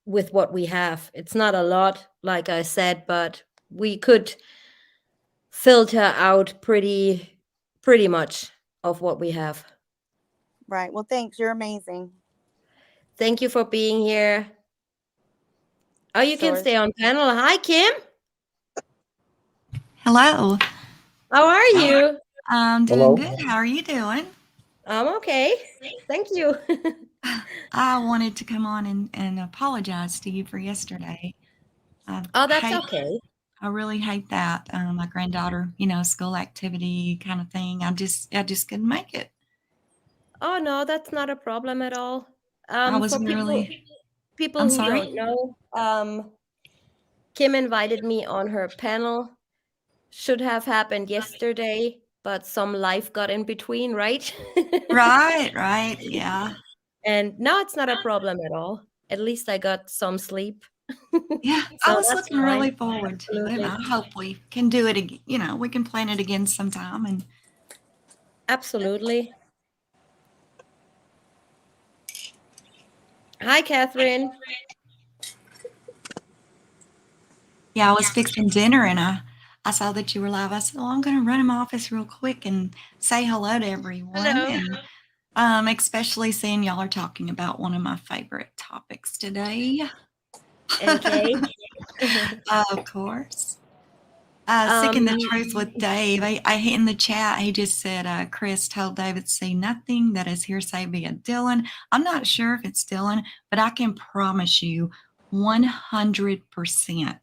what we have. It's not a lot, like I said, but we could filter out pretty much of what we have. Right. Well, thanks. You're amazing. Thank you for being here. Oh, you can Source. stay on panel. Hi, Kim. Hello. How are you? I'm Hello. doing good. How are you doing? I'm okay. Thank you. I wanted to come on and apologize to you for yesterday. Oh, that's okay. I really hate that. My granddaughter, school activity kind of thing. I just couldn't make it. Oh no, that's not a problem at all. I was For people I'm who sorry? don't know, Kim invited me on her panel. Should have happened yesterday, but some life got in between, right? Right. Yeah. And now it's not a problem at all. At least I got some sleep. Yeah. So I was that's looking fine. really forward to it. Absolutely. I hope we can do it again. We can plan it again sometime. And Absolutely. Hi, Catherine. yeah, I was fixing dinner and I saw that you were live. I said, well, I'm going to run in my office real quick and say hello to everyone. Hello. And especially seeing y'all are talking about one of my favorite topics today. NK. Of course. Seeking the truth with Dave. I in the chat, he just said, Chris told David to say nothing that is hearsay via Dylan. I'm not sure if it's Dylan, but I can promise you 100%.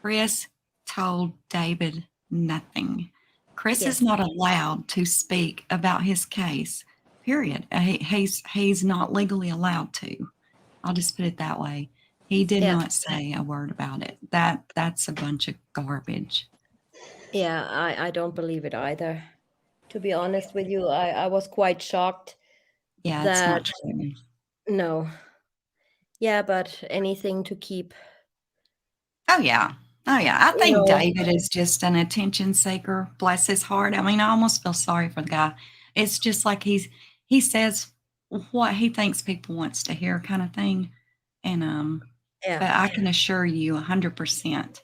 Chris told David nothing. Chris Yes. is not allowed to speak about his case, period. He's not legally allowed to. I'll just put it that way. He did Yeah. not say a word about it. That's a bunch of garbage. Yeah, I don't believe it either. To be honest with you, I was quite shocked Yeah, it's that not true. no. Yeah, but anything to keep, Oh yeah. I you think know, David is just an attention seeker. Bless his heart. I mean, I almost feel sorry for the guy. It's just like he says what he thinks people wants to hear, kind of thing. And yeah. but I can assure you 100%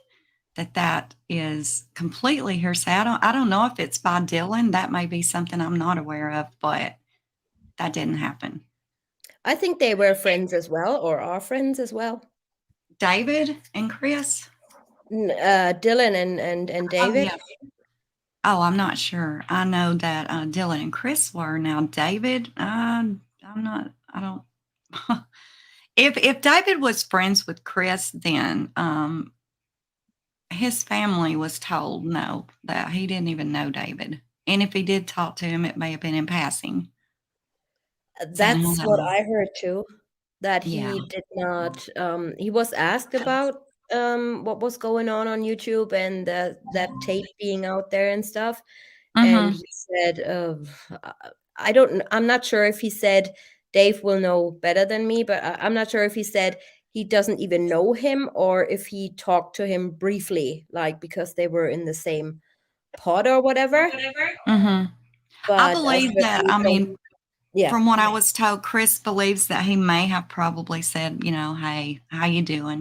that is completely hearsay. I don't know if it's by Dylan. That may be something I'm not aware of, but that didn't happen. I think they were friends as well, or are friends as well. David and Chris? Dylan and Oh, David. yeah. Oh, I'm not sure. I know that Dylan and Chris were. Now, David, I'm not, I don't. If David was friends with Chris, then his family was told no, that he didn't even know David. And if he did talk to him, it may have been in passing. That's what Hello. I heard too, that Yeah. he did not, he was asked about what was going on YouTube and that tape being out there and stuff. And Mm-hmm. he said, I'm not sure if he said Dave will know better than me, but I'm not sure if he said he doesn't even know him or if he talked to him briefly, like because they were in the same pod or whatever. Mm-hmm. I But believe that, certainly don't. Yeah. from what I was told, Chris believes that he may have probably said, hey, how you doing,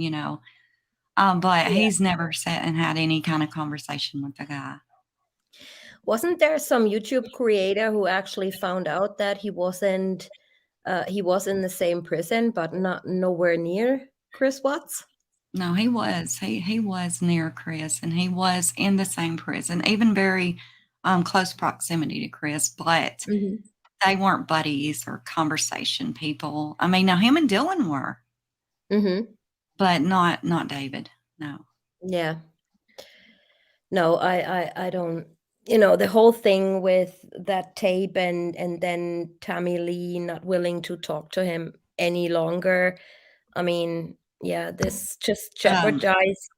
but Yeah. he's never sat and had any kind of conversation with the guy. Wasn't there some YouTube creator who actually found out that he wasn't he was in the same prison but not nowhere near Chris Watts? No, he was. He was near Chris, and he was in the same prison, even very close proximity to Chris, but they weren't buddies or conversation people. I mean, now him and Dylan were, but not David. No. Yeah. No, I don't. The whole thing with that tape and then Tammy Lee not willing to talk to him any longer. I mean, yeah, this just Um, jeopardized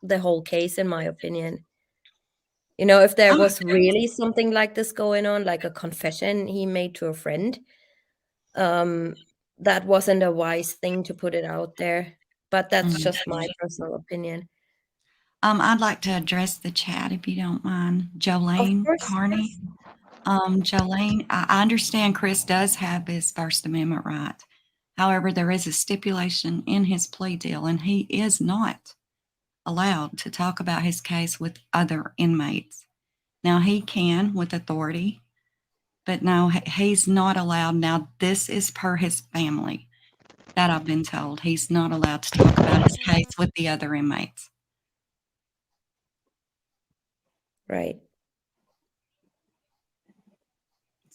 the whole case, in my opinion. You know, if there I'm was really something like this going on, like a confession he made to a friend, that wasn't a wise thing to put it out there. But that's just my personal opinion. I'd like to address the chat if you don't mind. Of Jolene course. Carney. Jolene, I understand Chris does have his First Amendment right. However, there is a stipulation in his plea deal, and he is not allowed to talk about his case with other inmates. Now, he can with authority, but no, he's not allowed. Now, this is per his family that I've been told. He's not allowed to talk about his case with the other inmates. Right.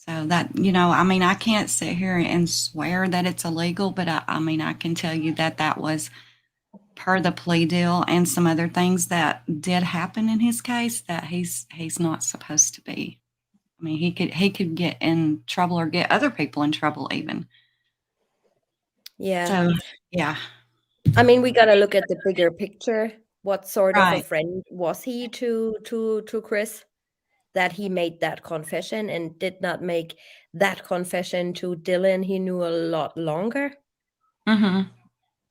So that, you know, I mean, I can't sit here and swear that it's illegal, but I mean, I can tell you that that was per the plea deal and some other things that did happen in his case that he's not supposed to be. I mean, he could get in trouble or get other people in trouble even. Yeah. So, yeah. I mean, we got to look at the bigger picture. What sort of a Right. friend was he to Chris, that he made that confession and did not make that confession to Dylan he knew a lot longer, Mhm.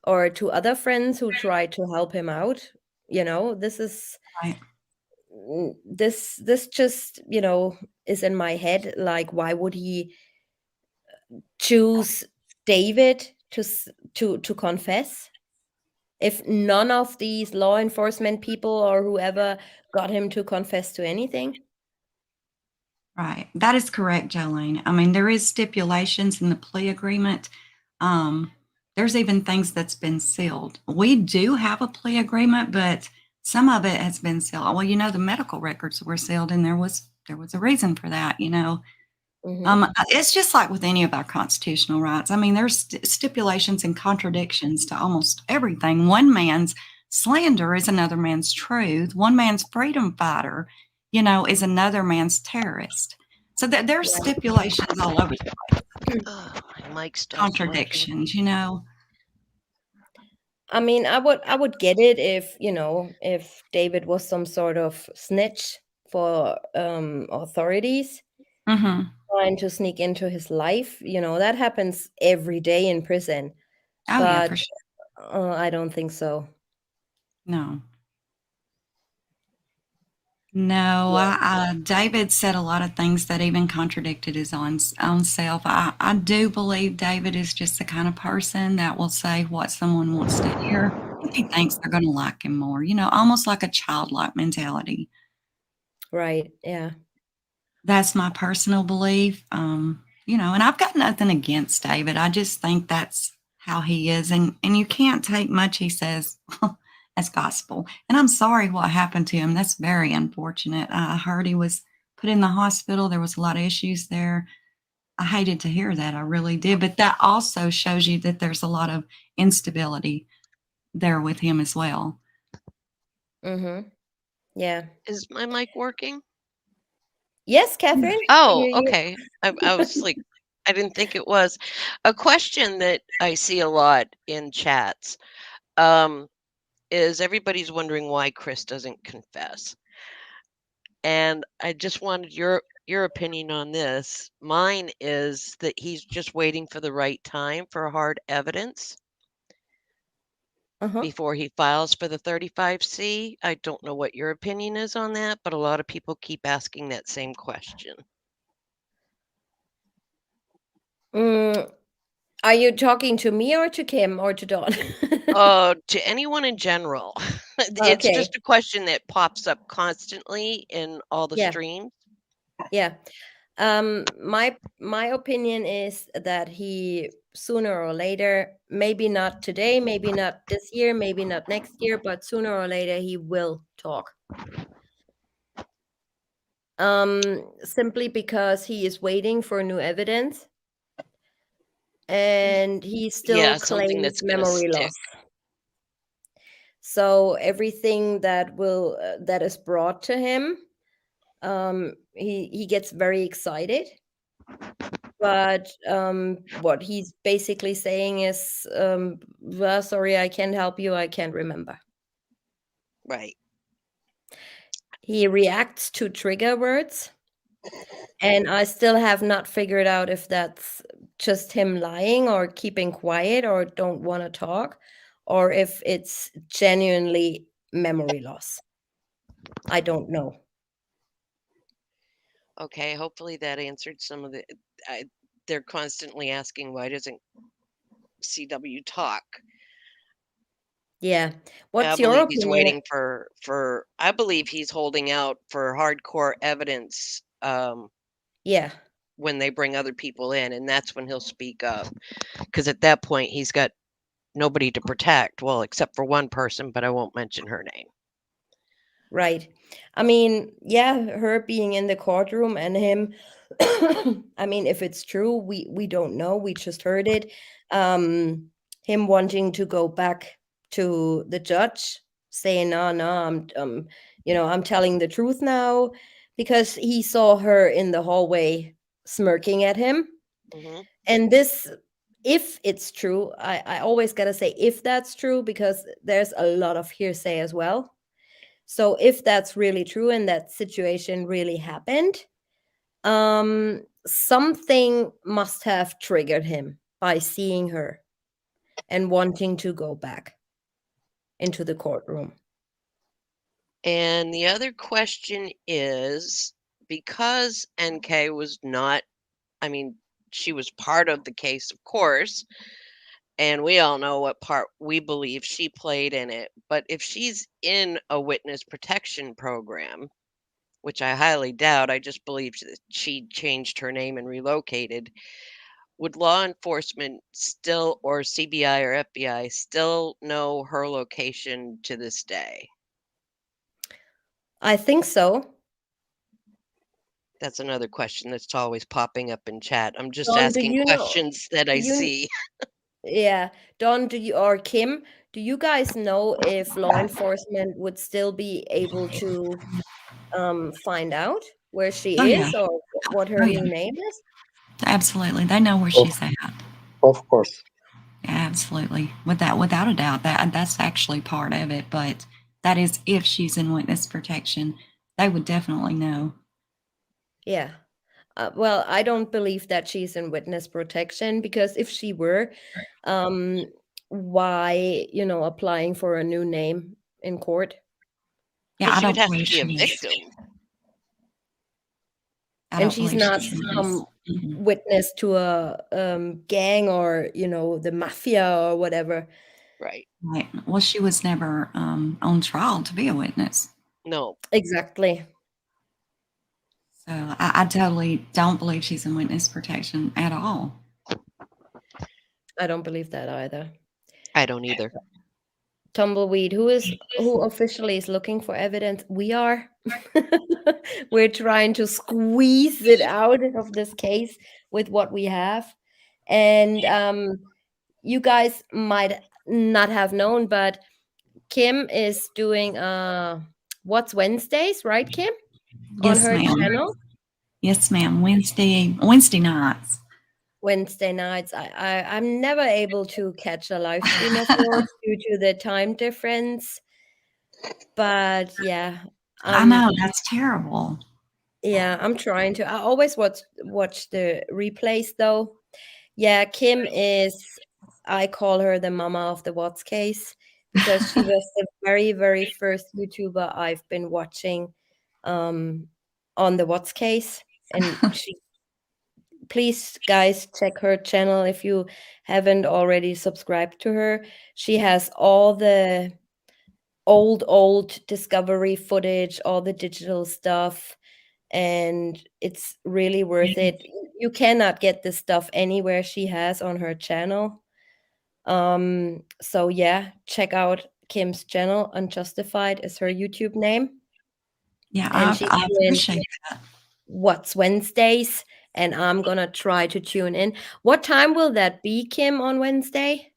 or to other friends who tried to help him out? You know, this is Right. this just, you know, is in my head. Like, why would he choose David to confess if none of these law enforcement people or whoever got him to confess to anything? Right. That is correct, Jolene. I mean, there is stipulations in the plea agreement. There's even things that's been sealed. We do have a plea agreement, but some of it has been sealed. Well, you know, the medical records were sealed, and there was a reason for that. You know, it's just like with any of our constitutional rights. I mean, there's stipulations and contradictions to almost everything. One man's slander is another man's truth. One man's freedom fighter, you know, is another man's terrorist. So there's Right. stipulations all over the place. Oh, my mic stopped working. Contradictions, you know. I mean, I would get it if, you know, if David was some sort of snitch for authorities Mm-hmm. trying to sneak into his life. You know, that happens every day in prison. Oh, yeah, for But sure. I don't think so. No. No, David said a lot of things that even contradicted his own self. I do believe David is just the kind of person that will say what someone wants to hear if he thinks they're going to like him more, you know, almost like a childlike mentality. Right. Yeah. That's my personal belief. You know, and I've got nothing against David. I just think that's how he is. And you can't take much he says as gospel. And I'm sorry what happened to him. That's very unfortunate. I heard he was put in the hospital. There was a lot of issues there. I hated to hear that. I really did. But that also shows you that there's a lot of instability there with him as well. Mm-hmm. Yeah. Is my mic working? Yes, Catherine. Oh, okay. I was like, I didn't think it was. A question that I see a lot in chats is everybody's wondering why Chris doesn't confess. And I just wanted your opinion on this. Mine is that he's just waiting for the right time for hard evidence before he files for the 35C. I don't know what your opinion is on that, but a lot of people keep asking that same question. Are you talking to me or to Kim or to Dawn? To anyone in general. It's Okay. just a question that pops up constantly in all the Yeah. streams. Yeah. My opinion is that he sooner or later, maybe not today, maybe not this year, maybe not next year, but sooner or later he will talk. Simply because he is waiting for new evidence, and he still something that's claims gonna memory stick. loss. So everything that will that is brought to him, he gets very excited but what he's basically saying is, well, sorry, I can't help you. I can't remember. Right. He reacts to trigger words, and I still have not figured out if that's just him lying or keeping quiet or don't want to talk, or if it's genuinely memory loss. I don't know. Okay, hopefully that answered some of the. They're constantly asking, why doesn't CW talk? Yeah. I What's your believe he's opinion? waiting for. I believe he's holding out for hardcore evidence. Yeah. When they bring other people in, and that's when he'll speak up. Because at that point, he's got nobody to protect. Well, except for one person, but I won't mention her name. Right. I mean, yeah, her being in the courtroom and him, I mean, if it's true, we don't know. We just heard it. Him wanting to go back to the judge, saying, "No, no, I'm telling the truth now," because he saw her in the hallway smirking at him. Mm-hmm. And this, if it's true, I always gotta say if that's true, because there's a lot of hearsay as well. So if that's really true and that situation really happened, something must have triggered him by seeing her and wanting to go back into the courtroom. And the other question is, because NK was not, I mean, she was part of the case, of course, and we all know what part we believe she played in it. But if she's in a witness protection program, which I highly doubt, I just believe that she changed her name and relocated, would law enforcement still, or CBI or FBI, still know her location to this day? I think so. That's another question that's always popping up in chat. I'm just Dawn, do asking you know? questions that I Do you? see. Yeah, Dawn, do you or Kim? Do you guys know if law enforcement would still be able to find out where she Oh, yeah. is or what Oh, her yeah. new name is? Absolutely. They know where Of, she's at. of course. Absolutely. Without a doubt, that's actually part of it. But that is if she's in witness protection, they would definitely know. Yeah. Well, I don't believe that she's in witness protection, because if she were, um, why, applying for a new name in court? Yeah, Because I she would don't have to believe be a she is. victim. I And don't she's believe not she's in some this. Mhm. witness to a gang or, the mafia or whatever. Right. Right. Well, she was never on trial to be a witness. No. Exactly. So I totally don't believe she's in witness protection at all. I don't believe that either. I don't either. Tumbleweed, who officially is looking for evidence? We are. We're trying to squeeze it out of this case with what we have. And you guys might not have known, but Kim is doing What's Wednesdays, right, Kim? On Yes, her ma'am. channel. Yes, ma'am. Wednesday nights. Wednesday nights. I'm never able to catch a live stream of yours due to the time difference. But yeah, I know, that's terrible. yeah, I'm trying to. I always watch the replays though. Yeah, Kim is, I call her the mama of the Watts case, because she was the very, very first YouTuber I've been watching on the Watts case. And please guys, check her channel if you haven't already subscribed to her. She has all the old discovery footage, all the digital stuff, and it's really worth it. You cannot get this stuff anywhere she has on her channel. So yeah, check out Kim's channel. Unjustified is her YouTube name. Yeah, And she's I doing appreciate that. What's Wednesdays, and I'm gonna try to tune in. What time will that be, Kim, on Wednesday?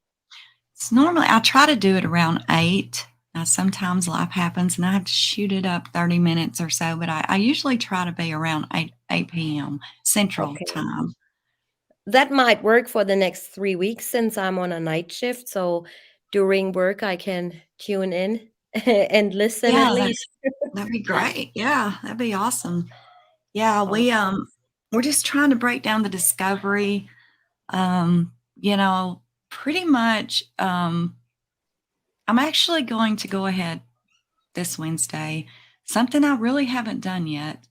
It's normally, I try to do it around 8. Now, sometimes life happens and I have to shoot it up 30 minutes or so, but I usually try to be around 8 p.m. Central Okay. time. that might work for the next 3 weeks since I'm on a night shift. So during work, I can tune in and listen Yeah, at least. that'd be great. Yeah, that'd be awesome. Yeah, we're just trying to break down the discovery. Pretty much I'm actually going to go ahead this Wednesday, something I really haven't done yet,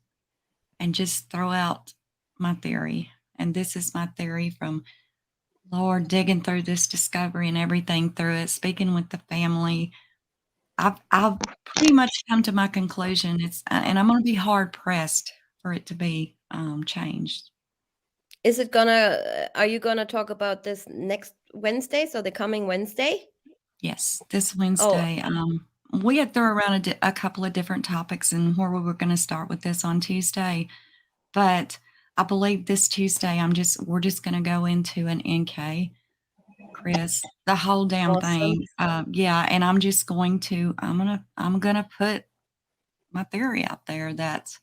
and just throw out my theory. And this is my theory from Lord digging through this discovery and everything through it, speaking with the family. I've pretty much come to my conclusion. And I'm going to be hard pressed for it to be changed. Are you gonna talk about this next Wednesday? So the coming Wednesday? Yes, this Oh, Wednesday. We had thrown around a couple of different topics and where we were going to start with this on Tuesday, but I believe this Tuesday we're just going to go into an NK, Chris, the whole damn awesome. thing. Yeah, and I'm just going to I'm gonna put my theory out there that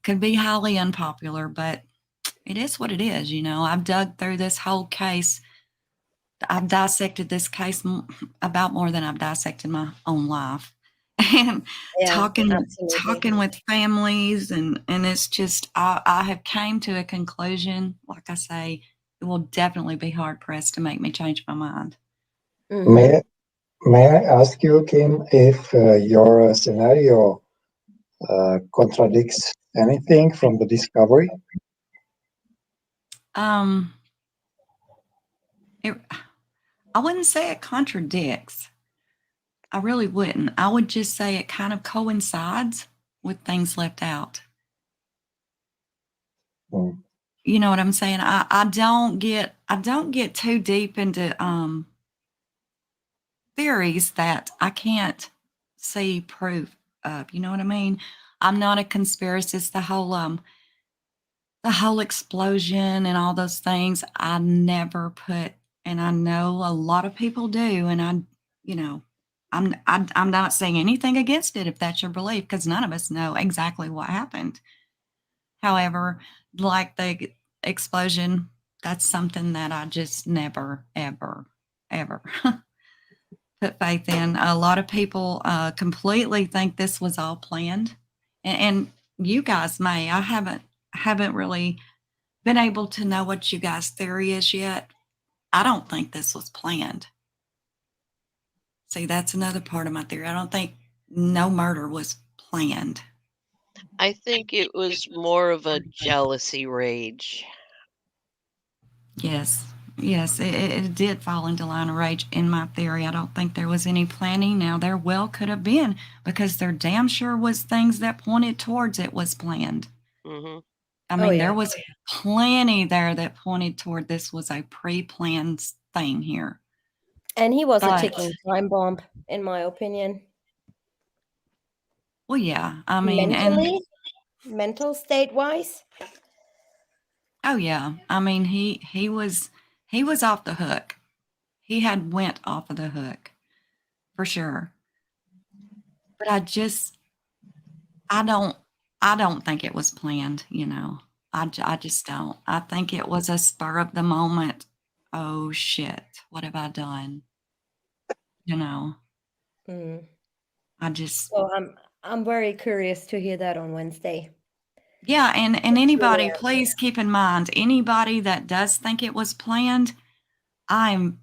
could be highly unpopular, but it is what it is. I've dug through this whole case. I've dissected this case about more than I've dissected my own life, and Yeah, talking absolutely. with families, and it's just I have came to a conclusion. Like I say, it will definitely be hard pressed to make me change my mind. May I ask you, Kim, if your scenario contradicts anything from the discovery? I wouldn't say it contradicts. I really wouldn't. I would just say it kind of coincides with things left out. Mm. You know what I'm saying? I don't get too deep into theories that I can't see proof of. You know what I mean? I'm not a conspiracist. The whole explosion and all those things, I never put, and I know a lot of people do, and I'm not saying anything against it if that's your belief, because none of us know exactly what happened. However, like the explosion, that's something that I just never, ever, ever put faith in. A lot of people completely think this was all planned, and you guys may. I haven't really been able to know what you guys' theory is yet. I don't think this was planned. See, that's another part of my theory. I don't think no murder was planned. I think it was more of a jealousy rage. Yes, it did fall into line of rage in my theory. I don't think there was any planning. Now, there well could have been, because there damn sure was things that pointed towards it was planned. Mm-hmm. I mean, there was plenty there that pointed toward this was a pre-planned thing here. And he was a ticking time bomb, in my opinion. Well, yeah, I mean, mental state wise. Oh yeah, I mean, he was off the hook. He had went off of the hook for sure. But I don't think it was planned. I just don't. I think it was a spur of the moment. Oh shit, what have I done? I just. So I'm very curious to hear that on Wednesday. Yeah, and anybody, please keep in mind, anybody that does think it was planned, I'm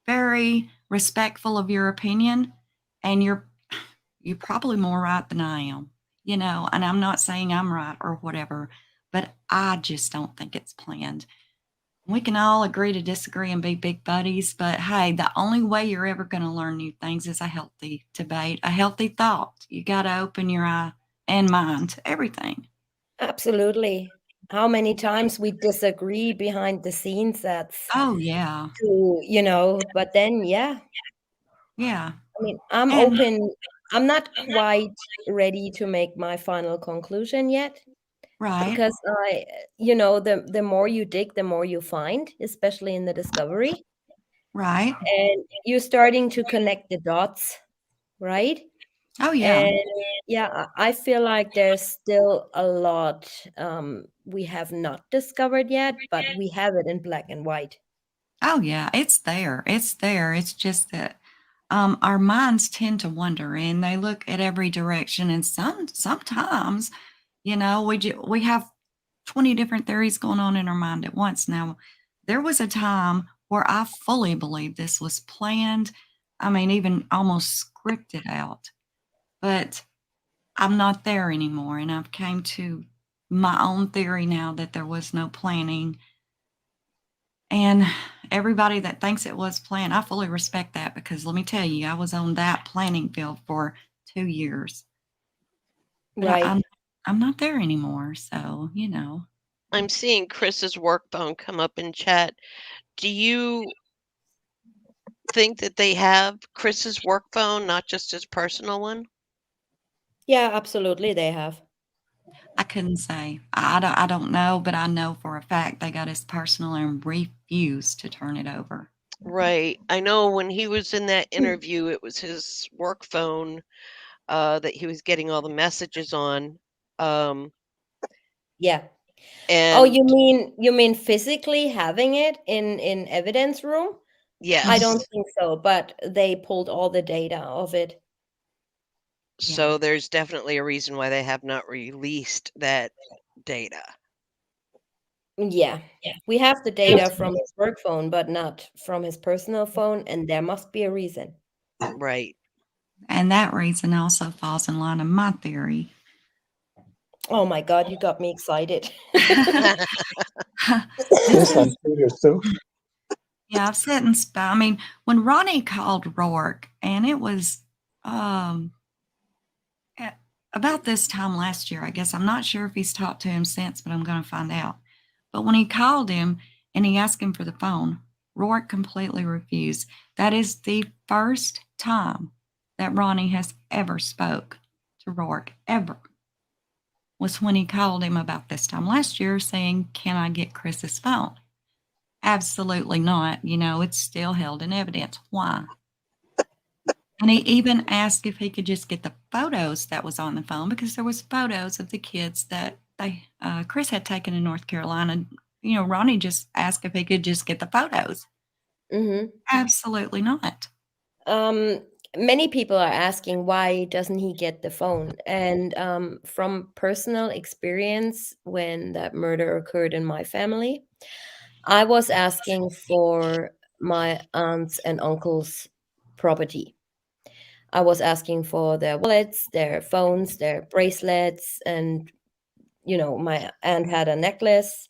very respectful of your opinion, and you're probably more right than I am, and I'm not saying I'm right or whatever, but I just don't think it's planned. We can all agree to disagree and be big buddies, but hey, the only way you're ever going to learn new things is a healthy debate, a healthy thought. You got to open your eye and mind to everything. Absolutely. How many times we disagree behind the scenes? That's yeah. But then yeah. I mean, I'm open. I'm not quite ready to make my final conclusion yet. Right. Because the more you dig, the more you find, especially in the discovery. Right. And you're starting to connect the dots, right? Oh, yeah. And yeah, I feel like there's still a lot we have not discovered yet, but we have it in black and white. Oh, yeah. It's there. It's there. It's just that our minds tend to wander and they look at every direction. And sometimes, we have 20 different theories going on in our mind at once. Now, there was a time where I fully believed this was planned. I mean, even almost scripted out. But I'm not there anymore. And I've came to my own theory now that there was no planning. And everybody that thinks it was planned, I fully respect that because let me tell you, I was on that planning field for 2 years. But Right. I'm not there anymore. So, I'm seeing Chris's work phone come up in chat. Do you think that they have Chris's work phone, not just his personal one? Yeah, absolutely, they have. I couldn't say. I don't know, but I know for a fact they got his personal and refused to turn it over. Right. I know when he was in that interview, it was his work phone that he was getting all the messages on. Yeah. And Oh, you mean physically having it in evidence room? yes. I don't think so, but they pulled all the data of it. So Yeah. there's definitely a reason why they have not released that data. Yeah. We have the data from his work phone, but not from his personal phone, and there must be a reason. Right. And that reason also falls in line of my theory. Oh my God, you got me excited. Yes, I'm curious too. Yeah, I've sat and I mean, when Ronnie called Rourke, and it was about this time last year, I guess. I'm not sure if he's talked to him since, but I'm going to find out. But when he called him and he asked him for the phone, Rourke completely refused. That is the first time that Ronnie has ever spoke to Rourke, ever, was when he called him about this time last year saying, "Can I get Chris's phone?" Absolutely not. It's still held in evidence. Why? And he even asked if he could just get the photos that was on the phone because there was photos of the kids that Chris had taken in North Carolina. Ronnie just asked if he could just get the photos. Mm-hmm. Absolutely not. Many people are asking why doesn't he get the phone? And from personal experience, when that murder occurred in my family, I was asking for my aunts and uncles' property. I was asking for their wallets, their phones, their bracelets, and my aunt had a necklace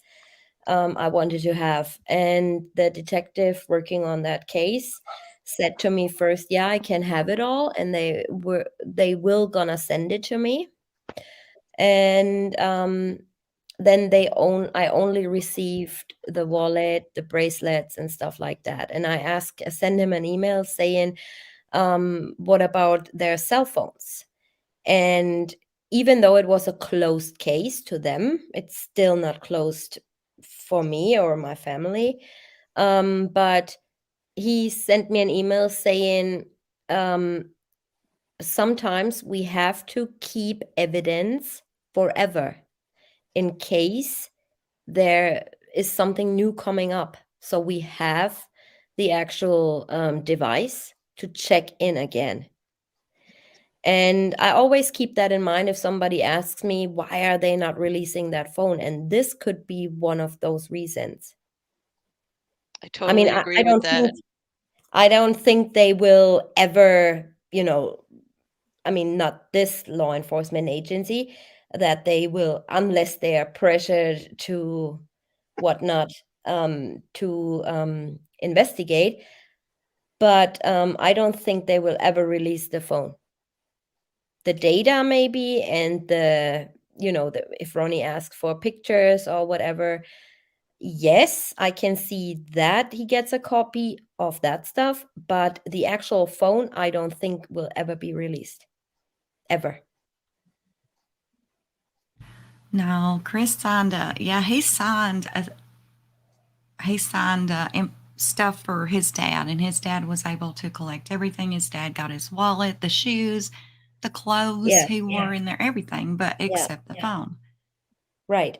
I wanted to have. And the detective working on that case said to me first, "Yeah, I can have it all," and they will gonna send it to me. And then I only received the wallet, the bracelets, and stuff like that. And I send him an email saying, "What about their cell phones?" And even though it was a closed case to them, it's still not closed for me or my family. But he sent me an email saying, sometimes we have to keep evidence forever in case there is something new coming up. So we have the actual device to check in again. And I always keep that in mind if somebody asks me, why are they not releasing that phone? And this could be one of those reasons. I I mean, totally agree with that. I don't think they will ever, I mean, not this law enforcement agency, that they will, unless they are pressured to whatnot, to investigate. But I don't think they will ever release the phone. The data maybe, and if Ronnie asks for pictures or whatever, yes, I can see that he gets a copy of that stuff, but the actual phone I don't think will ever be released, ever. No, Chris signed he signed stuff for his dad, and his dad was able to collect everything. His dad got his wallet, the shoes, the clothes Yeah. he wore in there, everything, but except the phone. Right.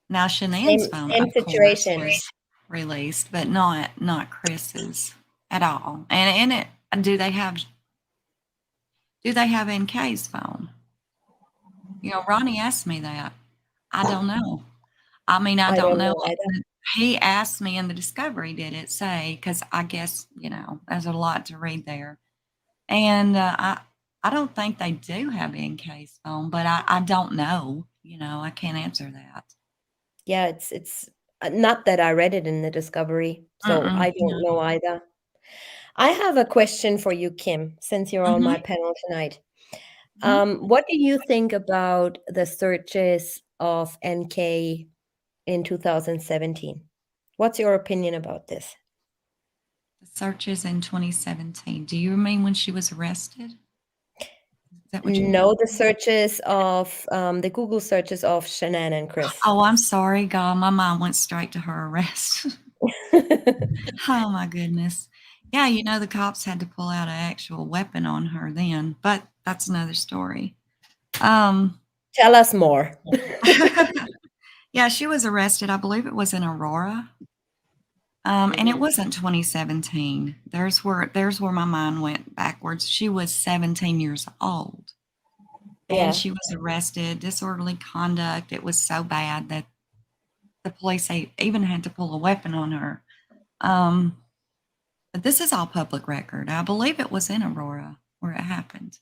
Now Shanann's phone, Same of course, situation. was released, but not Chris's at all. And in it, do they have NK's phone? You know, Ronnie asked me that. I don't know. I mean, I I don't don't know. know either. He asked me in the discovery, did it say? Because I guess, you know, there's a lot to read there. And I don't think they do have NK's phone, but I don't know. You know, I can't answer that. Yeah, it's not that I read it in the discovery, so Mm-mm, I don't know either. I have a question for you, Kim, since you're on my Mhm. panel tonight. Mhm. What do you think about the searches of NK in 2017? What's your opinion about this? The searches in 2017. Do you mean when she was arrested? Is that what you mean? No, the searches of the Google searches of Shanann and Chris. Oh, I'm sorry, God. My mind went straight to her arrest. Oh my goodness. Yeah, you know, the cops had to pull out an actual weapon on her then, but that's another story. Tell us more. Yeah, she was arrested. I believe it was in Aurora. And it wasn't 2017. There's where my mind went backwards. She was 17 years old. Yeah. And she was arrested, disorderly conduct. It was so bad that the police even had to pull a weapon on her. But this is all public record. I believe it was in Aurora where it happened.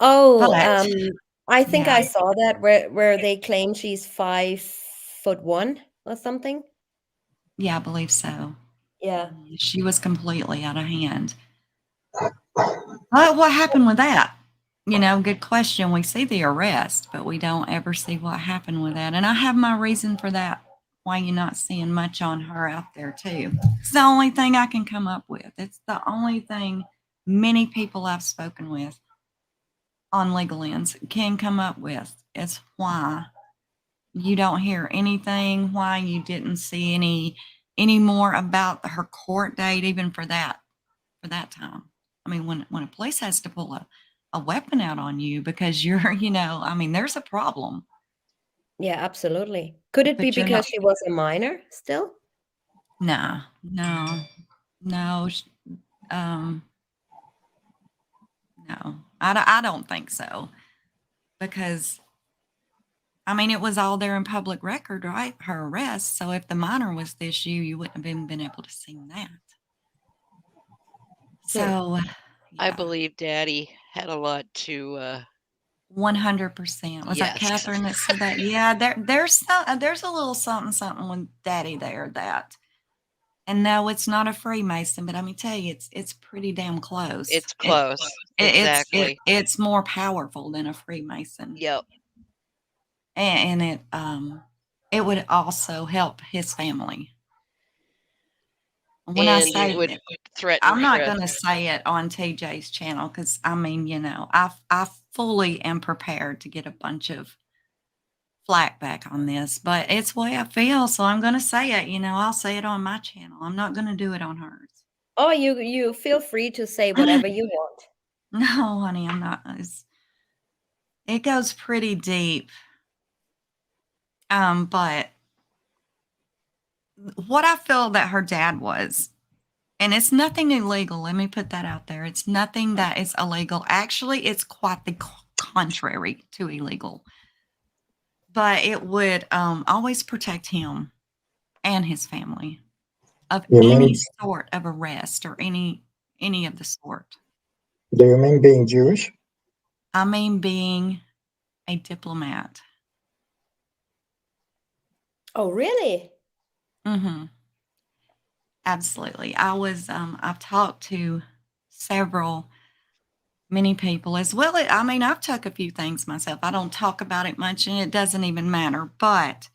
Oh, But I think yeah, I saw that where they claim she's 5'1" or something. yeah, I believe so. Yeah. She was completely out of hand. Well, what happened with that? You know, good question. We see the arrest, but we don't ever see what happened with that. And I have my reason for that, why you're not seeing much on her out there, too. It's the only thing I can come up with. It's the only thing many people I've spoken with on Legal Ends can come up with. Is why you don't hear anything, why you didn't see any more about her court date, even for that time. I mean, when a police has to pull a weapon out on you because you're, you know, I mean, there's a problem. Yeah, absolutely. Could it be But you're because not. she was a minor still? No, no, no, no. I don't think so. Because, I mean, it was all there in public record, right? Her arrest. So if the minor was the issue, you wouldn't have been able to see that. So, I yeah. believe Daddy had a lot to. 100%. Was that Yes. Catherine that said that? Yeah, there's a little something with Daddy there that, and no, it's not a Freemason, but let me tell you, it's pretty damn close. It's close. Exactly. It's more powerful than a Freemason. Yep. And it would also help his family. When I And say it would threaten I'm not Chris. going to say it on TJ's channel because I mean, you know, I fully am prepared to get a bunch of flack back on this, but it's the way I feel, so I'm going to say it. You know, I'll say it on my channel. I'm not going to do it on hers. Oh, you feel free to say whatever you want. No, honey, I'm not. It goes pretty deep. But what I feel that her dad was, and it's nothing illegal. Let me put that out there. It's nothing that is illegal. Actually, it's quite the contrary to illegal. But it would always protect him and his family of You any mean, sort of arrest or any of the sort. do you mean being Jewish? I mean, being a diplomat. Oh, really? Mm-hmm. Absolutely. I've talked to many people as well. I mean, I've took a few things myself. I don't talk about it much and it doesn't even matter, but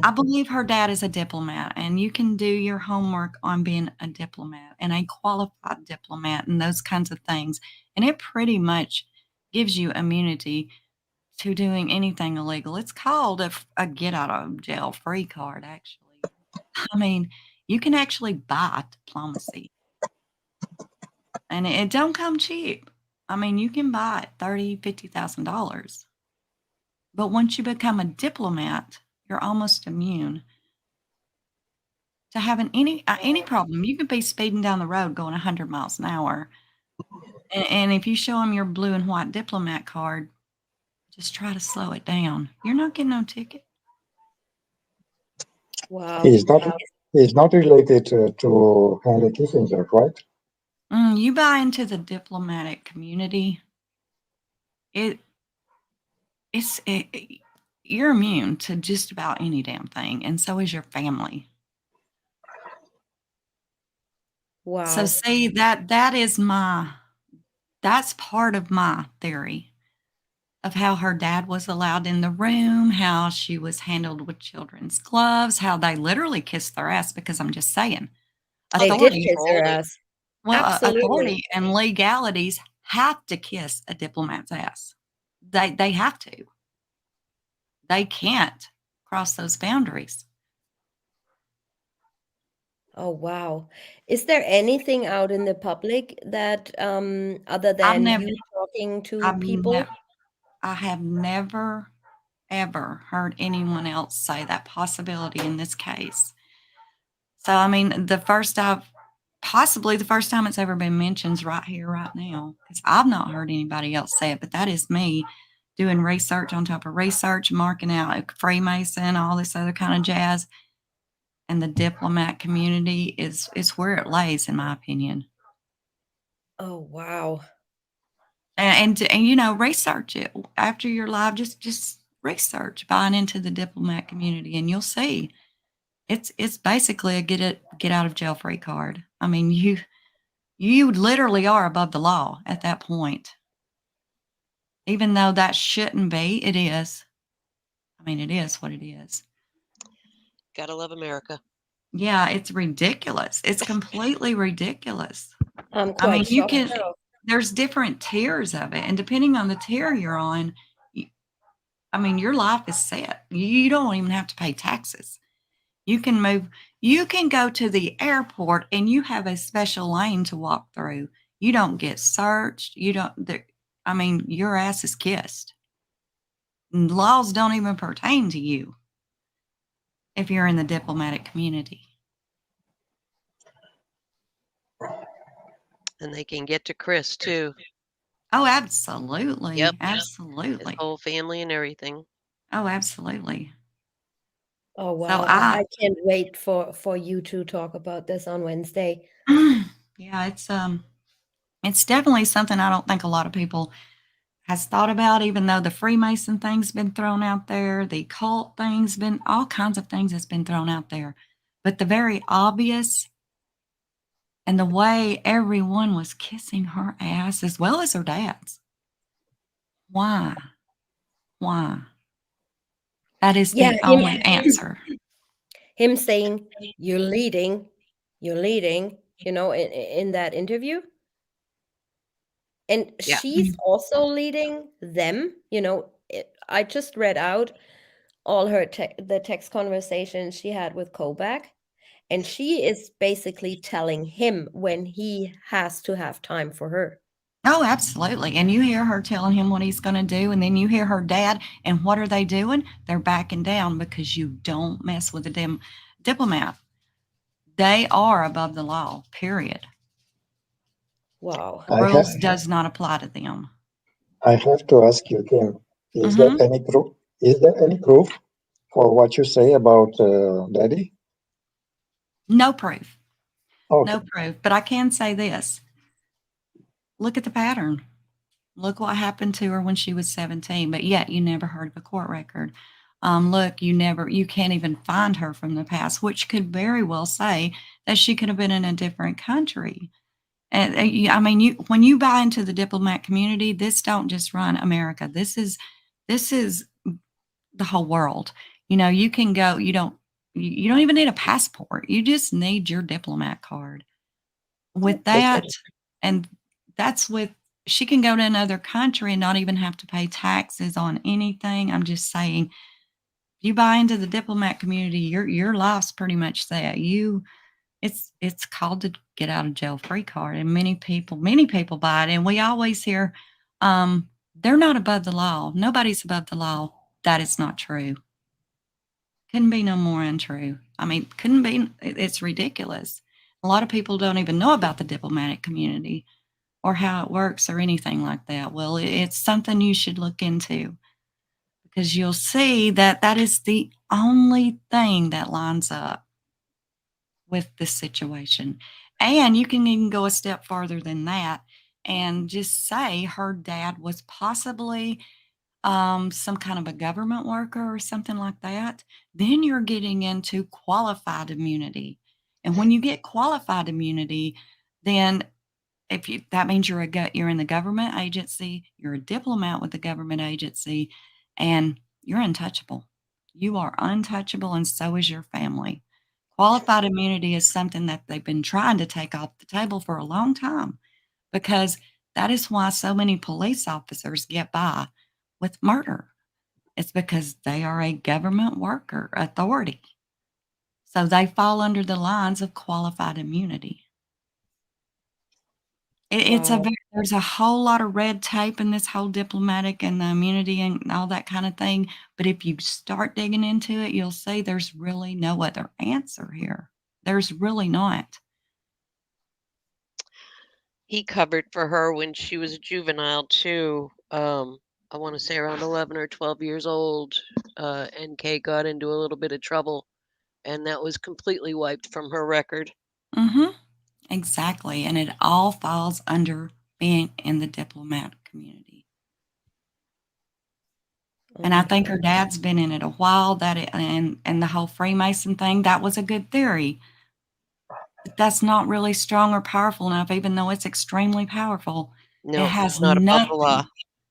I believe her dad is a diplomat and you can do your homework on being a diplomat and a qualified diplomat and those kinds of things. And it pretty much gives you immunity to doing anything illegal. It's called a get out of jail free card, actually. I mean, you can actually buy diplomacy and it don't come cheap. I mean, you can buy it $30,000, $50,000. But once you become a diplomat, you're almost immune to having any problem. You could be speeding down the road going 100 miles an hour. And if you show them your blue and white diplomat card, just try to slow it down. You're not getting no ticket. Wow. He's not related to Henry Kissinger, right? You buy into the diplomatic community, you're immune to just about any damn thing, and so is your family. Wow. So see, that's part of my theory of how her dad was allowed in the room, how she was handled with children's gloves, how they literally kissed their ass, because I'm just saying, They did authority, kiss her ass. well, Absolutely. authority and legalities have to kiss a diplomat's ass. They have to. They can't cross those boundaries. Oh, wow. Is there anything out in the public that, other than you talking to people? I have never, ever heard anyone else say that possibility in this case. So, I mean, possibly the first time it's ever been mentioned is right here, right now, because I've not heard anybody else say it, but that is me doing research on top of research, marking out Freemason, all this other kind of jazz. And the diplomat community is where it lays, in my opinion. Oh, wow. And research it after you're live. Just research buying into the diplomat community, and you'll see it's basically a get out of jail free card. I mean, you literally are above the law at that point, even though that shouldn't be. It is. I mean, it is what it is. Gotta love America. Yeah, it's ridiculous. It's completely ridiculous. I'm I mean, quite shocked now. there's different tiers of it, and depending on the tier you're on, I mean, your life is set. You don't even have to pay taxes. You can move. You can go to the airport and you have a special lane to walk through. You don't get searched. I mean, your ass is kissed. Laws don't even pertain to you if you're in the diplomatic community. And they can get to Chris too. Oh, absolutely. Yep. Absolutely. His whole family and everything. Oh, absolutely. Oh, wow. So I can't wait for you to talk about this on Wednesday. Yeah, it's definitely something I don't think a lot of people has thought about, even though the Freemason thing's been thrown out there, the cult thing's been, all kinds of things has been thrown out there. But the very obvious, and the way everyone was kissing her ass as well as her dad's. Why? That is the only answer. Him saying, you're leading, in that interview. And Yeah. she's also leading them. I just read out all the text conversations she had with Kobach, and she is basically telling him when he has to have time for her. Oh, absolutely. And you hear her telling him what he's going to do, and then you hear her dad, and what are they doing? They're backing down because you don't mess with a diplomat. They are above the law, period. Wow. Rules does not apply to them. I have to ask you, Kim, is there any proof? Is there any proof for what you say about Daddy? No proof. Okay. No proof. But I can say this. Look at the pattern. Look what happened to her when she was 17, but yet you never heard of a court record. Look, you can't even find her from the past, which could very well say that she could have been in a different country. And I mean, when you buy into the diplomat community, this don't just run America. This is the whole world. You can go. You don't even need a passport. You just need your diplomat card. With that, and that's with. She can go to another country and not even have to pay taxes on anything. I'm just saying, if you buy into the diplomat community, your life's pretty much set. it's called the get out of jail free card, and many people buy it, and we always hear, they're not above the law. Nobody's above the law. That is not true. Couldn't be no more untrue. I mean, couldn't be. It's ridiculous. A lot of people don't even know about the diplomatic community or how it works or anything like that. Well, it's something you should look into, because you'll see that that is the only thing that lines up with this situation. And you can even go a step farther than that and just say her dad was possibly some kind of a government worker or something like that. Then you're getting into qualified immunity. And when you get qualified immunity, then if you, that means you're in the government agency, you're a diplomat with the government agency, and you're untouchable. You are untouchable, and so is your family. Qualified immunity is something that they've been trying to take off the table for a long time, because that is why so many police officers get by with murder. It's because they are a government worker authority. So they fall under the lines of qualified immunity. Wow. There's a whole lot of red tape in this whole diplomatic and the immunity and all that kind of thing. But if you start digging into it, you'll see there's really no other answer here. There's really not. He covered for her when she was a juvenile too. I want to say around 11 or 12 years old. NK got into a little bit of trouble, and that was completely wiped from her record. Mm-hmm. Exactly. And it all falls under being in the diplomatic community. And I think her dad's been in it a while. And the whole Freemason thing, that was a good theory. But that's not really strong or powerful enough, even though it's extremely powerful. No, it has not above the nothing. law.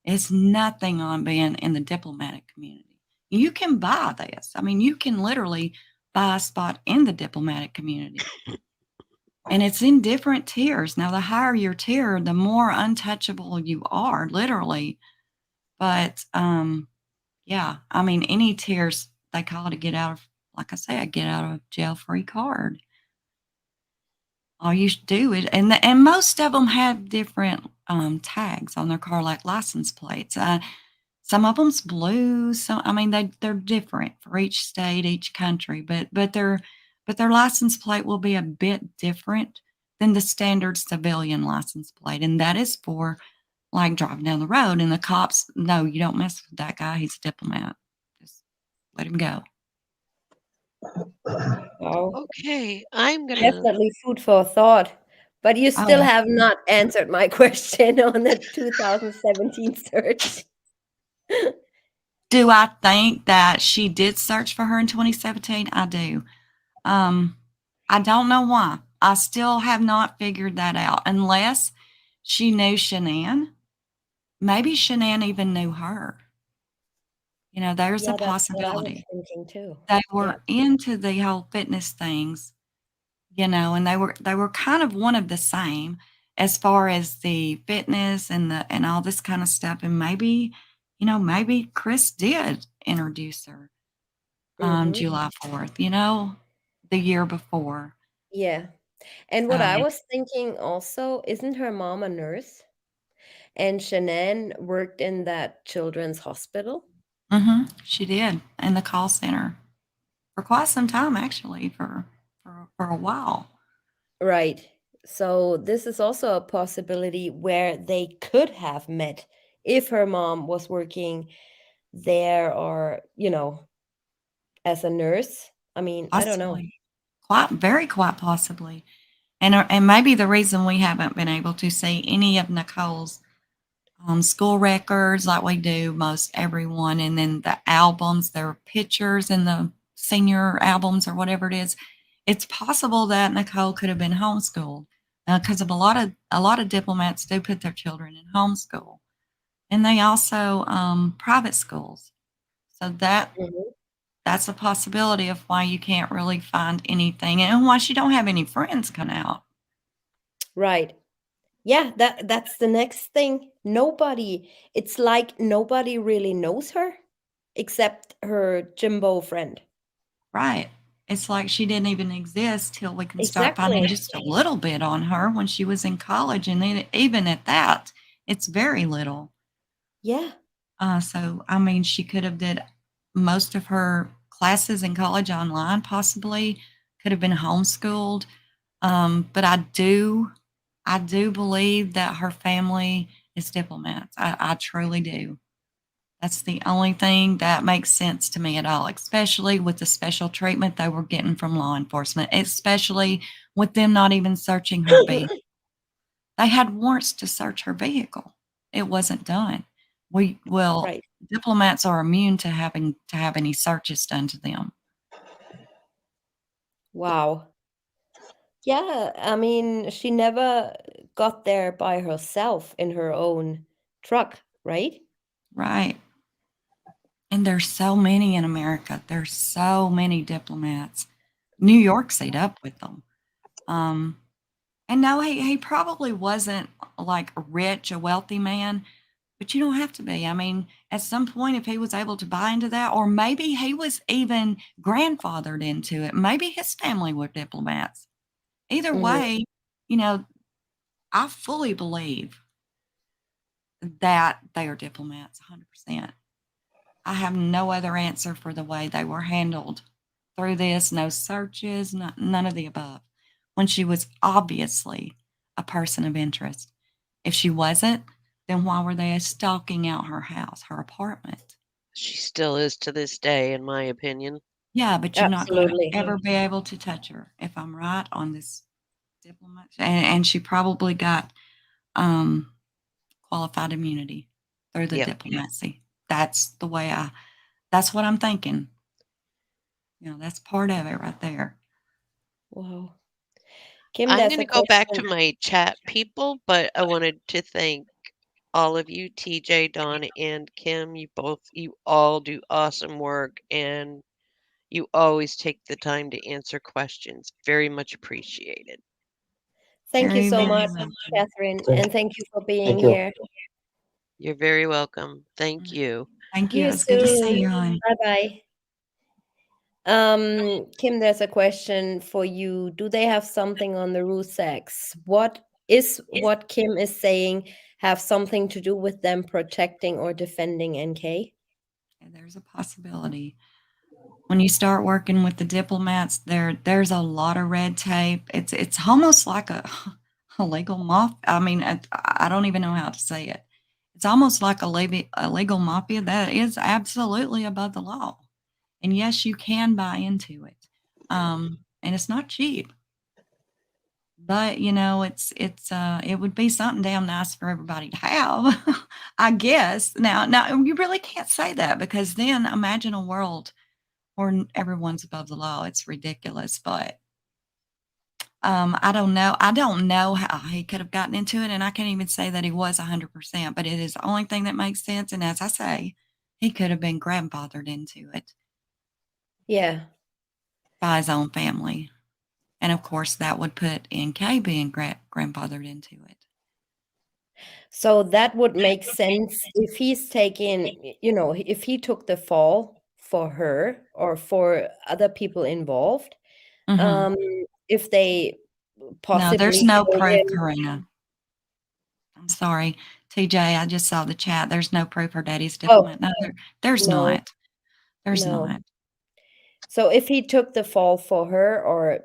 It's nothing on being in the diplomatic community. You can buy this. I mean, you can literally buy a spot in the diplomatic community. And it's in different tiers. Now, the higher your tier, the more untouchable you are, literally. But yeah, I mean, any tiers, they call it a get out of, like I say, a get out of jail free card. All you should do is, and most of them have different tags on their car, like license plates. Some of them's blue. Some, I mean, they're different for each state, each country, but their license plate will be a bit different than the standard civilian license plate, and that is for like driving down the road. And the cops, no, you don't mess with that guy. He's a diplomat. Just let him go. Wow. Okay, I'm gonna. Definitely food for thought. But you still Oh. have not answered my question on the 2017 search. Do I think that she did search for her in 2017? I do. I don't know why. I still have not figured that out, unless she knew Shanann. Maybe Shanann even knew her. You know, there's a Yeah, that's what I was possibility. thinking too. They were into the whole fitness things, you know, and they were kind of one of the same as far as the fitness and all this kind of stuff. And maybe, you know, maybe Chris did introduce her on July 4th, you know, the year before. Yeah. And what So, I was thinking also, isn't her mom a nurse? And Shanann worked in that children's hospital? she did in the call center for quite some time, actually, for a while. Right. So this is also a possibility where they could have met if her mom was working there, or, you know, as a nurse. I mean, I don't know. Possibly. Quite possibly. And maybe the reason we haven't been able to see any of Nicole's school records like we do most everyone, and then the albums, their pictures in the senior albums or whatever it is, it's possible that Nicole could have been homeschooled, because of a lot of diplomats do put their children in homeschool, and they also private schools. So that's a possibility of why you can't really find anything, and why she don't have any friends come out. Right. Yeah, that's the next thing. It's like nobody really knows her except her Jimbo friend. Right. It's like she didn't even exist till we can start finding Exactly. just a little bit on her when she was in college, and then even at that, it's very little. Yeah. So I mean, she could have did most of her classes in college online, possibly could have been homeschooled. But I do believe that her family is diplomats. I truly do. That's the only thing that makes sense to me at all, especially with the special treatment they were getting from law enforcement, especially with them not even searching her vehicle. They had warrants to search her vehicle. It wasn't done. Right. Diplomats are immune to having to have any searches done to them. Wow. Yeah, I mean, she never got there by herself in her own truck, right? Right. And there's so many in America. There's so many diplomats. New York's ate up with them. And no, he probably wasn't like a wealthy man, but you don't have to be. I mean, at some point, if he was able to buy into that, or maybe he was even grandfathered into it, maybe his family were diplomats. Either way, you know, I fully believe that they are diplomats, 100%. I have no other answer for the way they were handled through this. No searches, none of the above. When she was obviously a person of interest. If she wasn't, then why were they stalking out her house, her apartment? She still is to this day, in my opinion. Yeah, but you're not going to Absolutely. ever be able to touch her, if I'm right on this diplomat. And she probably got qualified immunity through the Yep. diplomacy. That's the way that's what I'm thinking. That's part of it right there. Wow. Kim, I'm there's going a to go back to question. my chat people, but I wanted to thank all of you, TJ, Dawn, and Kim. You all do awesome work, and you always take the time to answer questions. Very much appreciated. Thank you Very, so very much, welcome. Catherine, Thank- and thank you for being Thank you. here. You're very welcome. Thank you. Thank See you. you It was good to see soon. you, hon. Bye-bye. Kim, there's a question for you. Do they have something on the Rusaks? What Kim is saying have something to do with them protecting or defending NK? There's a possibility. When you start working with the diplomats, there's a lot of red tape. It's almost like a legal mafia. I mean, I don't even know how to say it. It's almost like a legal mafia that is absolutely above the law. And yes, you can buy into it. And it's not cheap. But it would be something damn nice for everybody to have, I guess. Now you really can't say that, because then imagine a world where everyone's above the law. It's ridiculous. But I don't know. I don't know how he could have gotten into it, and I can't even say that he was 100%. But it is the only thing that makes sense. And as I say, he could have been grandfathered into it. Yeah. By his own family. And of course, that would put NK being grandfathered into it. So that would make sense if he's taking, if he took the fall for her or for other people involved. Mm-hmm. If they No, there's possibly no told proof, him, Karina. I'm sorry, TJ. I just saw the chat. There's no proof her daddy's oh, diplomat. No, there's no, not. There's no. not. So if he took the fall for her or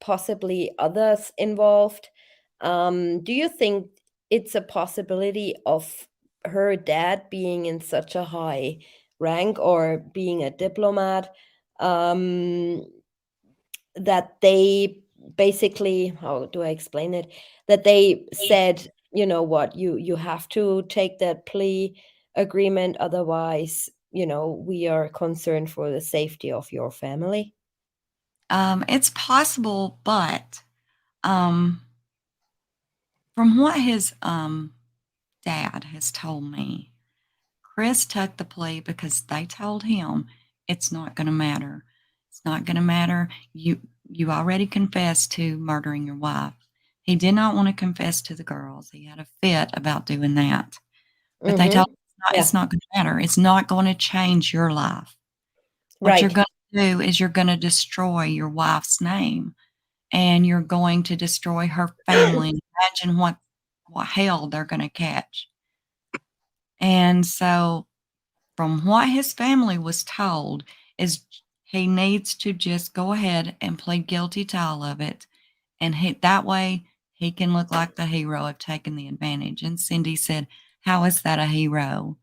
possibly others involved, do you think it's a possibility of her dad being in such a high rank or being a diplomat, that they basically, how do I explain it? That they said, you know what, you have to take that plea agreement, otherwise, we are concerned for the safety of your family. It's possible, but from what his dad has told me, Chris took the plea because they told him it's not going to matter. It's not going to matter. You already confessed to murdering your wife. He did not want to confess to the girls. He had a fit about doing that. But they told him it's not going to matter. It's not going to change your life. What you're Right. going to do is you're going to destroy your wife's name and you're going to destroy her family. And imagine what hell they're going to catch. And so from what his family was told is he needs to just go ahead and plead guilty to all of it. And that way he can look like the hero of taking the advantage. And Cindy said, how is that a hero?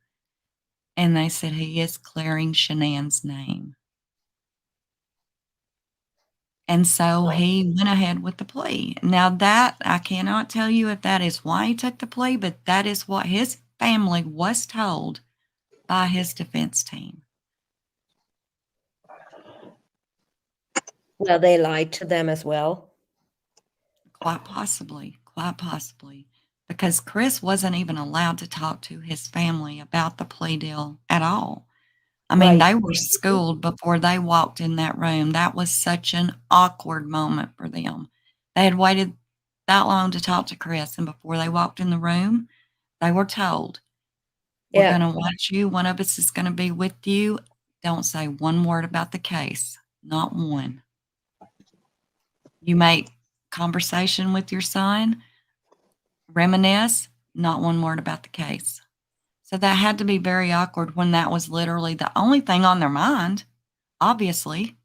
And they said, he is clearing Shanann's name. And so he went ahead with the plea. Now that, I cannot tell you if that is why he took the plea, but that is what his family was told by his defense team. Well, they lied to them as well. Quite possibly, because Chris wasn't even allowed to talk to his family about the plea deal at all. I mean, Right. they were schooled before they walked in that room. That was such an awkward moment for them. They had waited that long to talk to Chris, and before they walked in the room, they were told, we're Yeah. going to watch you. One of us is going to be with you. Don't say one word about the case, not one. You make conversation with your son, reminisce, not one word about the case. So that had to be very awkward when that was literally the only thing on their mind, obviously,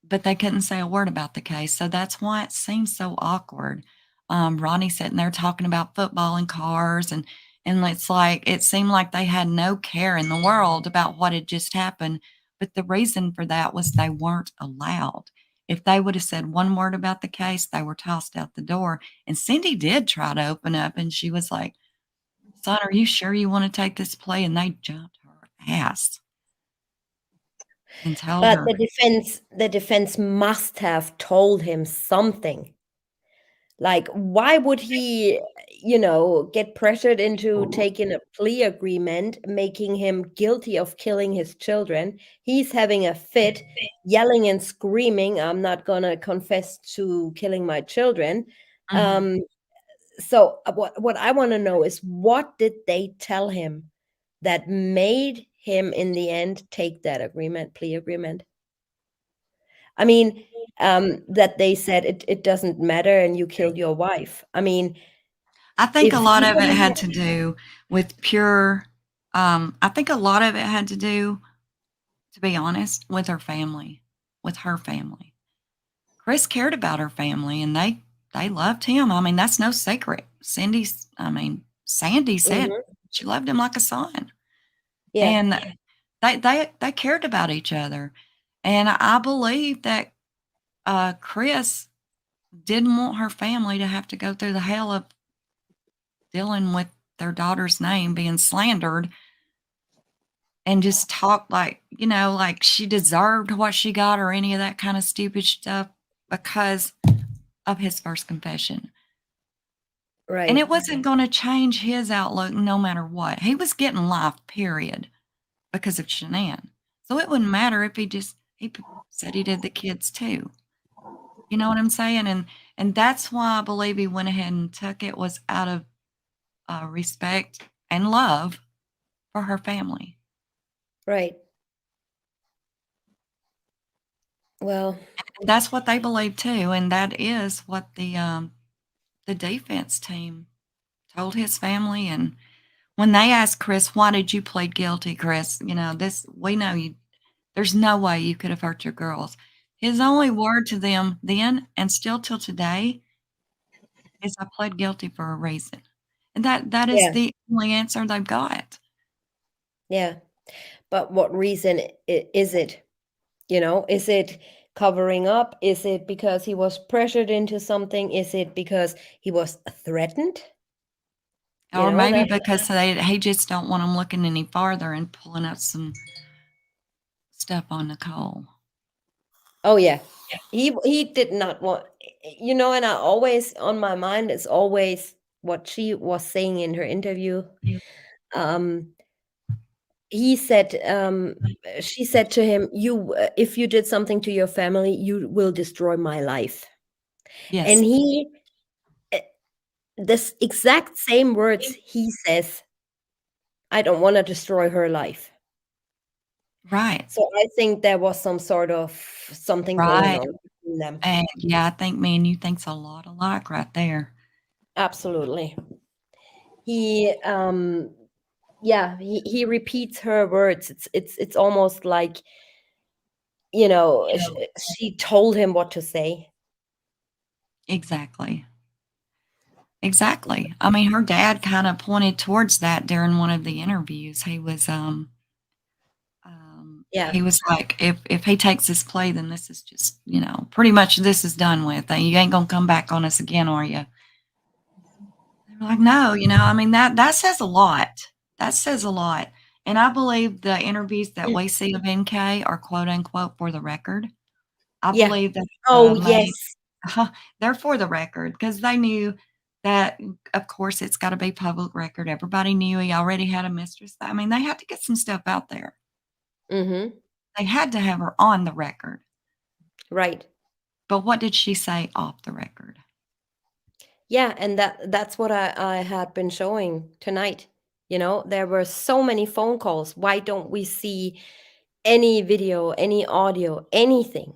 but they couldn't say a word about the case. So that's why it seems so awkward. Ronnie sitting there talking about football and cars, and it's like it seemed like they had no care in the world about what had just happened. But the reason for that was they weren't allowed. If they would have said one word about the case, they were tossed out the door. And Cindy did try to open up, and she was like, son, are you sure you want to take this play? And they jumped her ass and told But her. the defense must have told him something. Like, why would he, get pressured into taking a plea agreement, making him guilty of killing his children? He's having a fit, yelling and screaming, I'm not gonna confess to killing my children. So what I want to know is, what did they tell him that made him in the end take that plea agreement? I mean, that they said it doesn't matter and you killed your wife. I mean, I think a if lot he of it wouldn't had to do with pure, I think a lot of it had to do, to be honest, with her family. Chris cared about her family and they loved him. I mean, that's no secret. Sandy said Mhm. she loved him like a son. Yeah, And they cared about each other. And I believe that Chris didn't want her family to have to go through the hell of dealing with their daughter's name being slandered and just talk like, like she deserved what she got or any of that kind of stupid stuff because of his first confession. And right. it wasn't going to change his outlook no matter what. He was getting life, period, because of Shanann. So it wouldn't matter if he said he did the kids too. You know what I'm saying? And that's why I believe he went ahead and took it, was out of respect and love for her family. Right. Well, And that's what they believe too, and that is what the defense team told his family. And when they asked Chris, "Why did you plead guilty, Chris? We know you. There's no way you could have hurt your girls." His only word to them then, and still till today, is, "I pled guilty for a reason," and that is yeah, the only answer they've got. yeah. But what reason is it? Is it covering up? Is it because he was pressured into something? Is it because he was threatened? Or maybe That. because he just don't want them looking any farther and pulling up some stuff on Nicole. Oh yeah. He did not want, and I always, on my mind is always what she was saying in her interview. Um he said she said to him, you if you did something to your family, you will destroy my life. Yes. And he this exact same words he says, I don't want to destroy her life. Right. So I think there was something going Right. on between them. And yeah, I think me and you think's a lot alike right there. Absolutely. He he repeats her words. It's almost like, she told him what to say. Exactly. Exactly. I mean, her dad kind of pointed towards that during one of the interviews. Yeah. He was like, if he takes this plea, then this is just, pretty much this is done with. You ain't gonna come back on us again, are you? They're like, no, I mean, that says a lot. That says a lot. And I believe the interviews that we see of NK are quote unquote for the record. I Yeah. believe that Oh, made yes. they're for the record because they knew that, of course, it's got to be public record. Everybody knew he already had a mistress. I mean, they had to get some stuff out there. Mm-hmm. They had to have her on the record. Right. But what did she say off the record? Yeah, and that's what I had been showing tonight. There were so many phone calls. Why don't we see any video, any audio, anything?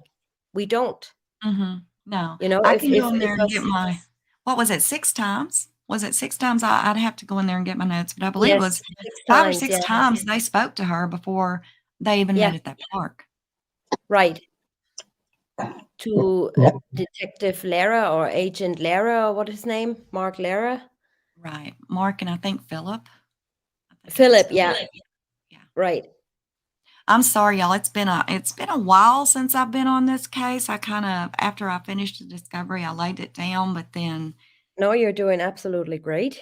We don't. Mm-hmm. No, I If can go in if there and get us, my, what was it, 6 times? Was it 6 times? I'd have to go in there and get my notes, but I believe it yes, was 6 five or times, 6 yeah. times they spoke to her before they even Yeah. met at that park. Right. To Yeah. Detective Lara or Agent Lara, or what is his name? Mark Lara? Right. Mark and I think Philip. I think it was Philip, Philip. yeah. Yeah. Right. I'm sorry, y'all. It's been a while since I've been on this case. I kind of, after I finished the discovery, I laid it down, but then No, you're doing absolutely great.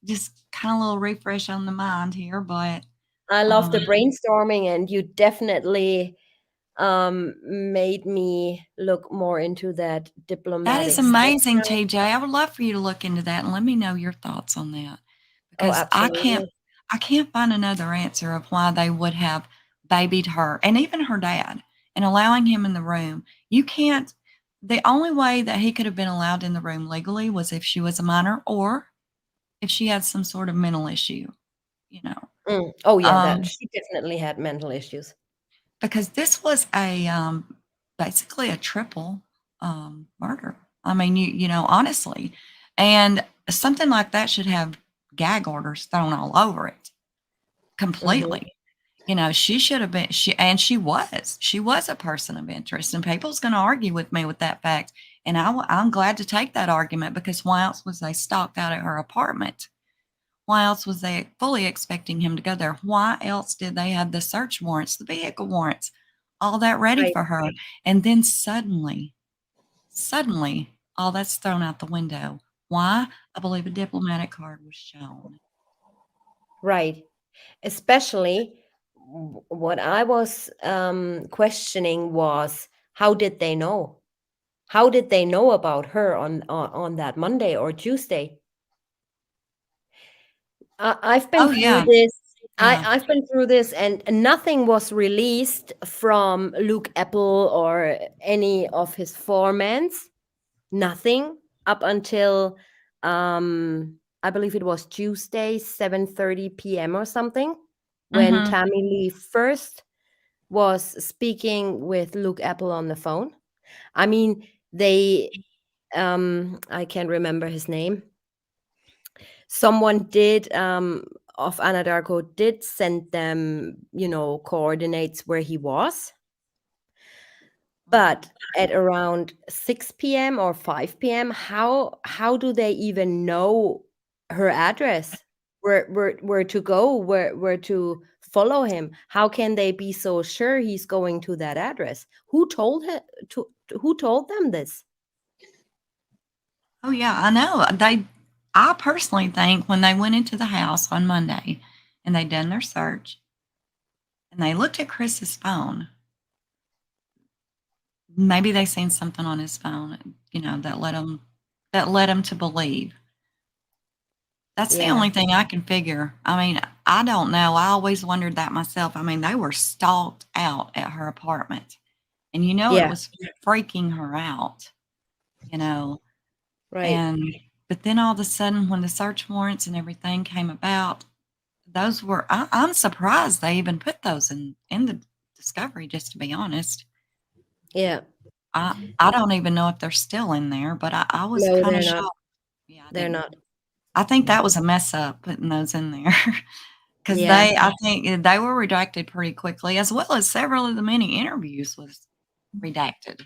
just kind of a little refresh on the mind here. But I love the brainstorming, and you definitely made me look more into that that diplomatic is stuff amazing, now. TJ. I would love for you to look into that and let me know your thoughts on that Oh, because I absolutely. can't find another answer of why they would have babied her and even her dad and allowing him in the room. You can't. The only way that he could have been allowed in the room legally was if she was a minor or if she had some sort of mental issue, you know. Oh, yeah, Um, that she definitely had mental issues. because this was a basically a triple murder. I mean, honestly, and something like that should have gag orders thrown all over it completely. She should have been she was a person of interest, and people's going to argue with me with that fact. And I'm glad to take that argument because why else was they stalked out at her apartment? Why else was they fully expecting him to go there? Why else did they have the search warrants, the vehicle warrants, all that ready Right. for her? And then suddenly, all that's thrown out the window. Why? I believe a diplomatic card was shown. Right. Especially what I was questioning was, how did they know? How did they know about her on that Monday or Tuesday? I've been Oh, through yeah. this. Yeah. I've been through this, and nothing was released from Luke Apple or any of his foremans. Nothing up until I believe it was Tuesday, 7:30 p.m. or something, when Mm-hmm. Tammy Lee first was speaking with Luke Apple on the phone. I mean, I can't remember his name. Someone did of Anadarko did send them, coordinates where he was. But at around 6 p.m. or 5 p.m., how do they even know her address? Where to go, where to follow him? How can they be so sure he's going to that address? Who told who told them this? Oh, yeah, I know. I personally think when they went into the house on Monday and they done their search and they looked at Chris's phone, maybe they seen something on his phone, that led them to believe. That's the Yeah. only thing I can figure. I mean, I don't know. I always wondered that myself. I mean, they were stalked out at her apartment, and it Yeah. was freaking her out, Right. and but then all of a sudden, when the search warrants and everything came about, those were, I'm surprised they even put those in the discovery, just to be honest. Yeah. I don't even know if they're still in there, but I was No, kind they're of not. shocked. Yeah, They're not. I think that was a mess up putting those in there. Because Yeah. I think they were redacted pretty quickly, as well as several of the many interviews was redacted.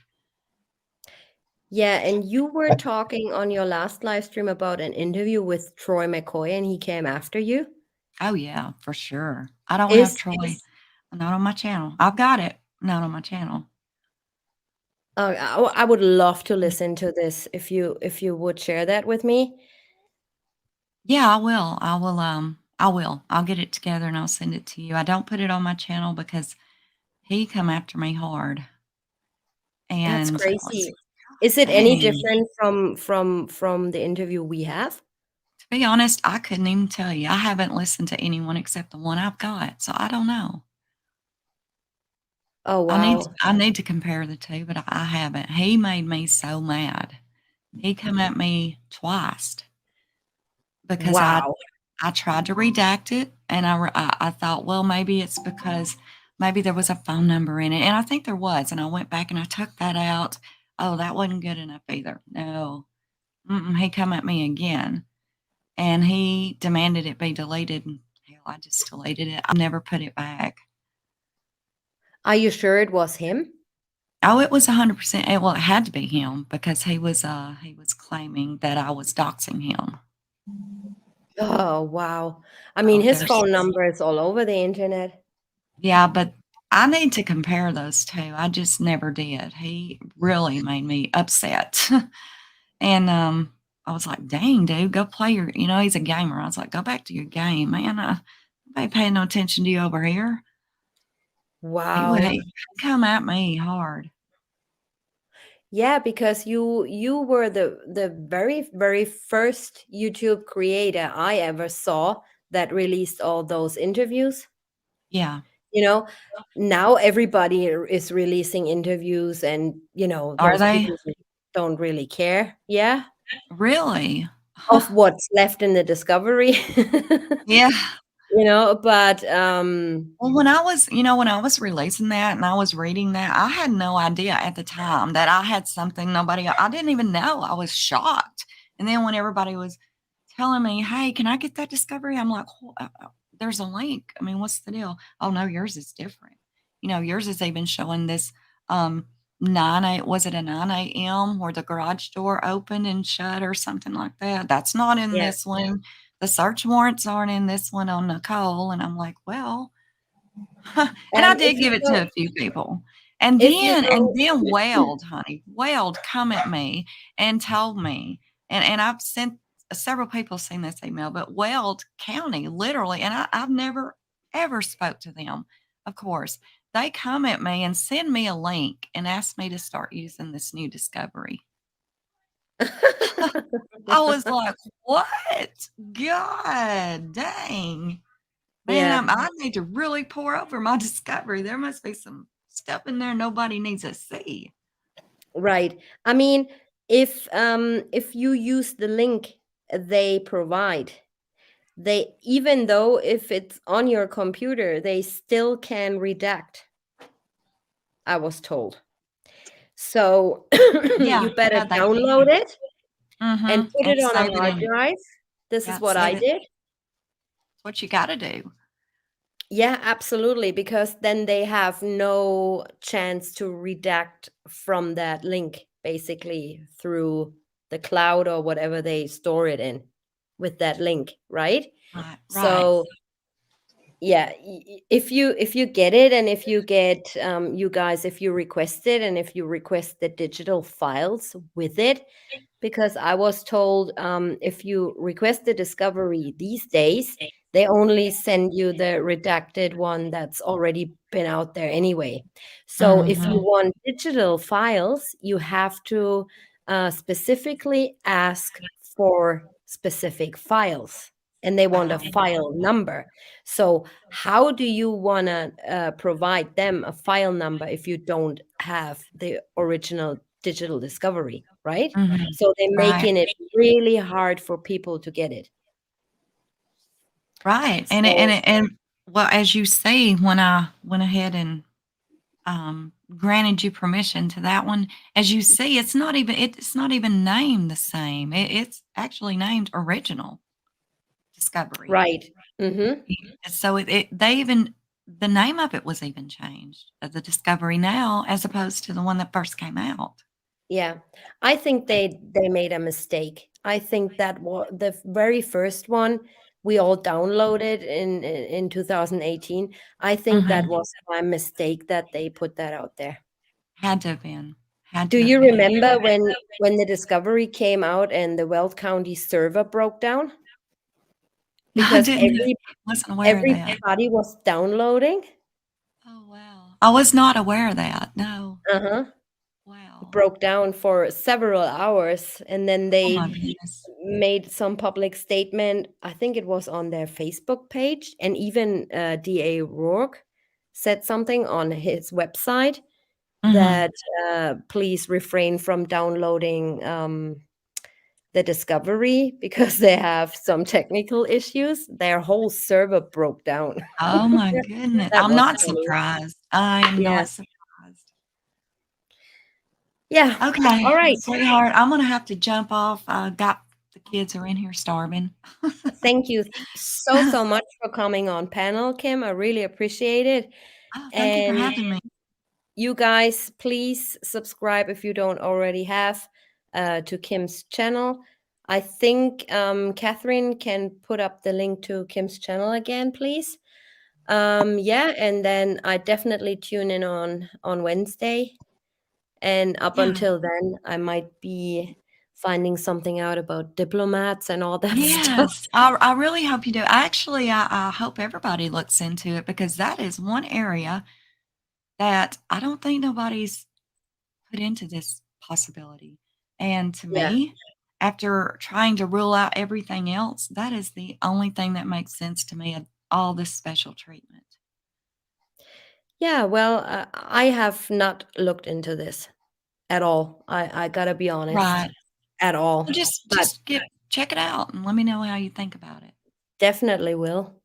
Yeah, and you were talking on your last live stream about an interview with Troy McCoy, and he came after you. Oh yeah, for sure. I don't have Is Troy, not on my channel. I've got it, not on my channel. I would love to listen to this if you would share that with me. Yeah, I will. I will. I will. I'll get it together and I'll send it to you. I don't put it on my channel because he come after me hard. That's And I was crazy. like, Is it any dang. different from the interview we have? To be honest, I couldn't even tell you. I haven't listened to anyone except the one I've got, so I don't know. Oh wow. I need to compare the two, but I haven't. He made me so mad. He come at me twice because Wow. I tried to redact it, and I thought, well, maybe it's because maybe there was a phone number in it, and I think there was, and I went back and I took that out. Oh, that wasn't good enough either. No, he come at me again, and he demanded it be deleted. And hell, I just deleted it. I never put it back. Are you sure it was him? Oh, it was 100%. Well, it had to be him because he was claiming that I was doxing him. Oh wow. I mean, Oh, his phone number is all over the internet. Yeah, but I need to compare those two. I just never did. He really made me upset. And I was like, dang, dude, go play your, he's a gamer. I was like, go back to your game, man. Nobody paying no attention to you over here. Wow. He come at me hard. Yeah, because you were the very, very first YouTube creator I ever saw that released all those interviews. Yeah. Now everybody is releasing interviews, and Are those they? people don't really care. Yeah. Really? Of what's left in the discovery. Yeah. But Well, when I was releasing that and I was reading that, I had no idea at the time that I had something I didn't even know. I was shocked. And then when everybody was telling me, "Hey, can I get that discovery?" I'm like, "There's a link. I mean, what's the deal?" Oh no, yours is different. Yours is even showing this 9 was it a 9 a.m. where the garage door opened and shut or something like that. That's not in yeah. this one. The search warrants aren't in this one on Nicole. And I'm like, well, and I And did if you give it go, to a few people. And if you then go, Weld come at me and told me, and I've sent several people seen this email, but Weld County literally, and I've never ever spoke to them, of course. They come at me and send me a link and ask me to start using this new discovery. I was like, what? God dang. Man, yeah. I need to really pour over my discovery. There must be some stuff in there nobody needs to see. Right. I mean, if you use the link they provide, even though if it's on your computer, they still can redact, I was told. So you better they download can. it and put And it on a save it hard in. drive. This is Yeah, what save I it. did. What you got to do. Yeah, absolutely, because then they have no chance to redact from that link, basically through the cloud or whatever they store it in with that link, right? Right. So yeah, if you get it, and if you get you guys, if you request it, and if you request the digital files with it, because I was told if you request the discovery these days, they only send you the redacted one that's already been out there anyway. So if you want digital files, you have to specifically ask for specific files, and they want a file number. So how do you want to provide them a file number if you don't have the original digital discovery, right? So they're Right. making it really hard for people to get it. Right. So, And well, as you see, when I went ahead and granted you permission to that one, as you see, it's not even named the same. It's actually named Original Discovery. right. Mm-hmm. So they even the name of it was even changed, the Discovery now, as opposed to the one that first came out. Yeah, I think they made a mistake. I think that the very first one we all downloaded in 2018. I think that Mhm. was a mistake that they put that out there. Had to have been. Had Do to have you been. remember when the Discovery came out and the Weld County server broke down No, I because didn't. Wasn't aware of that. everybody was downloading? Oh wow. I was not aware of that. No. Uh-huh. Wow. Broke down for several hours, and then Oh my they goodness. made some public statement. I think it was on their Facebook page, and even DA Rourke said something on his website Mhm. that please refrain from downloading the Discovery because they have some technical issues. Their whole server broke down. Oh my goodness. That I'm was not funny. surprised. I am Yeah. not surprised. Yeah. Okay, All right. sweetheart, I'm gonna have to jump off. Got the kids are in here starving. Thank you so much for coming on panel, Kim. I really appreciate it. Oh, thank you for And having me. you guys, please subscribe if you don't already have to Kim's channel. I think Catherine can put up the link to Kim's channel again, please. Yeah, and then I definitely tune in on Wednesday. And up Yeah. until then, I might be finding something out about diplomats and all that stuff. Yes, I really hope you do. Actually, I hope everybody looks into it because that is one area that I don't think nobody's put into this possibility. And to Yeah. me, after trying to rule out everything else, that is the only thing that makes sense to me of all this special treatment. Yeah, well, I have not looked into this at all. I gotta be honest, Right. at all. Well, just But check it out and let me know how you think about it. definitely will.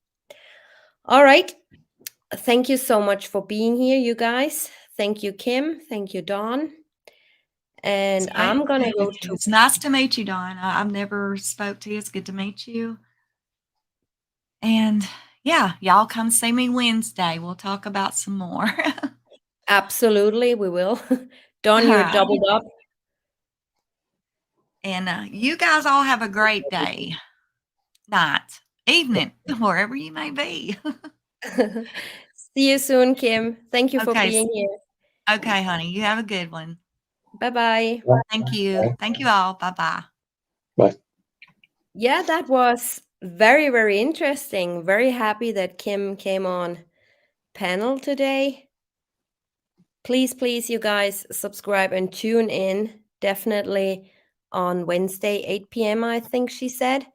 All right. Thank you so much for being here, you guys. Thank you, Kim. Thank you, Dawn. It's And great I'm to gonna meet go with you. to It's nice to meet you, Dawn. I've never spoke to you. It's good to meet you. And yeah, y'all come see me Wednesday. We'll talk about some more. absolutely, we will. Dawn, All you're right. doubled up. And you guys all have a great day, night, evening, wherever you may be. See you soon, Kim. Thank you for Okay. being here. Okay, honey. You have a good one. Bye-bye. Thank you. Thank you all. Bye-bye. Bye. Yeah, that was very, very interesting. Very happy that Kim came on panel today. Please, you guys subscribe and tune in. Definitely on Wednesday, 8 p.m., I think she said.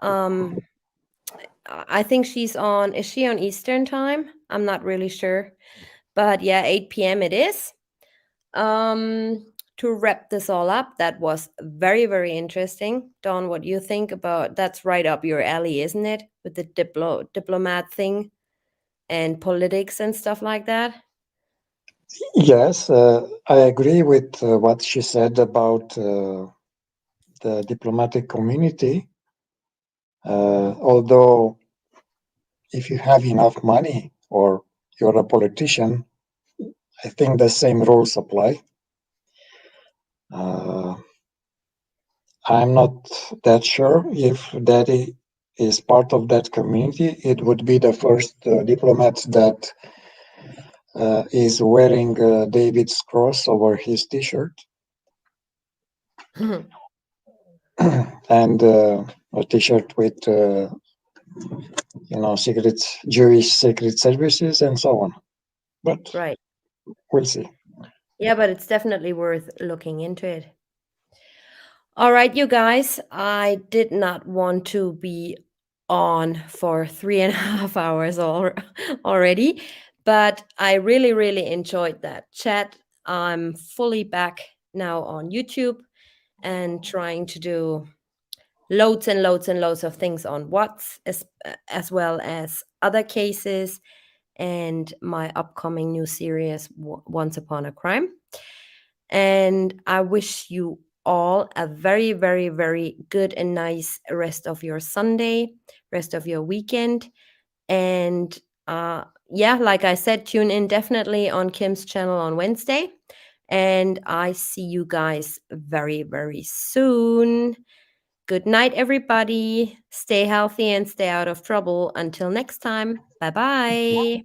I think she's on, is she on Eastern time? I'm not really sure. But yeah, 8 p.m. it is. To wrap this all up, that was very, very interesting. Dawn, what do you think about that's right up your alley, isn't it? With the diplomat thing and politics and stuff like that. Yes, I agree with what she said about the diplomatic community. Although, if you have enough money or you're a politician, I think the same rules apply. I'm not that sure if Daddy is part of that community. It would be the first diplomat that is wearing David's cross over his T-shirt and a T-shirt with, secret Jewish secret services and so on. But Right. we'll see. Yeah, but it's definitely worth looking into it. All right, you guys, I did not want to be on for 3.5 hours already, but I really, really enjoyed that chat. I'm fully back now on YouTube and trying to do loads and loads and loads of things on What's, as well as other cases, and my upcoming new series, Once Upon a Crime. And I wish you all a very, very, very good and nice rest of your Sunday, rest of your weekend. And yeah, like I said, tune in definitely on Kim's channel on Wednesday. And I see you guys very, very soon. Good night, everybody. Stay healthy and stay out of trouble. Until next time. Bye-bye.